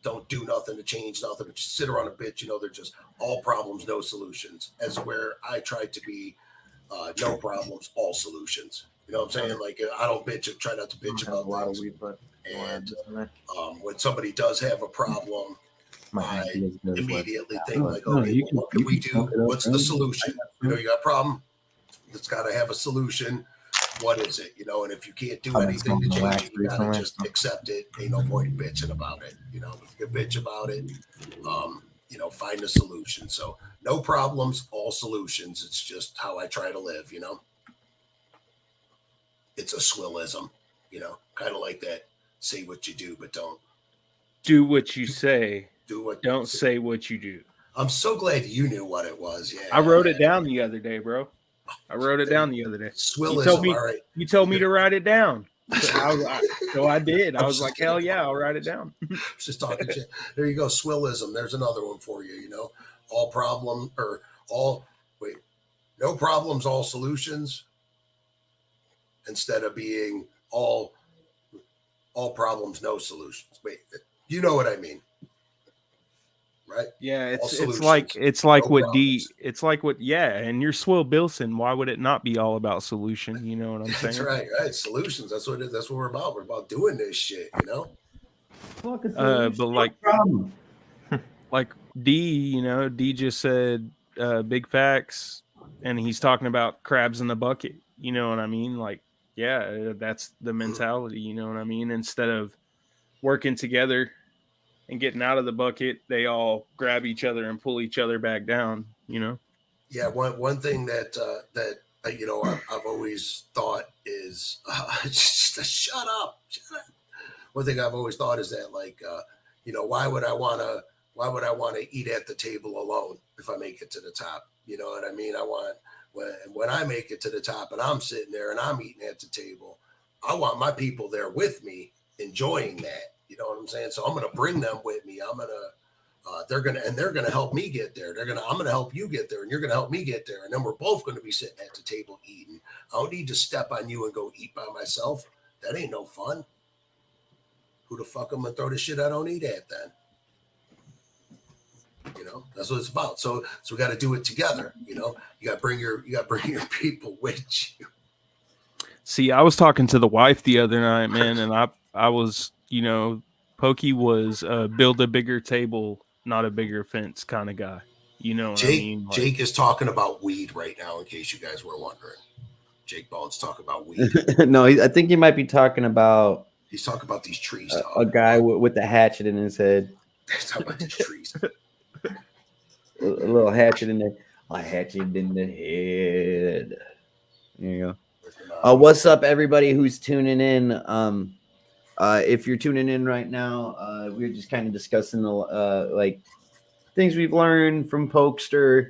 Speaker 11: don't do nothing to change nothing, but just sit around and bitch. They're just all problems, no solutions. As where I try to be no problems, all solutions. You know what I'm saying? Like, I don't bitch, try not to bitch about things. And when somebody does have a problem, I immediately think like, okay, what can we do? What's the solution? You got a problem? It's got to have a solution. What is it? And if you can't do anything to change it, you got to just accept it. Ain't no point bitching about it. If you can bitch about it, find a solution. So no problems, all solutions. It's just how I try to live, It's a swillism, kind of like that. Say what you do, but don't
Speaker 3: do what you say.
Speaker 11: Don't
Speaker 3: say what you do.
Speaker 11: I'm so glad you knew what it was. Yeah,
Speaker 3: I wrote it down the other day, bro. I wrote it down the other day.
Speaker 11: Swillism, all right.
Speaker 3: You told me to write it down. So I did. I was like, hell yeah, I'll write it down.
Speaker 11: Just talking shit. There you go. Swillism. There's another one for you. No problems, all solutions, instead of being all problems, no solutions. Wait, you know what I mean, right?
Speaker 3: Yeah, it's like no what problems. And you're Swill Bilson. Why would it not be all about solution? You know what I'm saying?
Speaker 11: That's right. Solutions. That's what we're about. We're about doing this shit.
Speaker 3: But like D, D just said big facts, and he's talking about crabs in the bucket. You know what I mean? Like, yeah, that's the mentality. You know what I mean? Instead of working together and getting out of the bucket, they all grab each other and pull each other back down.
Speaker 11: Yeah, one thing that I've always thought is just shut up. One thing I've always thought is that, like, why would I want to eat at the table alone if I make it to the top? You know what I mean? When I make it to the top and I'm sitting there and I'm eating at the table, I want my people there with me enjoying that. You know what I'm saying? So I'm going to bring them with me. They're going to help me get there. I'm going to help you get there, and you're going to help me get there. And then we're both going to be sitting at the table eating. I don't need to step on you and go eat by myself. That ain't no fun. Who the fuck am I going to throw the shit I don't eat at then? That's what it's about. So we got to do it together. You got to bring your people with you.
Speaker 3: See, I was talking to the wife the other night, man, and I was, Pokey was build a bigger table, not a bigger fence kind of guy. You know what I mean? Like,
Speaker 11: Jake is talking about weed right now, in case you guys were wondering. Jake Bald's talking about weed.
Speaker 2: No, I think he might be talking about.
Speaker 11: He's talking about these trees.
Speaker 2: A guy with a hatchet in his head.
Speaker 11: He's talking about these trees.
Speaker 2: A little hatchet in there. A hatchet in the head. There you go. What's up, everybody who's tuning in? If you're tuning in right now, we're just kind of discussing the things we've learned from Pokester,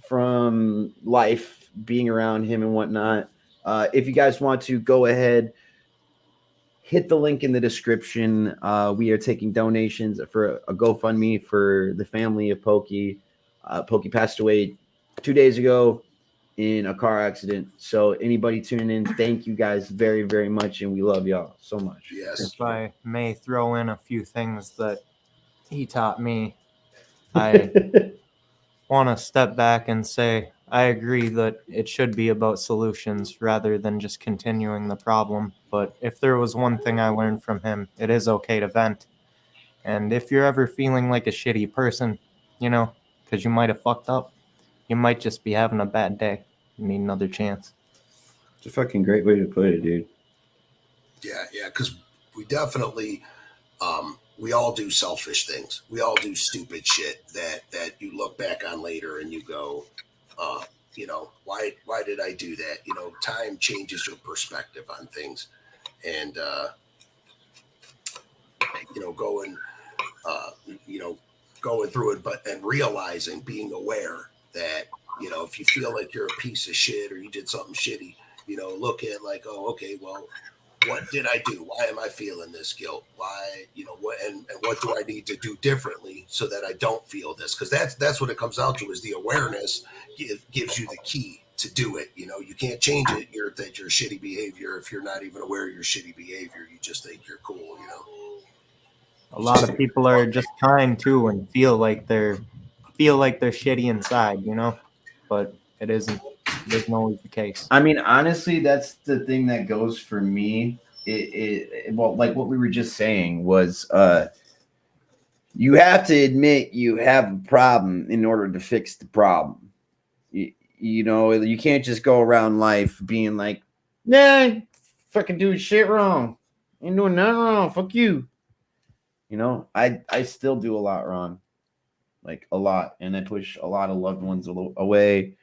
Speaker 2: from life, being around him and whatnot. If you guys want to go ahead, hit the link in the description. We are taking donations for a GoFundMe for the family of Pokey. Pokey passed away 2 days ago in a car accident. So anybody tuning in, thank you guys very, very much, and we love y'all so much.
Speaker 11: Yes.
Speaker 16: If I may throw in a few things that he taught me, I want to step back and say I agree that it should be about solutions rather than just continuing the problem. But if there was one thing I learned from him, it is okay to vent. And if you're ever feeling like a shitty person, you know, because you might have fucked up, you might just be having a bad day. You need another chance.
Speaker 2: It's a fucking great way to put it, dude.
Speaker 11: Yeah, because we definitely, we all do selfish things. We all do stupid shit that you look back on later and you go, you know, why did I do that? You know, time changes your perspective on things, and you know, going through it, and realizing, being aware that, you know, if you feel like you're a piece of shit or you did something shitty, you know, look at like, oh, okay, well, what did I do? Why am I feeling this guilt? Why, you know, what and what do I need to do differently so that I don't feel this? Because that's what it comes down to, is the awareness gives you the key to do it. You know, you can't change it. You're shitty behavior if you're not even aware of your shitty behavior. You just think you're cool, you know.
Speaker 16: A lot of people are just kind too and feel like they're shitty inside, you know, but it isn't. It isn't always the case.
Speaker 2: I mean, honestly, that's the thing that goes for me. Well, like what we were just saying was, you have to admit you have a problem in order to fix the problem. You know, you can't just go around life being like, nah, fucking doing shit wrong. Ain't doing nothing wrong. Fuck you. You know, I still do a lot wrong, like a lot, and I push a lot of loved ones away,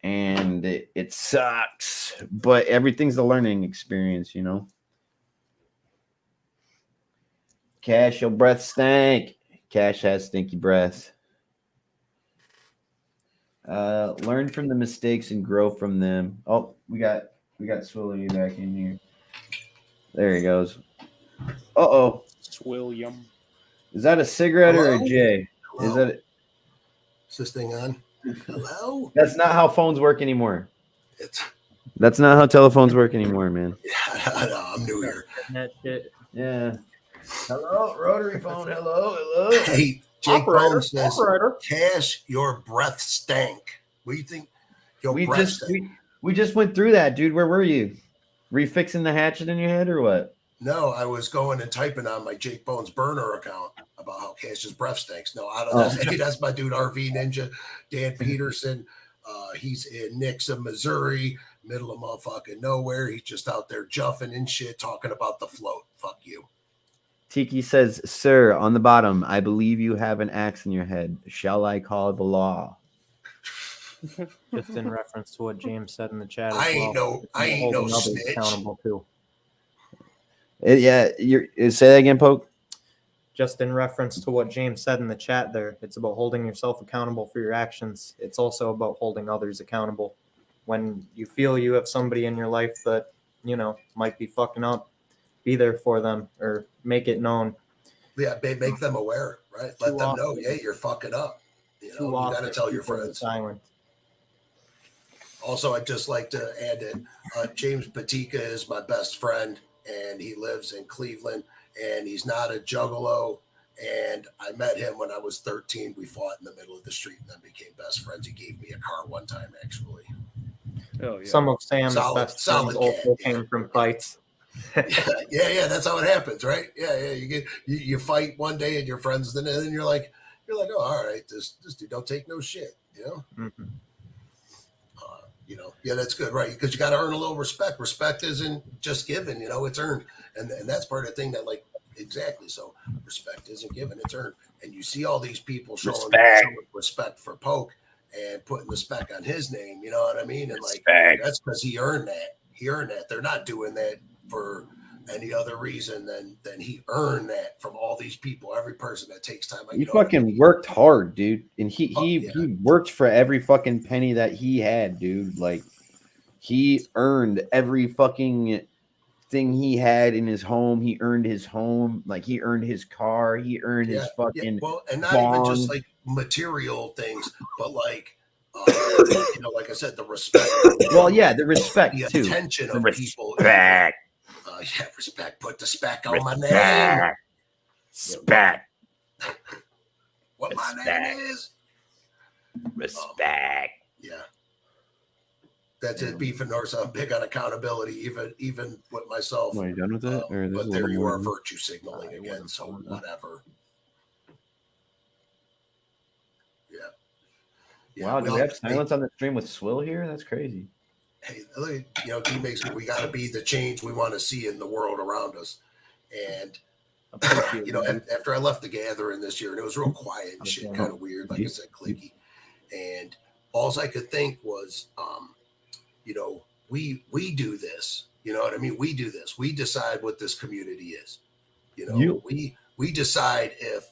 Speaker 2: and it sucks. But everything's a learning experience, you know. Cash, your breath stank. Cash has stinky breath. Learn from the mistakes and grow from them. Oh, we got Swilly back in here. There he goes. Uh-oh.
Speaker 3: William.
Speaker 2: Is that a cigarette or a
Speaker 11: Hello?
Speaker 2: J?
Speaker 11: Hello?
Speaker 2: Is that it?
Speaker 11: Is this thing on? Hello?
Speaker 2: That's not how phones work anymore.
Speaker 11: It's
Speaker 2: That's not how telephones work anymore, man.
Speaker 11: I'm new here.
Speaker 16: That shit.
Speaker 2: Yeah. Hello, rotary phone. Hello.
Speaker 11: Hey, Jake
Speaker 2: Operator,
Speaker 11: Bone says,
Speaker 2: operator.
Speaker 11: Cash, your breath stank. What do you think? Your breath stank.
Speaker 2: We just went through that, dude. Where were you? Refixing the hatchet in your head or what?
Speaker 11: No, I was going and typing on my Jake Bones burner account about how Cash's breath stinks. No, I don't know.
Speaker 2: Oh.
Speaker 11: That's my dude, RV Ninja, Dan Peterson. He's in Nixa, Missouri, middle of motherfucking nowhere. He's just out there juffing and shit, talking about the float. Fuck you.
Speaker 2: Tiki says, sir, on the bottom, I believe you have an axe in your head. Shall I call the law?
Speaker 16: Just in reference to what James said in the chat.
Speaker 11: I ain't no snitch.
Speaker 16: Accountable too.
Speaker 2: Yeah, say that again, Poke.
Speaker 16: Just in reference to what James said in the chat there, it's about holding yourself accountable for your actions. It's also about holding others accountable. When you feel you have somebody in your life that, you know, might be fucking up, be there for them or make it known.
Speaker 11: Yeah, make them aware, right? Let them know, yeah, you're fucking up. You know, you got to tell your friends.
Speaker 16: Silent.
Speaker 11: Also, I'd just like to add that James Patika is my best friend, and he lives in Cleveland, and he's not a juggalo. And I met him when I was 13. We fought in the middle of the street and then became best friends. He gave me a car one time, actually.
Speaker 3: Oh, yeah.
Speaker 16: Some of Sam's best friends also came from fights.
Speaker 11: yeah, that's how it happens, right? Yeah. You fight one day and your friends, then you're like, oh, all right, this dude don't take no shit, you know.
Speaker 16: Mm-hmm.
Speaker 11: You know, yeah, that's good, right? Because you got to earn a little respect. Respect isn't just given, you know, it's earned, and that's part of the thing that, like, exactly. So respect isn't given, it's earned, and you see all these people showing respect for Poke and putting the spec on his name. You know what I mean? And like, that's because he earned that. He earned that. They're not doing that for any other reason than he earned that from all these people. Every person that takes time.
Speaker 2: He fucking worked hard, dude, and he worked for every fucking penny that he had, dude. Like, he earned every fucking thing he had in his home. He earned his home, like he earned his car. He earned his fucking
Speaker 11: well, and not
Speaker 2: bond.
Speaker 11: even just like material things, but like. You know, like I said, the respect.
Speaker 2: Well, yeah, the respect
Speaker 11: the
Speaker 2: too.
Speaker 11: attention of people.
Speaker 2: Respect.
Speaker 11: Yeah, respect. Put the spec on my name.
Speaker 2: Spec.
Speaker 11: What my name is.
Speaker 2: Respect.
Speaker 11: Yeah. That's it. Beef and North. I'm big on accountability, even with myself.
Speaker 2: Are you done with it? Or
Speaker 11: but there you are, virtue signaling again. So whatever.
Speaker 2: Wow, do we have silence on the stream with Swill here? That's crazy.
Speaker 11: Hey, look, he makes it. We got to be the change we want to see in the world around us. And after I left the gathering this year, and it was real quiet and shit, kind of weird, like I said, clicky. And all I could think was, we do this. You know what I mean? We do this. We decide what this community is. We decide if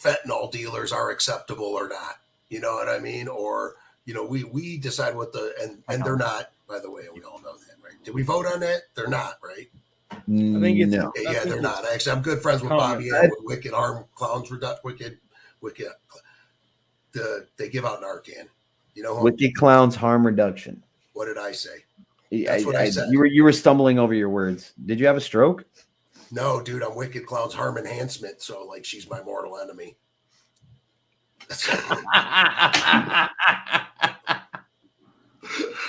Speaker 11: fentanyl dealers are acceptable or not. You know what I mean? Or we decide what and they're not. By the way, we all know that, right? Did we vote on that? They're not, right?
Speaker 3: I think it's
Speaker 2: no.
Speaker 11: Yeah, they're not. Actually, I'm good friends with Bobby and with Wicked Harm Clowns Wicked. They give out Narcan.
Speaker 2: Wicked Clowns Harm Reduction.
Speaker 11: What did I say? That's what I said.
Speaker 2: You were stumbling over your words. Did you have a stroke?
Speaker 11: No, dude, I'm Wicked Clowns Harm Enhancement. So, like, she's my mortal enemy.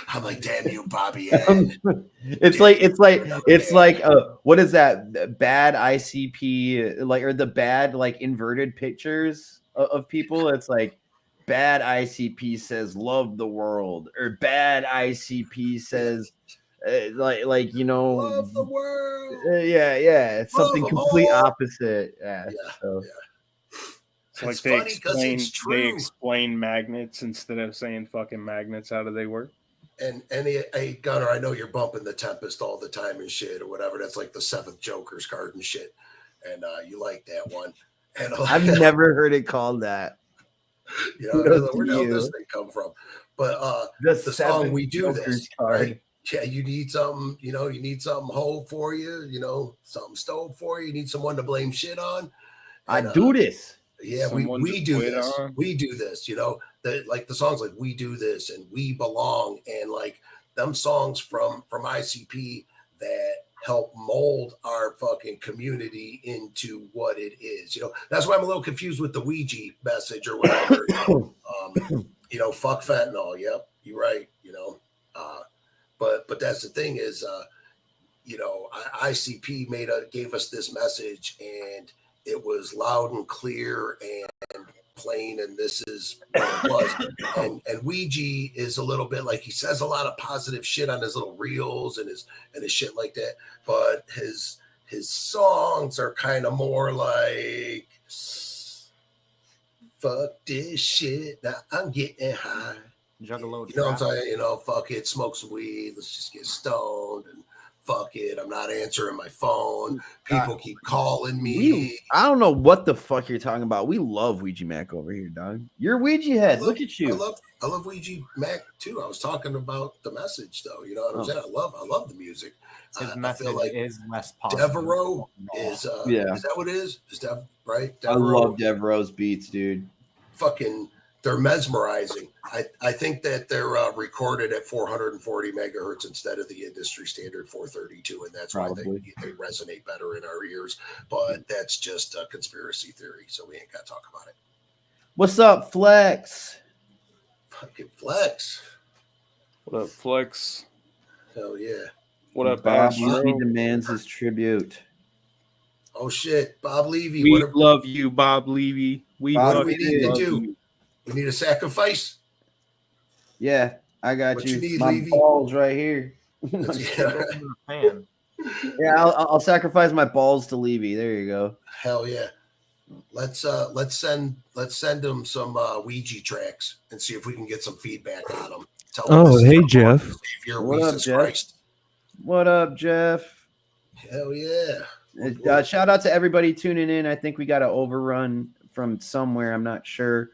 Speaker 11: I'm like, damn you, Bobby.
Speaker 2: It's like what is that bad ICP or the bad inverted pictures of people? It's like bad ICP says love the world, or bad ICP says
Speaker 11: love the world.
Speaker 2: It's something complete opposite.
Speaker 3: It's like they explain magnets instead of saying fucking magnets. How do they work?
Speaker 11: And hey, Gunner, I know you're bumping the Tempest all the time and shit or whatever. That's like the 7th Joker's card and shit. And you like that one. And
Speaker 2: I've never heard it called that.
Speaker 11: Where did this thing come from? But the song We Do
Speaker 2: Joker's
Speaker 11: This
Speaker 2: card.
Speaker 11: Right? Yeah, you need something, you need something whole for you, something stove for you. You need someone to blame shit on. And,
Speaker 2: I do this.
Speaker 11: Yeah, we do this. We do this, the songs like We Do This and We Belong, and like them songs from ICP that help mold our fucking community into what it is. That's why I'm a little confused with the Ouija message or whatever. Fuck fentanyl. Yep, you're right. But that's the thing is, ICP gave us this message, and it was loud and clear and plain, and this is what it was. and Ouija is a little bit like, he says a lot of positive shit on his little reels and his shit like that, but his songs are kind of more like, fuck this shit, now I'm getting high.
Speaker 16: Juggalo.
Speaker 11: You know what I'm saying? Fuck it, smoke some weed, let's just get stoned, and fuck it, I'm not answering my phone. People keep calling me.
Speaker 2: I don't know what the fuck you're talking about. We love Ouija Mac over here, dog. You're a Ouija head. Look at you.
Speaker 11: I love Ouija Mac too. I was talking about the message though. You know what I'm saying? I love the music.
Speaker 16: His
Speaker 11: I
Speaker 16: message
Speaker 11: feel like
Speaker 16: is less positive.
Speaker 11: Devereaux is is that what it is? Is that right?
Speaker 2: I love Devereaux's beats, dude.
Speaker 11: Fucking, they're mesmerizing. I think that they're recorded at 440 megahertz instead of the industry standard 432, and that's why they resonate better in our ears. But that's just a conspiracy theory, so we ain't got to talk about it.
Speaker 2: What's up, Flex?
Speaker 11: Fucking Flex.
Speaker 3: What up, Flex?
Speaker 11: Hell yeah.
Speaker 3: What up,
Speaker 2: Bob
Speaker 3: Astro?
Speaker 2: Levy demands his tribute.
Speaker 11: Oh shit, Bob Levy.
Speaker 3: We love you, Bob Levy.
Speaker 11: What do we need to do? We need a sacrifice.
Speaker 2: Yeah, I got
Speaker 11: What
Speaker 2: you.
Speaker 11: you need,
Speaker 2: My
Speaker 11: Levy?
Speaker 2: balls right here. Yeah, I'll sacrifice my balls to Levy. There you go.
Speaker 11: Hell yeah. Let's send them some Ouija tracks and see if we can get some feedback on them. Tell them this is
Speaker 3: hey,
Speaker 11: our Lord
Speaker 3: Jeff.
Speaker 11: and Savior,
Speaker 2: What up,
Speaker 11: Jesus
Speaker 2: Jeff?
Speaker 11: Christ.
Speaker 2: What up, Jeff?
Speaker 11: Hell yeah.
Speaker 2: Shout out to everybody tuning in. I think we got an overrun from somewhere. I'm not sure.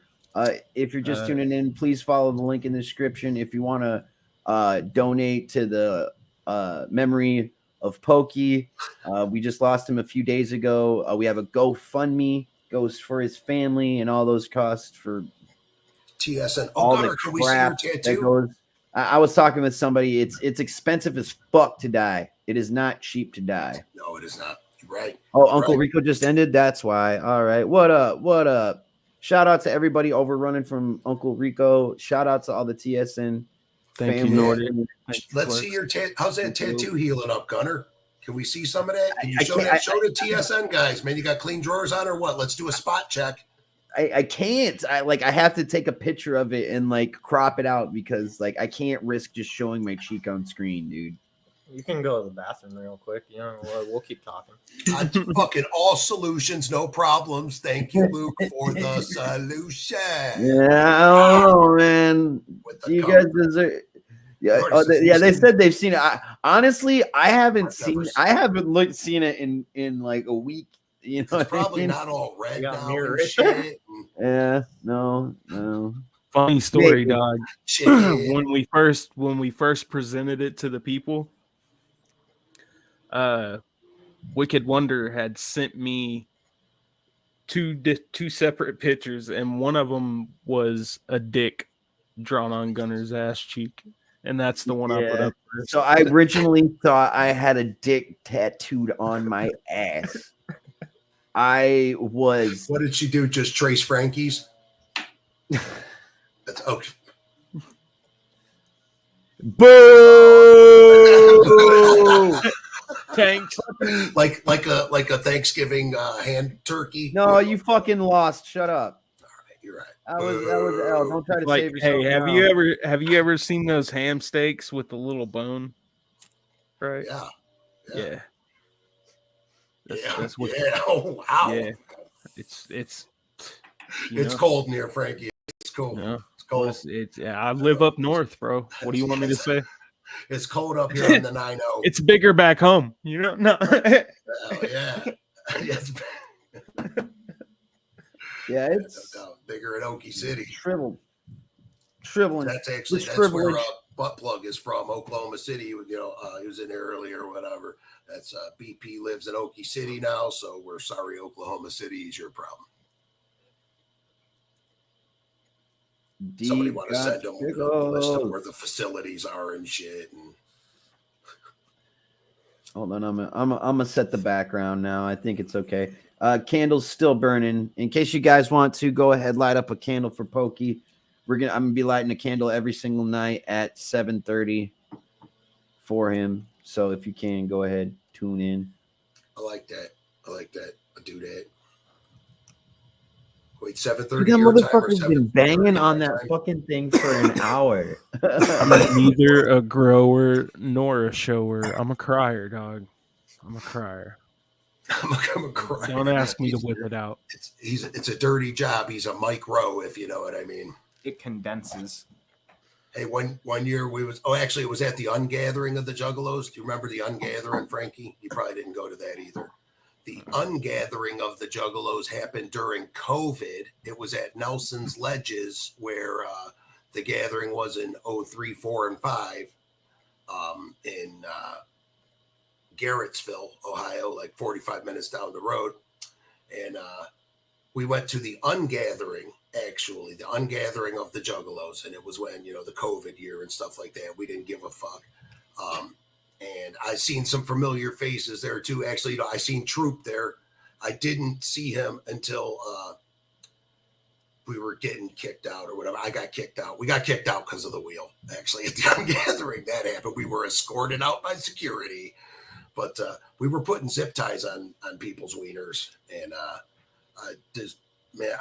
Speaker 2: If you're just tuning in, please follow the link in the description. If you want to donate to the memory of Pokey, we just lost him a few days ago. We have a GoFundMe, goes for his family and all those costs for
Speaker 11: TSN.
Speaker 2: all
Speaker 11: Gunner,
Speaker 2: the
Speaker 11: can we see your
Speaker 2: crap
Speaker 11: tattoo?
Speaker 2: that goes. I was talking with somebody. It's expensive as fuck to die. It is not cheap to die.
Speaker 11: No, it is not. You're right.
Speaker 2: Oh,
Speaker 11: You're
Speaker 2: Uncle
Speaker 11: right.
Speaker 2: Rico just ended. That's why. All right. What up? What up? Shout out to everybody overrunning from Uncle Rico. Shout out to all the TSN
Speaker 3: Thank you,
Speaker 2: family.
Speaker 3: Norton.
Speaker 11: Let's see your how's that tattoo healing up, Gunner? Can we see some of that? Can you
Speaker 2: I
Speaker 11: show
Speaker 2: can't-
Speaker 11: that? Show the TSN guys, man. You got clean drawers on or what? Let's do a spot check.
Speaker 2: I can't. I have to take a picture of it and like crop it out because like I can't risk just showing my cheek on screen, dude.
Speaker 16: You can go to the bathroom real quick. You know, we'll keep talking.
Speaker 11: Fucking all solutions, no problems. Thank you, Luke, for the solution.
Speaker 2: Yeah, I don't know, man. You guys deserve. Yeah, they said they've seen it. Honestly, I haven't seen it in like a week. You know,
Speaker 11: it's probably not all red now and shit.
Speaker 2: Yeah, no.
Speaker 3: Funny story,
Speaker 11: Maybe.
Speaker 3: dog.
Speaker 11: Shit.
Speaker 3: when we first presented it to the people, Wicked Wonder had sent me two separate pictures, and one of them was a dick drawn on Gunner's ass cheek, and that's the one I put up first.
Speaker 2: So I originally thought I had a dick tattooed on my ass. I was.
Speaker 11: What did she do? Just trace Frankie's? That's okay.
Speaker 2: Boo!
Speaker 3: Tanks.
Speaker 11: like a Thanksgiving hand turkey.
Speaker 2: No, you fucking lost. Shut up.
Speaker 11: All right, you're right.
Speaker 2: That was L. Don't try to
Speaker 3: Like,
Speaker 2: save yourself.
Speaker 3: hey, have
Speaker 2: now.
Speaker 3: you ever seen those ham steaks with the little bone? Right.
Speaker 11: Yeah.
Speaker 3: That's what.
Speaker 11: Yeah. Oh wow.
Speaker 3: Yeah. It's
Speaker 11: it's cold near Frankie. It's cold.
Speaker 3: Yeah.
Speaker 11: It's cold.
Speaker 3: I live up north, bro. What do you want me to say?
Speaker 11: It's cold up here on the 90.
Speaker 3: It's bigger back home. You know? No.
Speaker 11: Yeah. Yes.
Speaker 2: Yeah, it's
Speaker 11: bigger in Okie City.
Speaker 2: Shriveling.
Speaker 11: That's actually
Speaker 2: It's
Speaker 11: that's where
Speaker 2: shrivelage.
Speaker 11: Butt Plug is from, Oklahoma City. You know, he was in there earlier or whatever. That's BP lives in Okie City now, so we're sorry, Oklahoma City is your problem. Somebody want to send them a list of where the facilities are and shit. And
Speaker 2: Hold on, I'm gonna set the background now. I think it's okay. Candle's still burning. In case you guys want to go ahead, light up a candle for Pokey. I'm gonna be lighting a candle every single night at 7:30 for him. So if you can, go ahead, tune in.
Speaker 11: I like that. I do that. Wait, 7:30.
Speaker 2: That
Speaker 11: your time or
Speaker 2: motherfucker's been
Speaker 11: 7:30
Speaker 2: banging
Speaker 11: my
Speaker 2: on that
Speaker 11: time?
Speaker 2: fucking thing for an hour.
Speaker 3: I'm neither a grower nor a shower. I'm a crier, dog. I'm a crier.
Speaker 11: I'm a crier.
Speaker 3: Don't ask me to whip it out.
Speaker 11: It's a dirty job. He's a micro, if you know what I mean.
Speaker 16: It condenses.
Speaker 11: Hey, one year it was at the ungathering of the Juggalos. Do you remember the ungathering, Frankie? You probably didn't go to that either. The ungathering of the Juggalos happened during COVID. It was at Nelson's Ledges where the gathering was in 03, 4, and 5 in Garrettsville, Ohio, like 45 minutes down the road. And we went to the ungathering, actually, the ungathering of the Juggalos. And it was when, the COVID year and stuff like that. We didn't give a fuck. And I seen some familiar faces there too. Actually, I seen Troop there. I didn't see him until we were getting kicked out or whatever. I got kicked out. We got kicked out because of the wheel. Actually, at the ungathering, that happened. We were escorted out by security, but we were putting zip ties on people's wieners. And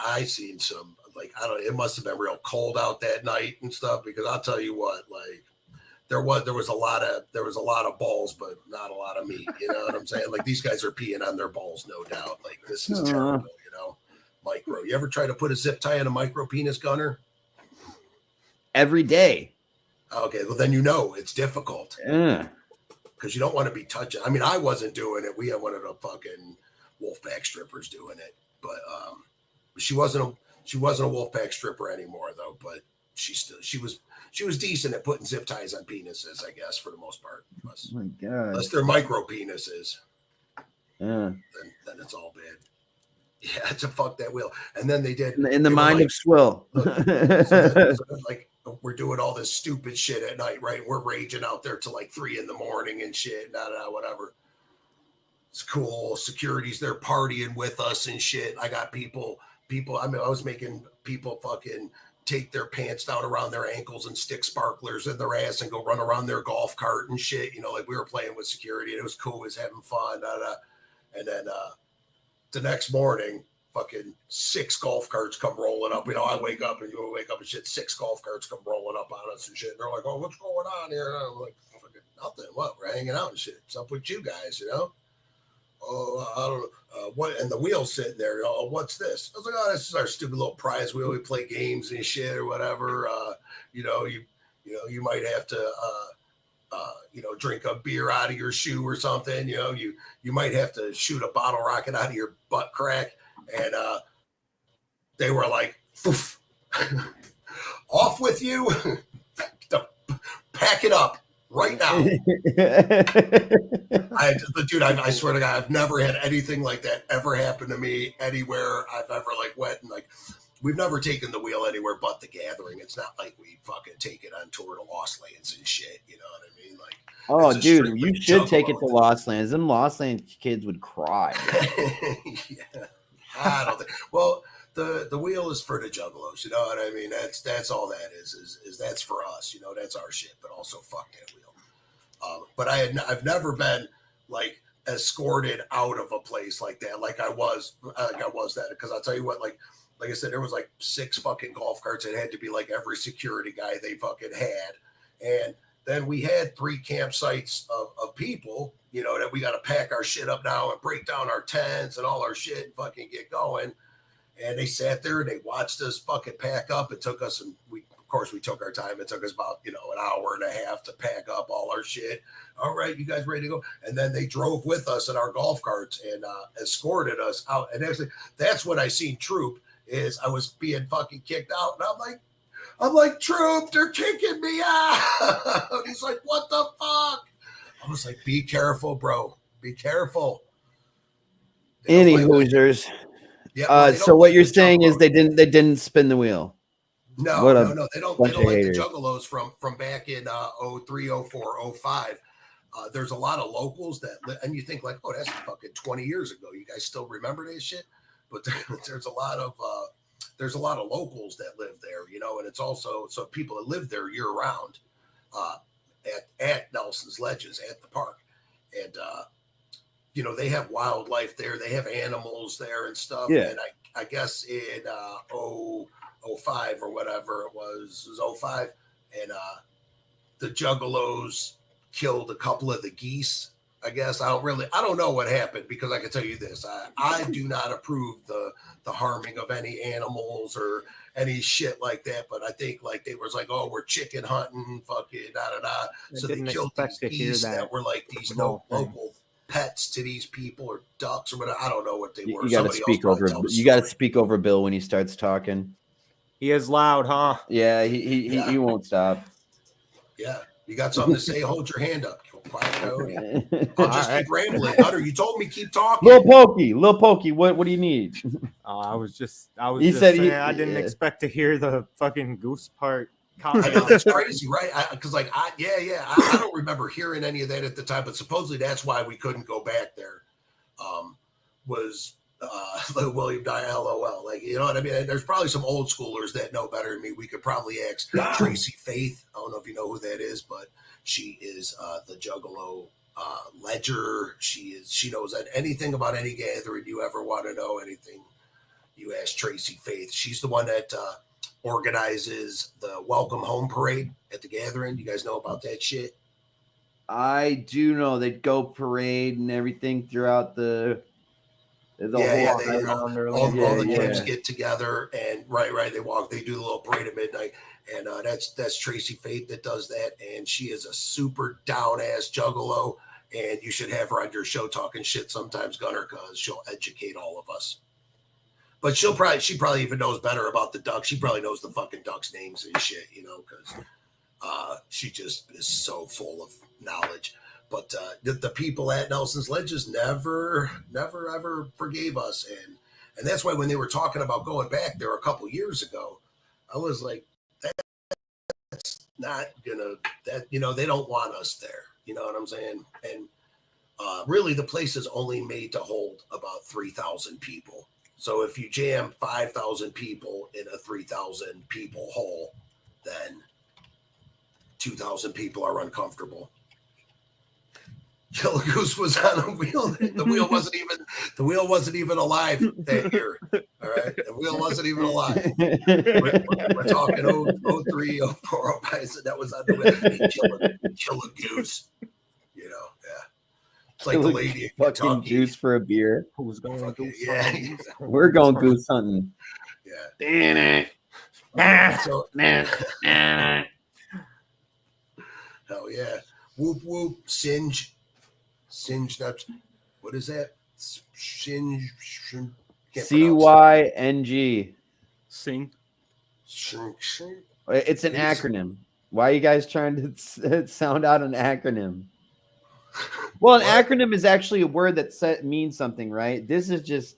Speaker 11: I seen some, like, I don't know, it must have been real cold out that night and stuff, because I'll tell you what, like, there was a lot of balls, but not a lot of meat. You know what I'm saying? Like, these guys are peeing on their balls, no doubt. Like, this is terrible, Micro. You ever try to put a zip tie on a micro penis, Gunner?
Speaker 2: Every day.
Speaker 11: Okay, well then it's difficult.
Speaker 2: Yeah.
Speaker 11: Because you don't want to be touching. I mean, I wasn't doing it. We had one of the fucking Wolfpack strippers doing it, but she wasn't a Wolfpack stripper anymore though. But she was decent at putting zip ties on penises, I guess, for the most part.
Speaker 2: Oh my God.
Speaker 11: Unless they're micro penises.
Speaker 2: Yeah.
Speaker 11: Then it's all bad. Yeah, it's a fuck that wheel. And then they did
Speaker 2: In the mind of Swill.
Speaker 11: Like, we're doing all this stupid shit at night, right? We're raging out there till like 3 a.m. and shit, whatever. It's cool. Security's there partying with us and shit. I got people. I mean, I was making people fucking take their pants down around their ankles and stick sparklers in their ass and go run around their golf cart and shit. Like, we were playing with security and it was cool. It was having fun. And then the next morning, fucking 6 golf carts come rolling up. You know, I wake up and you wake up and shit, 6 golf carts come rolling up on us and shit. And they're like, oh, what's going on here? And I'm like, fucking nothing. What? We're hanging out and shit. What's up with you guys, you know? Oh, I don't know. What? And the wheel's sitting there. Oh, what's this? I was like, oh, this is our stupid little prize wheel. We play games and shit or whatever. You know, you might have to, you know, drink a beer out of your shoe or something. You know, you might have to shoot a bottle rocket out of your butt crack. And they were like, off with you. Pack it up right now. I swear to God, I've never had anything like that ever happen to me anywhere I've ever like went and like, we've never taken the wheel anywhere but the gathering. It's not like we fucking take it on tour to Lost Lands and shit. You know what I mean? Like,
Speaker 2: oh, dude, you should take it to Lost Lands. Them Lost Lands kids would cry.
Speaker 11: Yeah, I don't think. Well, the wheel is for the juggalos. You know what I mean? That's all that is that's for us. You know, that's our shit. But also, fuck that wheel. But I've never been like escorted out of a place like that. Like I was that, because I'll tell you what, like I said, there was like 6 fucking golf carts. It had to be like every security guy they fucking had. And then we had 3 campsites of people, you know, that we got to pack our shit up now and break down our tents and all our shit and fucking get going. And they sat there and they watched us fucking pack up. It took us, and we took our time. It took us about, you know, an hour and a half to pack up all our shit. All right, you guys ready to go? And then they drove with us in our golf carts and escorted us out. And actually, that's when I seen Troop. Is I was being fucking kicked out, and I'm like, Troop, they're kicking me out. He's like, what the fuck? I was like, be careful, bro. Be careful.
Speaker 2: Any Hoosiers.
Speaker 11: Yeah.
Speaker 2: So what you're saying is they didn't spin the wheel.
Speaker 11: No. They don't like the Juggalos from back in 03, 04, 05. There's a lot of locals and you think like, oh, that's fucking 20 years ago. You guys still remember this shit? But there's a lot of locals that live there, you know, and it's also so people that live there year round at Nelson's Ledges at the park. And you know, they have wildlife there, they have animals there and stuff.
Speaker 2: Yeah.
Speaker 11: And I guess in 05 or whatever it was 05, and the Juggalos killed a couple of the geese. I guess I don't know what happened, because I can tell you this. I do not approve the harming of any animals or any shit like that. But I think like they was like, oh, we're chicken hunting, fucking da. So they killed these geese that were like these local pets to these people, or ducks or whatever. I don't know what they were.
Speaker 2: You got to speak over. You got to speak over Bill when he starts talking.
Speaker 16: He is loud, huh?
Speaker 2: Yeah, he won't stop.
Speaker 11: Yeah. You got something to say? Hold your hand up. Quiet coyote. I'll just keep rambling. Hunter, you told me keep talking.
Speaker 2: Lil Pokey, what do you need?
Speaker 16: I was just
Speaker 2: He said
Speaker 16: saying I didn't expect to hear the fucking goose part.
Speaker 11: I know, that's crazy, right? Because I don't remember hearing any of that at the time, but supposedly that's why we couldn't go back there. Was William die LOL, like, you know what I mean? There's probably some old schoolers that know better than me. We could probably ask Tracy Faith. I don't know if you know who that is, but she is the Juggalo ledger. She knows anything about any gathering you ever want to know. Anything you ask Tracy Faith. She's the one that organizes the welcome home parade at the gathering. You guys know about that shit?
Speaker 2: I do know they go parade and everything throughout the
Speaker 11: all the kids get together and right they walk, they do the little parade at midnight, and that's Tracy Faith that does that, and she is a super down ass Juggalo, and you should have her on your show talking shit sometimes, Gunner, because she'll educate all of us. But she probably even knows better about the ducks. She probably knows the fucking ducks' names and shit, you know, because she just is so full of knowledge. But the people at Nelson's Ledges never ever forgave us, and that's why when they were talking about going back there a couple years ago, I was like, that's not gonna, that, you know, they don't want us there. You know what I'm saying? And really, the place is only made to hold about 3,000 people. So if you jam 5,000 people in a 3,000 people hole, then 2,000 people are uncomfortable. Killer Goose was on a wheel. The wheel wasn't even alive that year. All right, the wheel wasn't even alive. We're talking 03, 04, 05. So that was on the wheel. Hey, Killer Goose. You know, yeah. It's like the lady in
Speaker 2: fucking
Speaker 11: Kentucky.
Speaker 2: juice for a beer.
Speaker 16: Who's going goose
Speaker 11: Yeah,
Speaker 16: hunting?
Speaker 2: We're going goose hunting.
Speaker 11: Yeah. So, hell yeah. Whoop whoop. Singe. That's what is that? Singe.
Speaker 2: CYNG.
Speaker 3: Sing.
Speaker 2: It's an acronym. Why are you guys trying to sound out an acronym? Well, an acronym is actually a word that means something, right? This is just,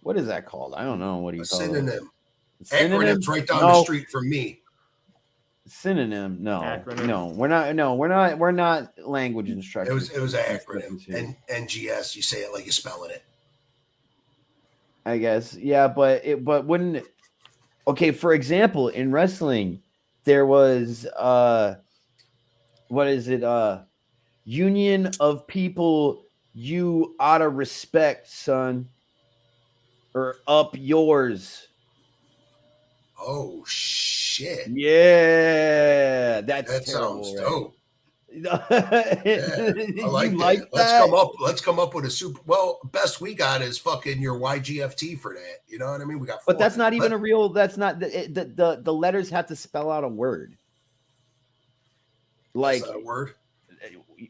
Speaker 2: what is that called? I don't know. What do you call
Speaker 11: synonym?
Speaker 2: it? Synonym?
Speaker 11: Acronym's right down the street from me.
Speaker 2: Synonym? No,
Speaker 16: Acronym.
Speaker 2: no, we're not language instructors.
Speaker 11: It was an acronym. NGS. You say it like you're spelling it.
Speaker 2: I guess, yeah, but wouldn't it? Okay, for example, in wrestling, there was what is it? Union of people you oughta respect, son, or up yours.
Speaker 11: Oh shit!
Speaker 2: Yeah, that
Speaker 11: terrible, sounds dope.
Speaker 2: Yeah.
Speaker 11: I like that. Let's come up with a super. Well, best we got is fucking your YGFT for that. You know what I mean? We got.
Speaker 2: But that's not even a real. That's not the letters have to spell out a word. Like
Speaker 11: a word.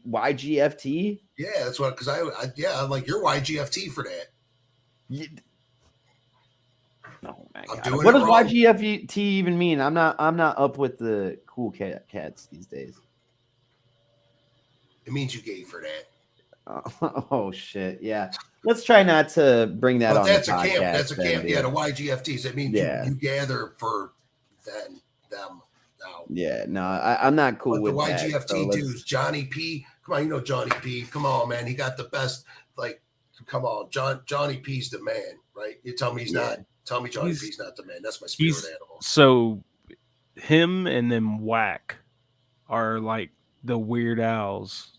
Speaker 2: YGFT.
Speaker 11: Yeah, that's what. Because I'm like your YGFT for that.
Speaker 2: Oh my God. What does YGFT even mean? I'm not up with the cool cats these days.
Speaker 11: It means you gay for that.
Speaker 2: Oh shit! Yeah, let's try not to bring that on.
Speaker 11: That's
Speaker 2: the
Speaker 11: a
Speaker 2: podcast,
Speaker 11: camp. That's a camp.
Speaker 2: dude.
Speaker 11: Yeah, the YGFTs. It means you gather for them. No.
Speaker 2: Yeah, no, I'm not cool with
Speaker 11: the YGFT
Speaker 2: that. So
Speaker 11: dudes. Johnny P. Come on, you know Johnny P. Come on, man. He got the best. Like, come on, Johnny P's the man, right? You tell me he's not. Tell me Johnny P's not the man. That's my spirit animal.
Speaker 3: So, him and then Whack are like the Weird Owls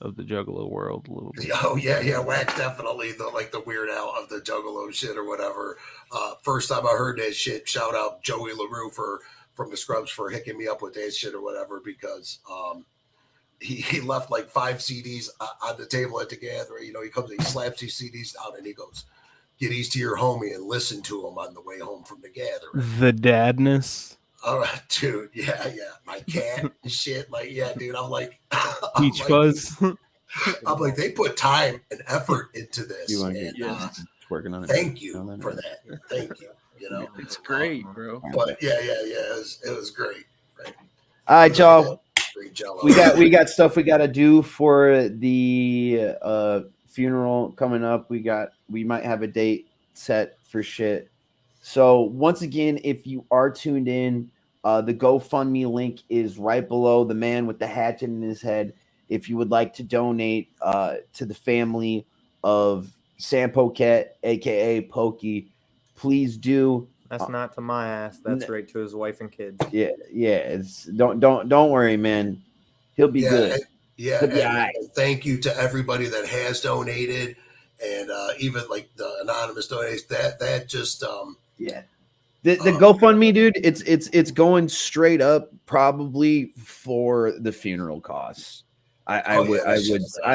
Speaker 3: of the Juggalo world a little bit.
Speaker 11: Oh yeah, Whack definitely the Weird Al of the Juggalo shit or whatever. First time I heard that shit, shout out Joey LaRue from the Scrubs for hooking me up with that shit or whatever, because he left like 5 CDs on the table at the gathering. You know, he comes and he slaps these CDs down and he goes, "Get these to your homie and listen to them on the way home from the gathering."
Speaker 3: The dadness.
Speaker 11: All right, dude. Yeah. My cat and shit. Like, yeah, dude. I'm like,
Speaker 3: Peach Fuzz.
Speaker 11: I'm like, they put time and effort into this.
Speaker 2: You want
Speaker 11: and,
Speaker 2: working on it?
Speaker 11: Thank you for that. Thank you. You know,
Speaker 3: it's great, bro.
Speaker 11: But yeah. It was great. Right.
Speaker 2: All right, y'all. We got stuff we got to do for the funeral coming up. We might have a date set for shit. So once again, if you are tuned in, the GoFundMe link is right below the man with the hatchet in his head. If you would like to donate to the family of Sam Poquette, aka Pokey, please do.
Speaker 16: That's not to my ass. That's right to his wife and kids.
Speaker 2: Yeah. It's don't worry, man. He'll be good.
Speaker 11: He'll be all right. Thank you to everybody that has donated, and even like the anonymous donations. That just
Speaker 2: The GoFundMe, dude, it's going straight up probably for the funeral costs. I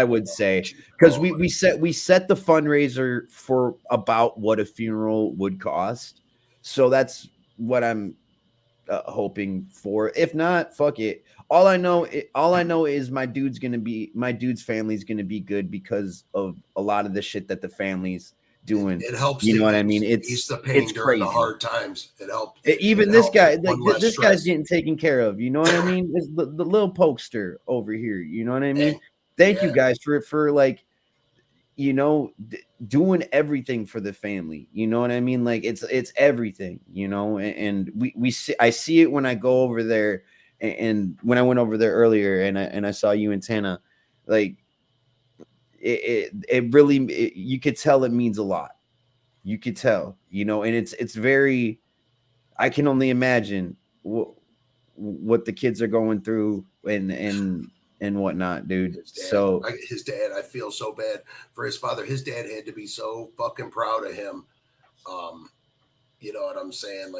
Speaker 2: would say, because we set the fundraiser for about what a funeral would cost. So that's what I'm hoping for. If not, fuck it. All I know is my dude's family's gonna be good because of a lot of the shit that the family's doing.
Speaker 11: It helps.
Speaker 2: You know what I mean?
Speaker 11: It's the pain during the hard times. It helps.
Speaker 2: Even this guy, like this guy's getting taken care of. You know what I mean? It's the little pokester over here. You know what I mean? Thank you guys for like, you know, doing everything for the family. You know what I mean? Like it's everything. You know, and we see. I see it when I go over there, and when I went over there earlier, and I saw you and Tana, like. It really you could tell it means a lot. You could tell, you know, and it's very. I can only imagine what the kids are going through, and and whatnot, dude.
Speaker 11: His dad,
Speaker 2: So
Speaker 11: his dad, I feel so bad for his father. His dad had to be so fucking proud of him. You know what I'm saying?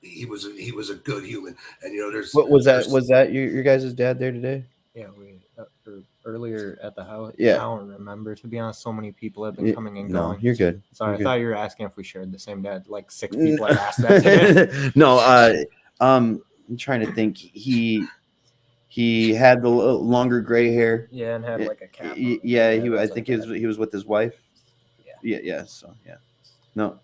Speaker 11: He was a good human. And there's
Speaker 2: what was that? Was that your guys' dad there today?
Speaker 16: Yeah, we earlier at the house.
Speaker 2: Yeah.
Speaker 16: I don't remember. To be honest, so many people have been coming and
Speaker 2: No,
Speaker 16: going.
Speaker 2: you're good.
Speaker 16: Sorry,
Speaker 2: You're
Speaker 16: I thought
Speaker 2: good.
Speaker 16: you were asking if we shared the same dad. Like 6 people have asked that today.
Speaker 2: No, I'm trying to think. He had the longer gray hair.
Speaker 16: Yeah, and had like a cap.
Speaker 2: Yeah, I think he was with his wife. Yeah. So yeah, no.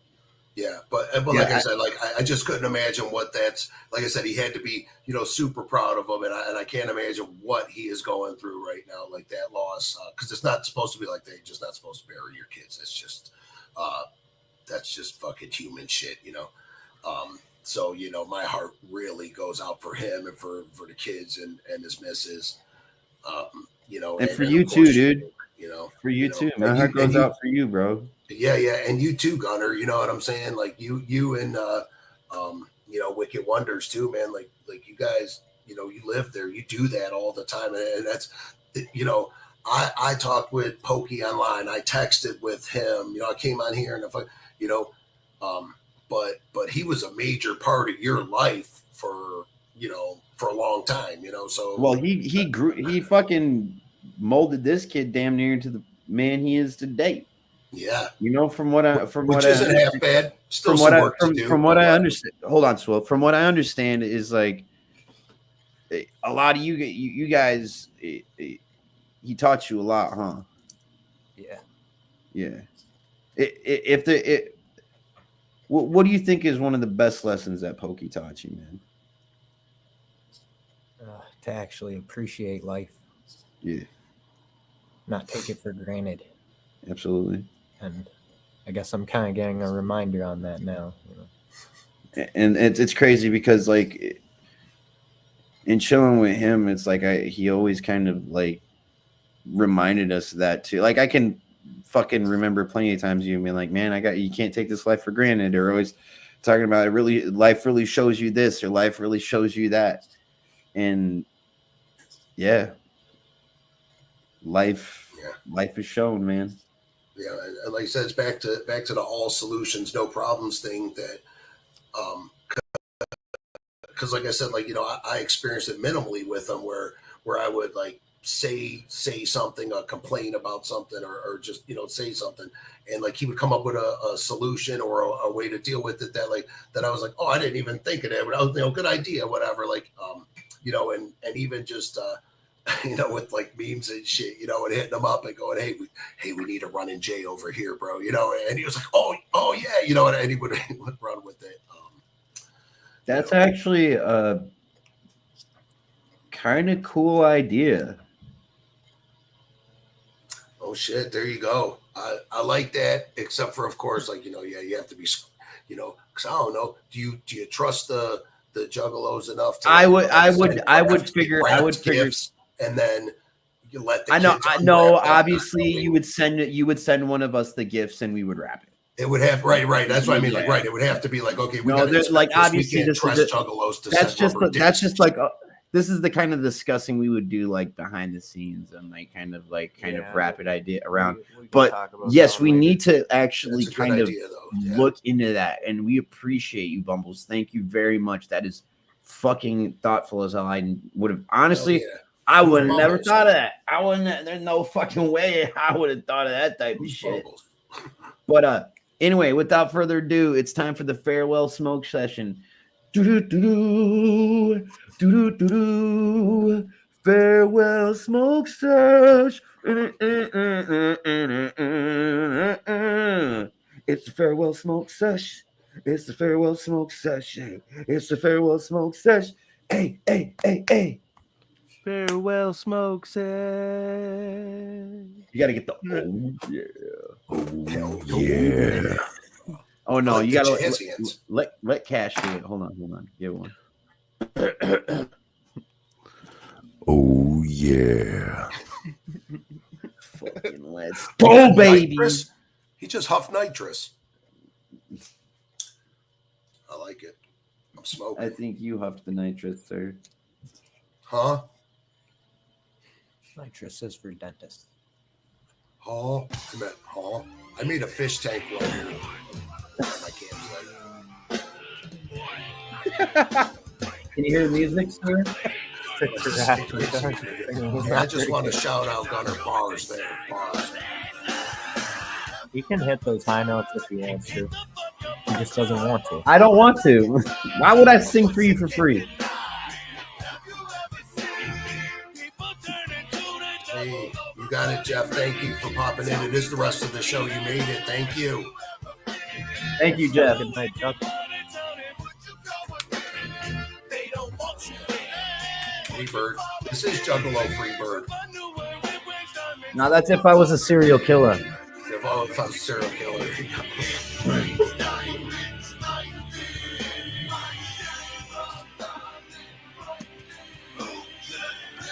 Speaker 11: Yeah, but like I said, I just couldn't imagine what that's like. I said, he had to be, super proud of him, and I can't imagine what he is going through right now, like that loss, because it's not supposed to be like that. You're just not supposed to bury your kids. It's just, that's just fucking human shit, So my heart really goes out for him and for the kids and his missus,
Speaker 2: and for you too, dude. For you too. My heart goes
Speaker 11: you,
Speaker 2: out for you, bro.
Speaker 11: Yeah, and you too, Gunner. You know what I'm saying? Like you and Wicked Wonders too, man. Like you guys, you live there, you do that all the time, and that's, I talked with Pokey online. I texted with him. I came on here and but he was a major part of your life for a long time. So
Speaker 2: well, he grew. He fucking molded this kid damn near into the man he is today.
Speaker 11: Yeah,
Speaker 2: from what I
Speaker 11: isn't half bad. Still
Speaker 2: from
Speaker 11: some
Speaker 2: what
Speaker 11: work to do.
Speaker 2: From what I understand, hold on, Swift. From what I understand is like a lot of you guys. He taught you a lot, huh? Yeah. What do you think is one of the best lessons that Pokey taught you, man?
Speaker 16: To actually appreciate life.
Speaker 2: Yeah.
Speaker 16: Not take it for granted.
Speaker 2: Absolutely.
Speaker 16: And I guess I'm kind of getting a reminder on that now.
Speaker 2: And it's crazy because like in chilling with him, it's like he always kind of like reminded us of that too. Like I can fucking remember plenty of times you being like, man, you can't take this life for granted, or always talking about it. Really, life really shows you this, or life really shows you that. And yeah, life is shown, man.
Speaker 11: Yeah, and like I said, it's back to the all solutions, no problems thing. That, because like I said, like I experienced it minimally with them, where I would like say something, complain about something, or just say something, and like he would come up with a solution or a way to deal with it that I was like, oh, I didn't even think of that, but I was good idea, whatever, like and even just with like memes and shit, and hitting them up and going, hey, we need a run in J over here, bro, and he was like, oh yeah, and he would run with it.
Speaker 2: That's actually a kind of cool idea.
Speaker 11: Oh shit, there you go. I like that, except for, of course, like you have to be, because I don't know. Do you trust the Juggalos enough to?
Speaker 2: I would figure,
Speaker 11: and then you let the
Speaker 2: I know.
Speaker 11: kids
Speaker 2: I know.
Speaker 11: unwrap them.
Speaker 2: Obviously, you would send one of us the gifts, and we would wrap it.
Speaker 11: It would have right. That's what I mean.
Speaker 2: Yeah.
Speaker 11: Like, right. It would have to be like, okay, we
Speaker 2: No,
Speaker 11: got to
Speaker 2: like obviously
Speaker 11: this Juggalos to
Speaker 2: that's
Speaker 11: send rubber
Speaker 2: just
Speaker 11: discs.
Speaker 2: like this is the kind of discussing we would do like behind the scenes and like kind of rapid idea around.
Speaker 16: We can
Speaker 2: But
Speaker 16: talk about
Speaker 2: yes,
Speaker 16: that
Speaker 2: we
Speaker 16: later.
Speaker 2: need to actually
Speaker 11: That's a good
Speaker 2: kind of
Speaker 11: idea, though. Yeah.
Speaker 2: look into that, and we appreciate you, Bumbles. Thank you very much. That is fucking thoughtful as hell. I would have honestly.
Speaker 11: Oh, yeah.
Speaker 2: I would have never
Speaker 11: Bumbles.
Speaker 2: thought of that. I wouldn't. There's no fucking way I would have thought of that type of shit.
Speaker 11: Bumbles.
Speaker 2: But anyway, without further ado, it's time for the farewell smoke session. Farewell smoke sesh. It's the farewell smoke sesh. It's the farewell smoke session. It's the farewell smoke sesh. Hey, hey, hey, hey.
Speaker 3: Farewell smoke sesh.
Speaker 2: You gotta get the yeah. Oh no, you gotta let Cash do it. Hold on. Get one.
Speaker 17: Oh yeah.
Speaker 2: Fucking let's go, baby.
Speaker 11: Nitrous? He just huffed nitrous. I like it. I'm smoking.
Speaker 2: I think you huffed the nitrous, sir.
Speaker 11: Huh?
Speaker 16: Nitrous is for dentists.
Speaker 11: Huh? I meant huh? I made a fish tank one year. I can't play.
Speaker 2: Can you hear the music, sir?
Speaker 11: I just want to shout out Gunner bars there. Bars.
Speaker 16: He can hit those high notes if he wants to. He just doesn't want to.
Speaker 2: I don't want to. Why would I sing for you for free?
Speaker 11: Hey, you got it, Jeff. Thank you for popping in. It is the rest of the show. You made it. Thank you.
Speaker 2: Thank you, Jeff.
Speaker 16: Good night, Chuck.
Speaker 11: Freebird. This is Juggalo Freebird.
Speaker 2: Now that's if I was a serial killer.
Speaker 11: If I was a serial killer.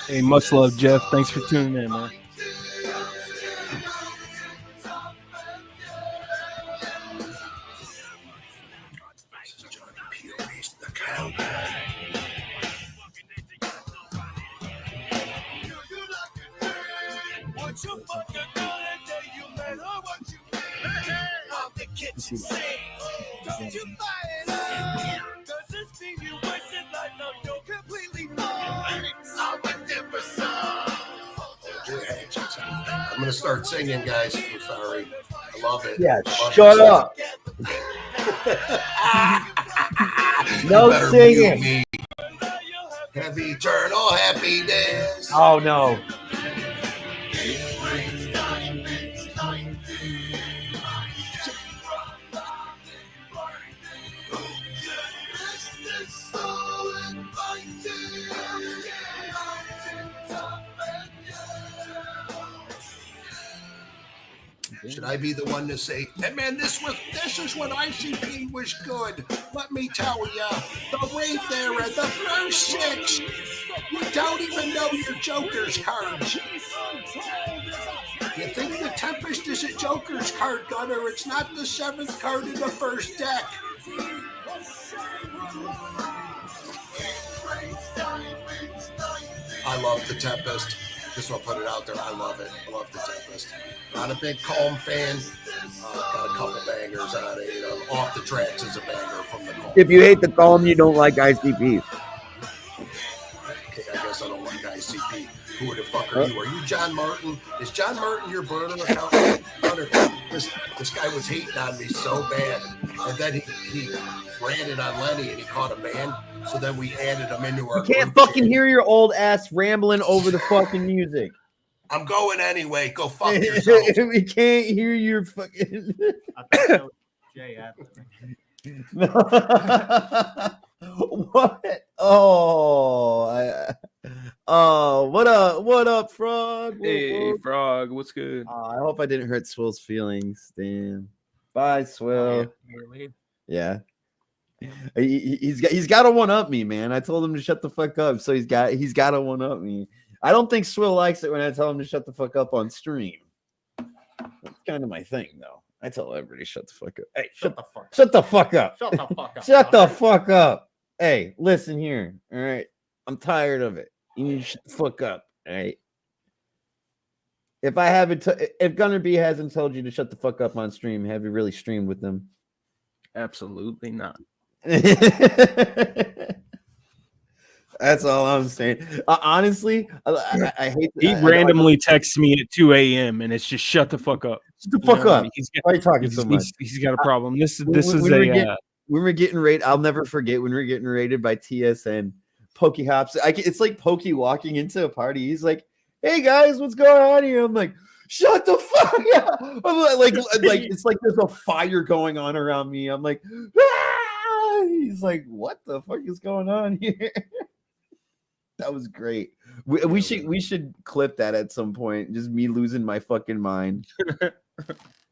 Speaker 3: Hey, much love, Jeff. Thanks for tuning in, man.
Speaker 11: I'm gonna start singing, guys. I'm sorry. I love it.
Speaker 2: Yeah,
Speaker 11: Love
Speaker 2: shut
Speaker 11: it.
Speaker 2: up. No
Speaker 11: You better
Speaker 2: singing.
Speaker 11: mute me. Have eternal happiness.
Speaker 2: Oh no.
Speaker 11: Should I be the one to say, hey man, this is when ICP was good. Let me tell ya, the rate there at the first six, you don't even know your Joker's cards. You think the Tempest is a Joker's card, Gunner? It's not the 7th card in the first deck. I love the Tempest. Just want to put it out there. I love it. I love the Tempest. Not a big Calm fan. Got a couple bangers on it. You know, Off the Tracks is a banger from the Calm.
Speaker 2: If you hate the Calm, you don't like ICP.
Speaker 11: Okay, I guess I don't like ICP. Who the fuck are you? Are you John Martin? Is John Martin your burner account? This guy was hating on me so bad. And then he ran it on Lenny and he caught a man. So then we added him into our
Speaker 2: You can't
Speaker 11: group
Speaker 2: fucking
Speaker 11: chat.
Speaker 2: hear your old ass rambling over the fucking music.
Speaker 11: I'm going anyway. Go fuck yourself.
Speaker 2: We can't hear your fucking.
Speaker 16: I thought that was Jay after.
Speaker 2: What? What up, Frog?
Speaker 3: Hey, Frog, what's good?
Speaker 2: I hope I didn't hurt Swill's feelings. Damn. Bye, Swill. Yeah. He's got to one up me, man. I told him to shut the fuck up, so he's got to one up me. I don't think Swill likes it when I tell him to shut the fuck up on stream. That's kind of my thing, though. I tell everybody shut the fuck up. Hey, shut the fuck up.
Speaker 16: Shut the fuck up.
Speaker 2: Shut the fuck up. Hey, listen here. All right. I'm tired of it. You need to shut the fuck up. All right. If GunnerB hasn't told you to shut the fuck up on stream, have you really streamed with them?
Speaker 3: Absolutely not.
Speaker 2: That's all I'm saying. Honestly, I hate.
Speaker 3: He randomly texts me at 2 a.m. and it's just shut the fuck up.
Speaker 2: Shut the fuck up. Why are you talking
Speaker 3: he's,
Speaker 2: so much?
Speaker 3: He's got a problem. This is
Speaker 2: when we're getting rated. I'll never forget when we were getting rated by TSN. Pokey hops. It's like Pokey walking into a party. He's like, "Hey guys, what's going on here?" I'm like, "Shut the fuck up!" I'm like it's like there's a fire going on around me. I'm like, ah! He's like, "What the fuck is going on here?" That was great. We should clip that at some point. Just me losing my fucking mind.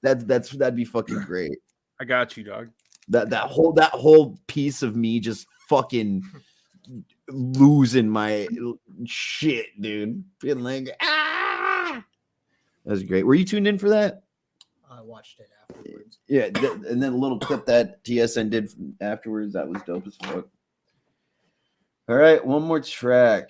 Speaker 2: That'd be fucking great.
Speaker 3: I got you, dog.
Speaker 2: That whole piece of me just fucking losing my shit, dude. Feeling like that was great. Were you tuned in for that?
Speaker 16: I watched it afterwards.
Speaker 2: Yeah, and then a little clip that TSN did afterwards. That was dope as fuck. All right, one more track.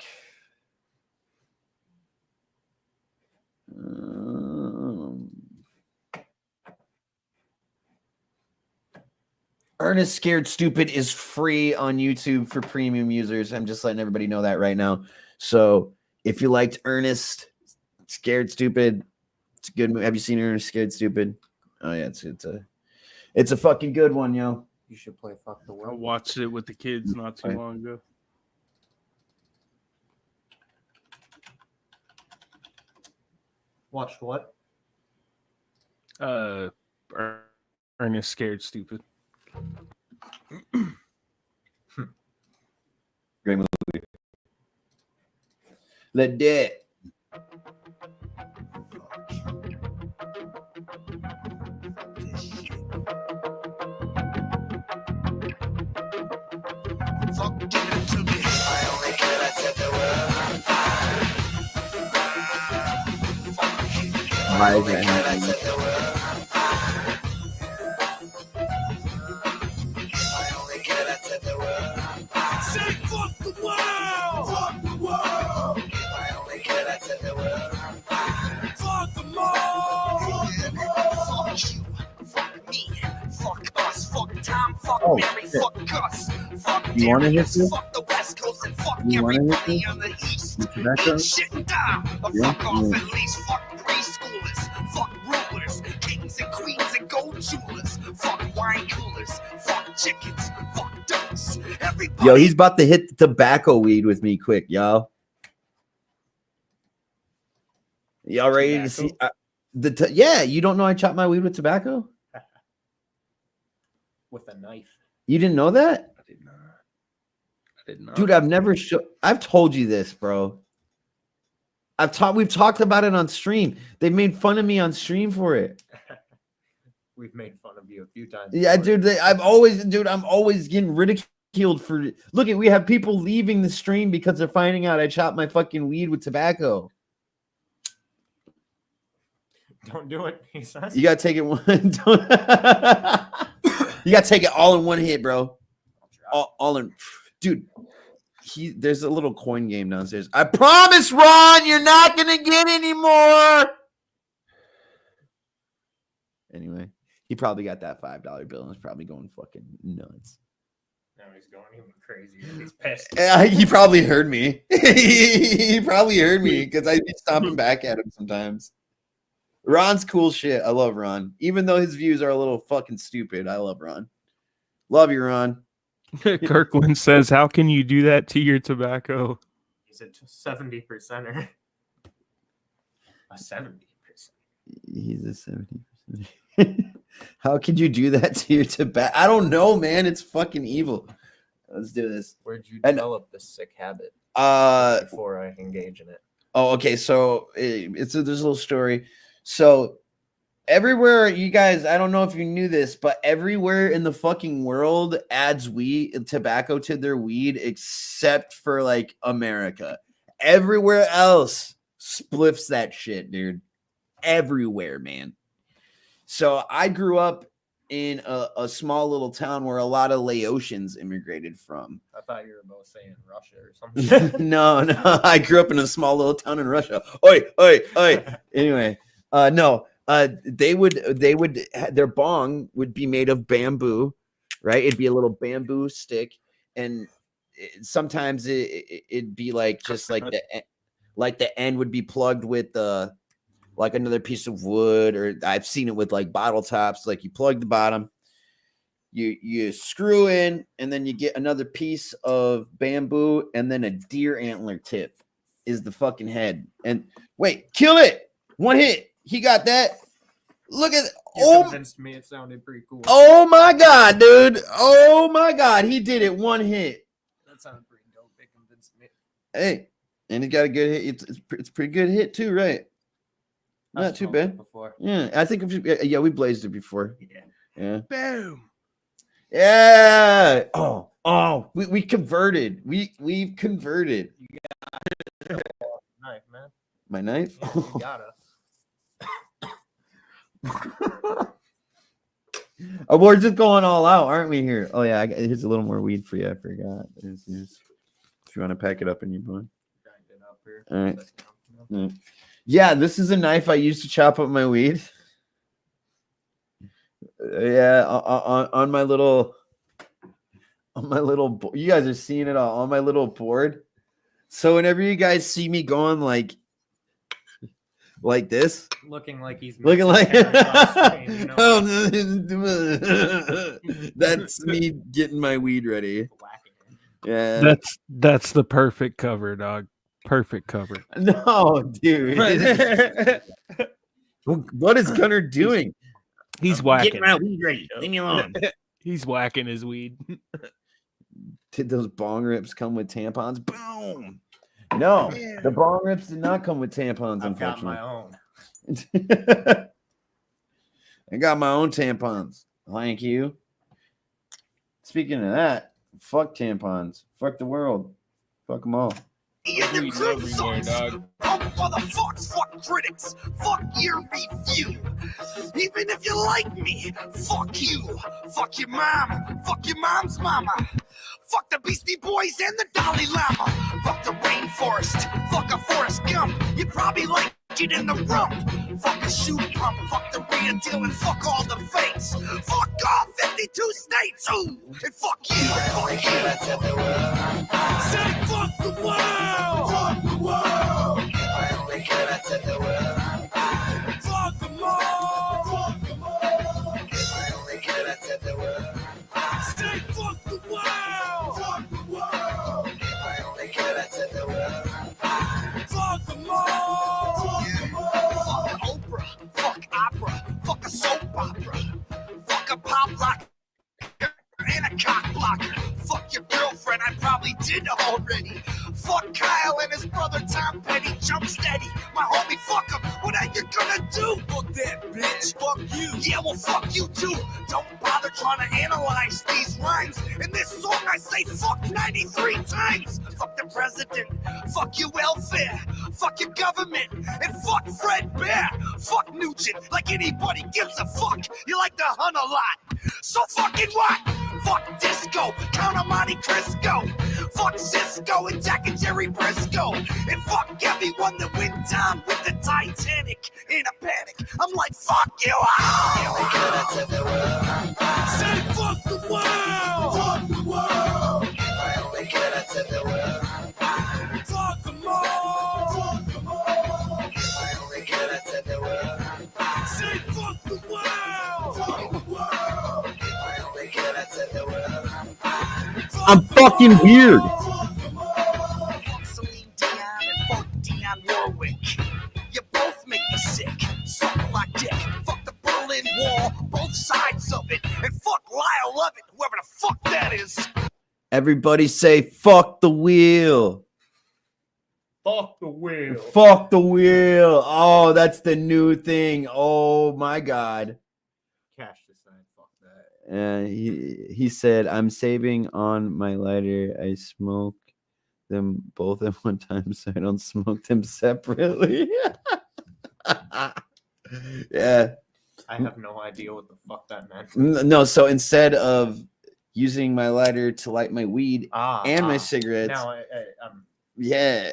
Speaker 2: Ernest Scared Stupid is free on YouTube for premium users. I'm just letting everybody know that right now. So if you liked Ernest Scared Stupid, it's a good movie. Have you seen Ernest Scared Stupid? Oh yeah, it's a fucking good one, yo.
Speaker 16: You should play Fuck the
Speaker 3: I
Speaker 16: World.
Speaker 3: watched it with the kids not too long ago.
Speaker 16: Watched what?
Speaker 3: Ernest Scared Stupid.
Speaker 2: Great movie. Let that.
Speaker 9: Fuck, give it to me. I only care I set the world on fire.
Speaker 2: Why is that happening?
Speaker 9: Say fuck the world! Fuck the world! I only care I set the world on fire. Fuck them all! Fuck you! Fuck me! Fuck us! Fuck Tom! Fuck
Speaker 2: Oh,
Speaker 9: Mary!
Speaker 2: shit.
Speaker 9: Fuck Gus! Fuck
Speaker 2: You wanna hit
Speaker 9: Darius!
Speaker 2: this?
Speaker 9: Fuck the West Coast and fuck
Speaker 2: You wanna hit
Speaker 9: everybody
Speaker 2: this?
Speaker 9: on the East!
Speaker 2: Tobacco?
Speaker 9: Eat shit and die! Or
Speaker 2: Yeah?
Speaker 9: fuck off
Speaker 2: Yeah.
Speaker 9: at least! Fuck preschoolers! Fuck rulers! Kings and queens and gold jewelers! Fuck wine coolers! Fuck chickens! Fuck ducks! Everybody!
Speaker 2: Yo, he's about to hit the tobacco weed with me quick, y'all. Y'all ready to see yeah, you don't know I chop my weed with tobacco?
Speaker 16: With a knife.
Speaker 2: You didn't know that?
Speaker 3: I did not.
Speaker 2: Dude, I've told you this, bro. We've talked about it on stream. They made fun of me on stream for it.
Speaker 16: We've made fun of you a few times.
Speaker 2: Yeah,
Speaker 16: before.
Speaker 2: dude, I'm always getting ridiculed for look at we have people leaving the stream because they're finding out I chop my fucking weed with tobacco.
Speaker 16: Don't do it, he says.
Speaker 2: You gotta take it one. You gotta take it all in one hit, bro. All in, dude. There's a little coin game downstairs. I promise, Ron, you're not gonna get any more. Anyway, he probably got that $5 bill and is probably going fucking nuts.
Speaker 16: Now he's going even crazier. He's pissed.
Speaker 2: He probably heard me. He probably heard me because I be stomping back at him sometimes. Ron's cool shit. I love Ron. Even though his views are a little fucking stupid, I love Ron. Love you, Ron.
Speaker 3: Kirkland says, "How can you do that to your tobacco?"
Speaker 16: He's a 70%er. A 70%.
Speaker 2: He's a 70%. How could you do that to your tobacco? I don't know, man. It's fucking evil. Let's do this.
Speaker 16: Where'd you develop this sick habit? Before I engage in it.
Speaker 2: Oh, okay. So there's a little story. So everywhere, you guys, I don't know if you knew this, but everywhere in the fucking world adds tobacco to their weed except for like America. Everywhere else spliffs that shit, dude. Everywhere, man. So I grew up in a small little town where a lot of Laotians immigrated from.
Speaker 16: I thought you were both saying Russia or something.
Speaker 2: No, I grew up in a small little town in Russia. Oi, oi, oi. Anyway, their bong would be made of bamboo, right? It'd be a little bamboo stick, and sometimes it'd be like just like the end would be plugged with like another piece of wood, or I've seen it with like bottle tops. Like you plug the bottom, you screw in, and then you get another piece of bamboo, and then a deer antler tip is the fucking head. And wait, kill it! One hit. He got that. Look at it.
Speaker 16: You convinced me it sounded pretty cool.
Speaker 2: Oh my god, dude. Oh my god. He did it one hit.
Speaker 16: That sounded pretty dope. It convinced me.
Speaker 2: Hey, and he got a good hit. It's pretty good hit too, right? Not too bad.
Speaker 16: Before.
Speaker 2: Yeah, I think we blazed it before. Yeah.
Speaker 3: Boom.
Speaker 2: Yeah. Oh, we converted. We've converted.
Speaker 16: Knife, man.
Speaker 2: My knife?
Speaker 16: Yeah, you gotta.
Speaker 2: Oh, we're just going all out, aren't we here? Oh yeah, here's a little more weed for you. I forgot. If you want to pack it up in your bun.
Speaker 16: Grind it up here.
Speaker 2: All right. Yeah, this is a knife I used to chop up my weed. Yeah, on my little, you guys are seeing it all on my little board. So whenever you guys see me going like this,
Speaker 16: Looking like he's
Speaker 2: looking like
Speaker 16: mixing carrots off screen, you know?
Speaker 2: that's me getting my weed ready. Yeah,
Speaker 3: That's the perfect cover, dog. Perfect cover.
Speaker 2: no, dude. What is Gunner doing?
Speaker 3: He's whacking.
Speaker 2: Getting my weed ready. Leave me alone.
Speaker 3: He's whacking his weed.
Speaker 2: Did those bong rips come with tampons? Boom. No, the bong rips did not come with tampons.
Speaker 16: I've got
Speaker 2: Unfortunately,
Speaker 16: my own.
Speaker 2: I got my own tampons. Thank you. Speaking of that, fuck tampons. Fuck the world. Fuck them all.
Speaker 6: In the crew songs, fuck motherfuckers, fuck critics, fuck your review. Even if you like me, fuck you. Fuck your mom, fuck your mom's mama. Fuck the Beastie Boys and the Dalai Lama. Fuck the rainforest, fuck a Forrest Gump. You probably like it in the rump. Fuck a shoe pump, fuck the real deal and fuck all the fakes. Fuck all 52 states, ooh, and fuck you, fuck you. Say fuck the world, fuck the world. I only care that's in the world. Fuck them all, fuck them all. I only care that's in the world. Say fuck the world, fuck the world. I only care that's in the world. Fuck them all, fuck them all. Fuck Oprah, fuck opera, fuck a soap opera, fuck a pop locker and a cock blocker. Fuck your girlfriend, I probably did already. Fuck Kyle and his brother Tom Petty, jump steady. My homie, fuck him, what are you gonna do? Fuck that bitch, fuck you. Yeah, well, fuck you too. Don't bother trying to analyze these rhymes. In this song, I say fuck 93 times. Fuck the president, fuck your welfare, fuck your government, and fuck Fred Bear. Fuck Nugent, like anybody gives a fuck. You like to hunt a lot, so fucking what? Fuck disco, Count on Monte Cristo. Fuck Cisco and Jack and Jerry Briscoe. And fuck everyone that went down with the Titanic. In a panic, I'm like, fuck you all. Say fuck the world. Fuck the world. I only care that's in the world. Fuck them all. Fuck them all. I only care that's in the world. Say fuck the world. Fuck the world. I only care that's in the world.
Speaker 2: I'm fucking weird.
Speaker 6: Fuck Celine Dion and fuck Dionne Warwick. You both make me sick. Suck my dick. Fuck the Berlin Wall, both sides of it. And fuck Lyle Lovett, whoever the fuck that is.
Speaker 2: Everybody say fuck the wheel.
Speaker 16: Fuck the wheel.
Speaker 2: Fuck the wheel. Oh, that's the new thing. Oh my god.
Speaker 16: Cash decided, fuck that.
Speaker 2: He said, I'm saving on my lighter. I smoke them both at one time, so I don't smoke them separately. Yeah.
Speaker 16: I have no idea what the fuck that meant.
Speaker 2: No, so instead of using my lighter to light my weed and my cigarettes,
Speaker 16: Now
Speaker 2: yeah,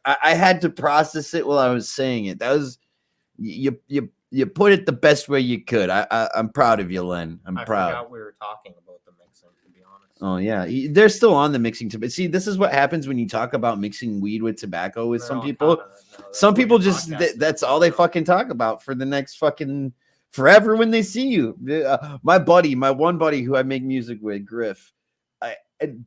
Speaker 2: I had to process it while I was saying it. That was you put it the best way you could. I'm proud of you, Len. I'm proud.
Speaker 16: I forgot we were talking about the mixing, to be honest.
Speaker 2: Oh yeah, they're still on the mixing tip. See, this is what happens when you talk about mixing weed with tobacco with some people. Some people just that's all they fucking talk about for the next fucking forever when they see you. My one buddy who I make music with, Griff,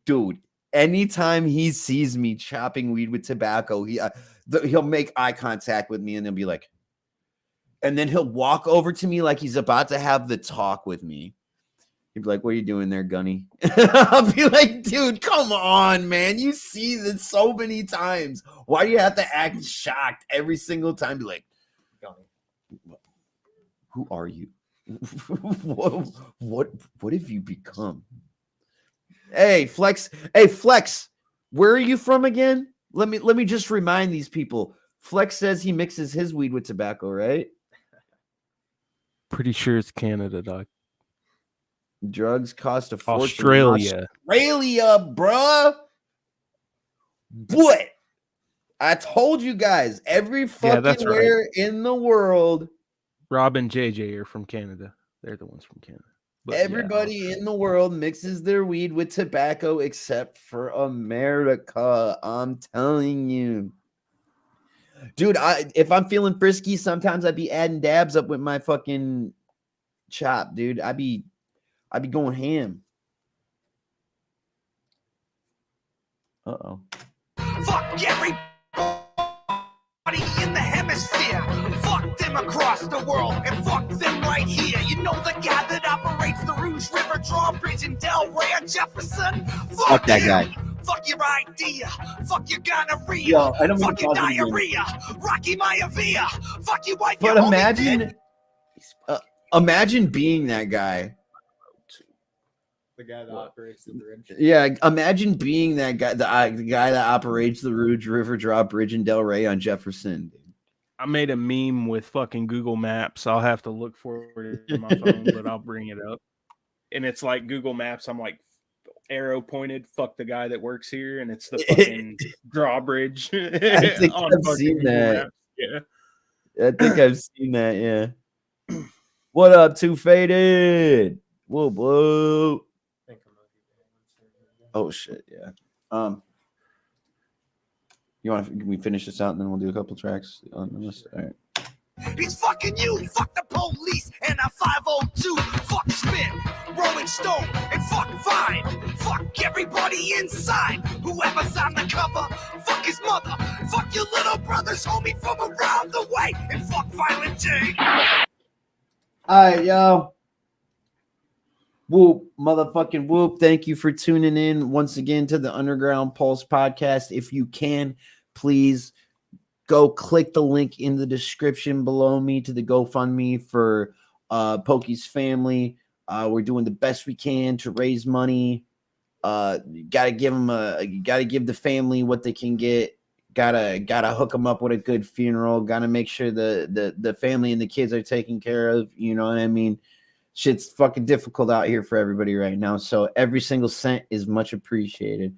Speaker 2: dude. Anytime he sees me chopping weed with tobacco, he'll make eye contact with me and he'll be like, and then he'll walk over to me like he's about to have the talk with me. He'd be like, what are you doing there, Gunny? I'll be like, dude, come on, man. You see this so many times. Why do you have to act shocked every single time? Be like, Gunny, who are you? what have you become? Hey, Flex. Hey, Flex. Where are you from again? Let me just remind these people. Flex says he mixes his weed with tobacco, right?
Speaker 3: Pretty sure it's Canada, dog.
Speaker 2: Drugs cost a fortune.
Speaker 3: Australia,
Speaker 2: bruh. What? I told you guys, every
Speaker 3: Yeah,
Speaker 2: fucking
Speaker 3: that's right.
Speaker 2: where in the world,
Speaker 3: Rob and JJ are from Canada. They're the ones from Canada. But yeah,
Speaker 2: everybody in the world mixes their weed with tobacco except for America. I'm telling you. Dude, if I'm feeling frisky, sometimes I'd be adding dabs up with my fucking chop, dude. I'd be going ham. Uh-oh.
Speaker 6: Fuck everybody in the hemisphere. Fuck them across the world and fuck them right here. You know the guy that operates the Rouge River Drawbridge in Delray on Jefferson?
Speaker 2: Fuck that guy.
Speaker 6: Fuck your idea. Fuck your gonorrhea.
Speaker 2: Yo, I don't mean
Speaker 6: fuck
Speaker 2: to
Speaker 6: your
Speaker 2: pause it again.
Speaker 6: diarrhea. Rocky Maivia. Fuck your wife.
Speaker 2: But
Speaker 6: your
Speaker 2: imagine being that guy.
Speaker 16: The guy that operates the bridge.
Speaker 2: Yeah, imagine being that guy, the guy that operates the Rouge River Drawbridge in Delray on Jefferson.
Speaker 3: I made a meme with fucking Google Maps. I'll have to look for it in my phone, but I'll bring it up. And it's like Google Maps. I'm like arrow pointed. Fuck the guy that works here, and it's the fucking drawbridge.
Speaker 2: I think I've seen
Speaker 3: Google
Speaker 2: that.
Speaker 3: Maps. Yeah,
Speaker 2: I think I've seen that. Yeah. What up, Two Faded? Whoa, whoa. Oh shit, yeah. You want to? Can we finish this out and then we'll do a couple tracks on the list? All right.
Speaker 6: He's fucking you. Fuck the police and a 502. Fuck Spin, Rolling Stone, and fuck Vine. Fuck everybody inside. Whoever's on the cover, fuck his mother. Fuck your little brother's homie from around the way. And fuck Violent J.
Speaker 2: All right, yo. Whoop, motherfucking whoop. Thank you for tuning in once again to the Underground Pulse podcast. If you can, please go click the link in the description below me to the GoFundMe for Pokey's family. We're doing the best we can to raise money. You gotta give the family what they can get. Gotta hook them up with a good funeral. Gotta make sure the family and the kids are taken care of. You know what I mean? Shit's fucking difficult out here for everybody right now. So every single cent is much appreciated.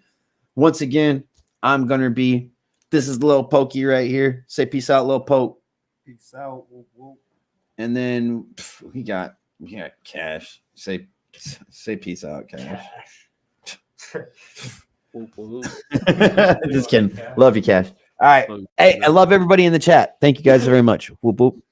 Speaker 2: Once again, I'm GunnerB. This is Lil Pokey right here. Say peace out, Lil Poke.
Speaker 16: Peace out. Whoop, whoop.
Speaker 2: And then we got Cash. Say peace out, Cash. Just kidding. Love you, Cash. All right. Hey, I love everybody in the chat. Thank you guys very much. Whoop, whoop.